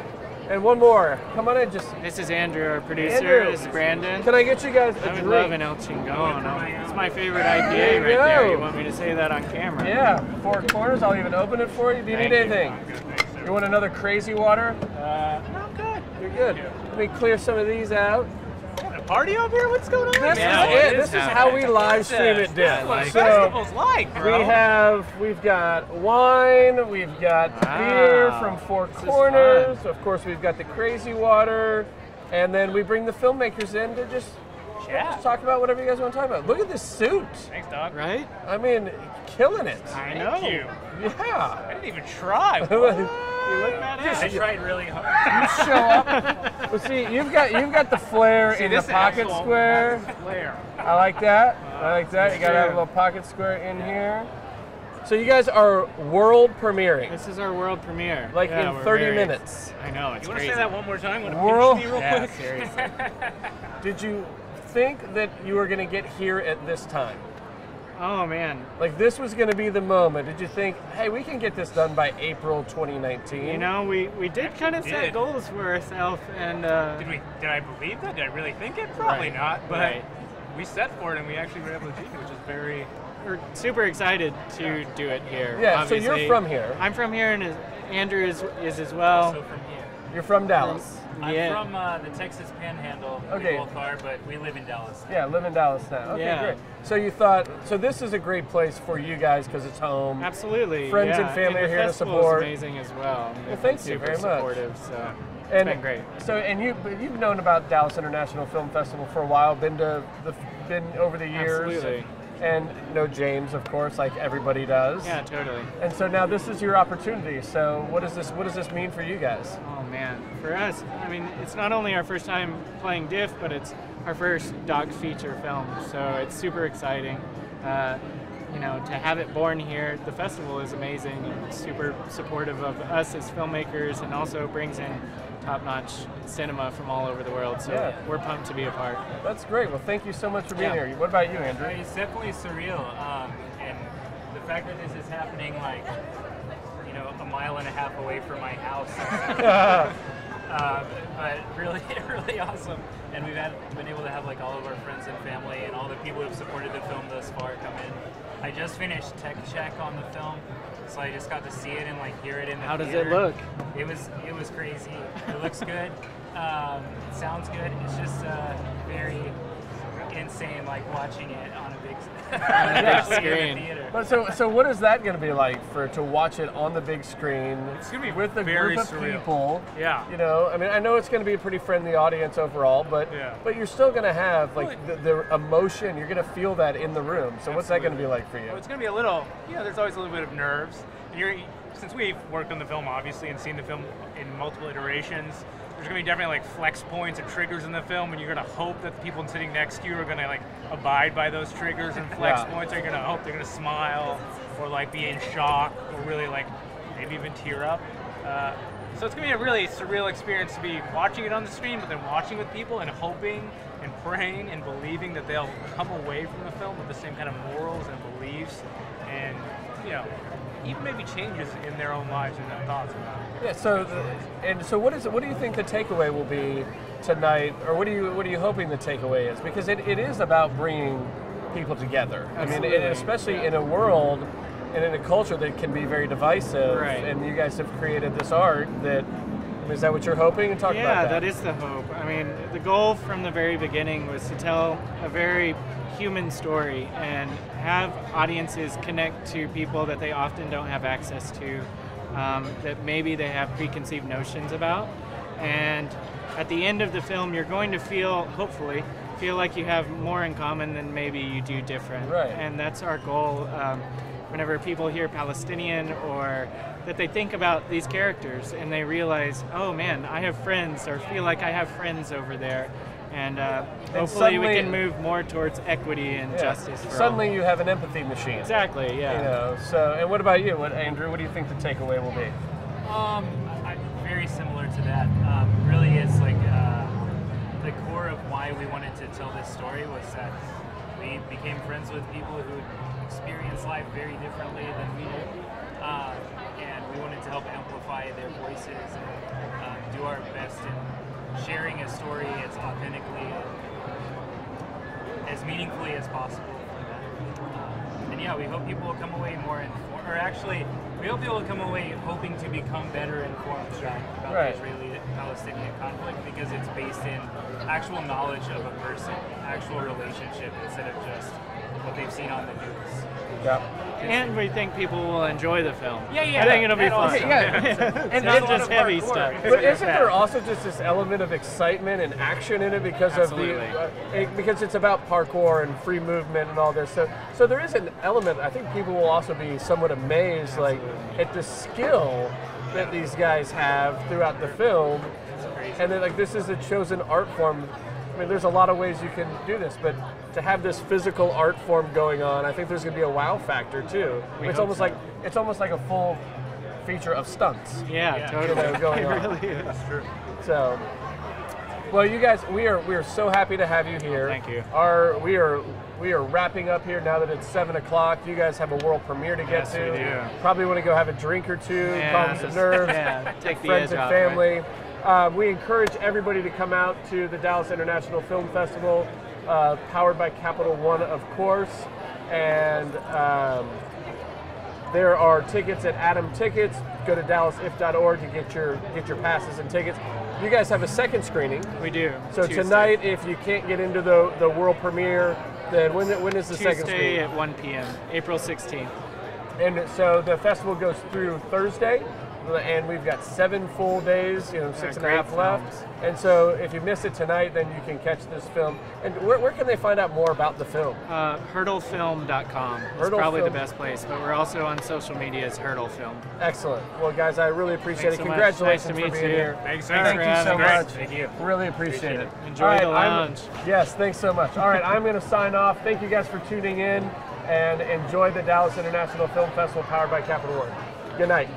Speaker 1: And one more. Come on in. Just
Speaker 8: This is Andrew, our producer.
Speaker 1: Andrew.
Speaker 8: This is Brandon.
Speaker 1: Can I get you guys a
Speaker 8: I would
Speaker 1: drink?
Speaker 8: love an El Chingon. It's my favorite IPA
Speaker 1: There you
Speaker 8: right there.
Speaker 1: go.
Speaker 8: You want me to say that on camera?
Speaker 1: Yeah, 4 corners. I'll even open it for you. Do you need
Speaker 8: Thank you.
Speaker 1: anything? You want another crazy water?
Speaker 8: No, good.
Speaker 1: You're good. Let me clear some of these out.
Speaker 8: A party over here? What's going on?
Speaker 1: This is it. This is how we live stream it, Dick.
Speaker 8: What
Speaker 1: So
Speaker 8: festival's like, bro.
Speaker 1: we've got wine, we've got beer from 4 corners. Of course, we've got the crazy water. and then we bring the filmmakers in to just talk about whatever you guys want to talk about. Look at this suit.
Speaker 15: Thanks, dog.
Speaker 8: Right?
Speaker 1: I mean, killing it.
Speaker 8: I know.
Speaker 15: Thank you.
Speaker 1: Yeah.
Speaker 15: I didn't even try.
Speaker 8: You look badass.
Speaker 15: I tried really hard.
Speaker 1: You show up. Well, see, you've got the flair in the pocket square.
Speaker 15: Flair.
Speaker 1: I like that. I like that. You got to have a little pocket square in here. So you guys are world premiering.
Speaker 8: This is our world premiere.
Speaker 1: Like in 30 minutes.
Speaker 8: I know, it's
Speaker 15: You want
Speaker 8: crazy.
Speaker 15: to say that one more time? Want to
Speaker 1: World.
Speaker 15: pinch me real
Speaker 8: Yeah,
Speaker 15: quick?
Speaker 8: seriously.
Speaker 1: Did you think that you were going to get here at this time?
Speaker 8: Oh man.
Speaker 1: Like this was going to be the moment. Did you think, hey, we can get this done by April 2019?
Speaker 8: You know, we did kind of set goals for ourselves, and
Speaker 15: Did I believe that? Did I really think it? Probably not. But we set for it, and we actually were able to achieve it, which is very.
Speaker 8: We're super excited to do it here.
Speaker 1: Yeah.
Speaker 8: Obviously.
Speaker 1: So you're from here.
Speaker 8: I'm from here, and Andrew is as well.
Speaker 15: Also from here.
Speaker 1: You're from Dallas.
Speaker 15: I'm from the Texas Panhandle.
Speaker 1: Okay.
Speaker 15: We both are, but we live in Dallas.
Speaker 1: Yeah, live in Dallas now. Okay,
Speaker 8: Yeah.
Speaker 1: great. So you thought, so this is a great place for you guys because it's home.
Speaker 8: Absolutely.
Speaker 1: Friends
Speaker 8: yeah.
Speaker 1: and family
Speaker 8: the
Speaker 1: are here to
Speaker 8: festival
Speaker 1: support.
Speaker 8: Is amazing as well.
Speaker 1: Well, thank you
Speaker 8: super
Speaker 1: very much.
Speaker 8: supportive, so it's
Speaker 1: And
Speaker 8: been great.
Speaker 1: So, and you've known about Dallas International Film Festival for a while. Been over the years.
Speaker 8: Absolutely.
Speaker 1: And know James, of course, like everybody does.
Speaker 8: Yeah, totally.
Speaker 1: And so now this is your opportunity. So what does this mean for you guys?
Speaker 8: Oh man, for us, I mean, it's not only our first time playing Diff, but it's our first doc feature film. So it's super exciting. You know, to have it born here, the festival is amazing and super supportive of us as filmmakers, and also brings in top-notch cinema from all over the world. So we're pumped to be a part.
Speaker 1: That's great. Well, thank you so much for being here. What about you, Andrew?
Speaker 15: It's definitely surreal, and the fact that this is happening, like, you know, a mile and a half away from my house. But really awesome. And we've been able to have like all of our friends and family and all the people who have supported the film thus far come in. I just finished tech check on the film, so I just got to see it and like hear it in the
Speaker 8: How does
Speaker 15: theater.
Speaker 8: it look?
Speaker 15: It was crazy. It looks good. It sounds good. It's just very insane, like watching it on a big
Speaker 8: screen.
Speaker 15: Theater.
Speaker 1: But so what is that going to be like to watch it on the big screen?
Speaker 15: It's going to be
Speaker 1: with a
Speaker 15: very
Speaker 1: group of
Speaker 15: surreal.
Speaker 1: people.
Speaker 15: Yeah.
Speaker 1: You know, I mean, I know it's going to be a pretty friendly audience overall, but you're still going to have like the emotion. You're going to feel that in the room. So what's that going to be like for you?
Speaker 15: Well, it's going to be a little. There's always a little bit of nerves. And since we've worked on the film, obviously, and seen the film in multiple iterations, there's going to be definitely like flex points and triggers in the film, and you're going to hope that the people sitting next to you are going to like abide by those triggers and flex points. Or you're going to hope they're going to smile or like be in shock or really like maybe even tear up. So it's going to be a really surreal experience to be watching it on the screen, but then watching with people and hoping and praying and believing that they'll come away from the film with the same kind of morals and beliefs, and even maybe changes in their own lives and their thoughts about it.
Speaker 1: Yeah. So what do you think the takeaway will be tonight, or what are you hoping the takeaway is? Because it is about bringing people together.
Speaker 8: Absolutely.
Speaker 1: I mean, especially in a world and in a culture that can be very divisive.
Speaker 8: Right.
Speaker 1: And you guys have created this art that. Is that what you're hoping? And talk about that.
Speaker 8: Yeah, that is the hope. I mean, the goal from the very beginning was to tell a very human story and have audiences connect to people that they often don't have access to, that maybe they have preconceived notions about. And at the end of the film, you're going to hopefully feel like you have more in common than maybe you do different.
Speaker 1: Right.
Speaker 8: And that's our goal. Whenever people hear Palestinian, or that they think about these characters and they realize, oh man, I have friends, or feel like I have friends over there. And hopefully we can move more towards equity and justice. For
Speaker 1: suddenly
Speaker 8: all.
Speaker 1: you have an empathy machine.
Speaker 8: Exactly, yeah.
Speaker 1: You know, so, and what about you? Andrew, what do you think the takeaway will be?
Speaker 15: Very similar to that. Really, it's like the core of why we wanted to tell this story was that we became friends with people who experience life very differently than we do, and we wanted to help amplify their voices and do our best in sharing a story as authentically, as meaningfully as possible for them. And we hope people will come away more informed, or actually, we hope people will come away hoping to become better informed about the Israeli-Palestinian conflict, because it's based in actual knowledge of a person, actual relationship, instead of just
Speaker 16: what they've seen on the news.
Speaker 1: Yeah.
Speaker 16: And we think people will enjoy the film.
Speaker 15: Yeah.
Speaker 16: I think it'll be fun.
Speaker 1: And
Speaker 16: not just heavy stuff.
Speaker 1: But isn't there also just this element of excitement and action in it because
Speaker 16: Absolutely.
Speaker 1: of the because it's about parkour and free movement and all this? So there is an element. I think people will also be somewhat amazed, like at the skill that these guys have throughout the film, and then like this is a chosen art form. I mean, there's a lot of ways you can do this, but to have this physical art form going on, I think there's going to be a wow factor too. It's almost like a full feature of stunts.
Speaker 16: Yeah, totally.
Speaker 1: Going on.
Speaker 16: It really is.
Speaker 1: That's true. So, well, you guys, we are so happy to have you here.
Speaker 16: Thank you.
Speaker 1: We are wrapping up here now that it's 7 o'clock. You guys have a world premiere to get to.
Speaker 16: We do.
Speaker 1: Probably want to go have a drink or two, calm some nerves,
Speaker 16: take the
Speaker 1: friends
Speaker 16: edge
Speaker 1: and
Speaker 16: off,
Speaker 1: family. Right? We encourage everybody to come out to the Dallas International Film Festival, powered by Capital One, of course. And there are tickets at Atom Tickets. Go to DallasIF.org to get your passes and tickets. You guys have a second screening.
Speaker 16: We do.
Speaker 1: So
Speaker 16: Tuesday.
Speaker 1: Tonight, if you can't get into the world premiere, then when is the second screening?
Speaker 16: Tuesday at 1 p.m., April 16th.
Speaker 1: And so the festival goes through Thursday, and we've got 7 full days, 6.5 left. And so if you miss it tonight, then you can catch this film. And where can they find out more about the film?
Speaker 16: Hurdlefilm.com is probably the best place, but we're also on social media as Hurdle Film.
Speaker 1: Excellent. Well, guys, I really appreciate
Speaker 16: Thanks
Speaker 1: it.
Speaker 16: so much.
Speaker 1: Congratulations
Speaker 16: Nice to
Speaker 1: for
Speaker 16: meet
Speaker 1: being
Speaker 16: you.
Speaker 1: here.
Speaker 16: Thanks
Speaker 1: Thank
Speaker 16: for
Speaker 1: you
Speaker 16: having
Speaker 1: so
Speaker 16: us.
Speaker 1: much.
Speaker 16: Thank you.
Speaker 1: Really appreciate it.
Speaker 16: Enjoy the lounge.
Speaker 1: Yes, thanks so much. All right, I'm going to sign off. Thank you guys for tuning in, and enjoy the Dallas International Film Festival powered by Capital One. Good night.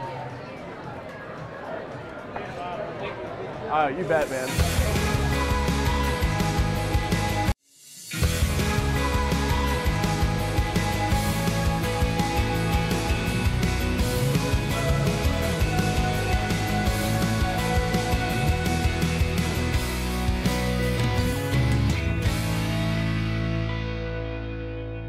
Speaker 1: You bet, man.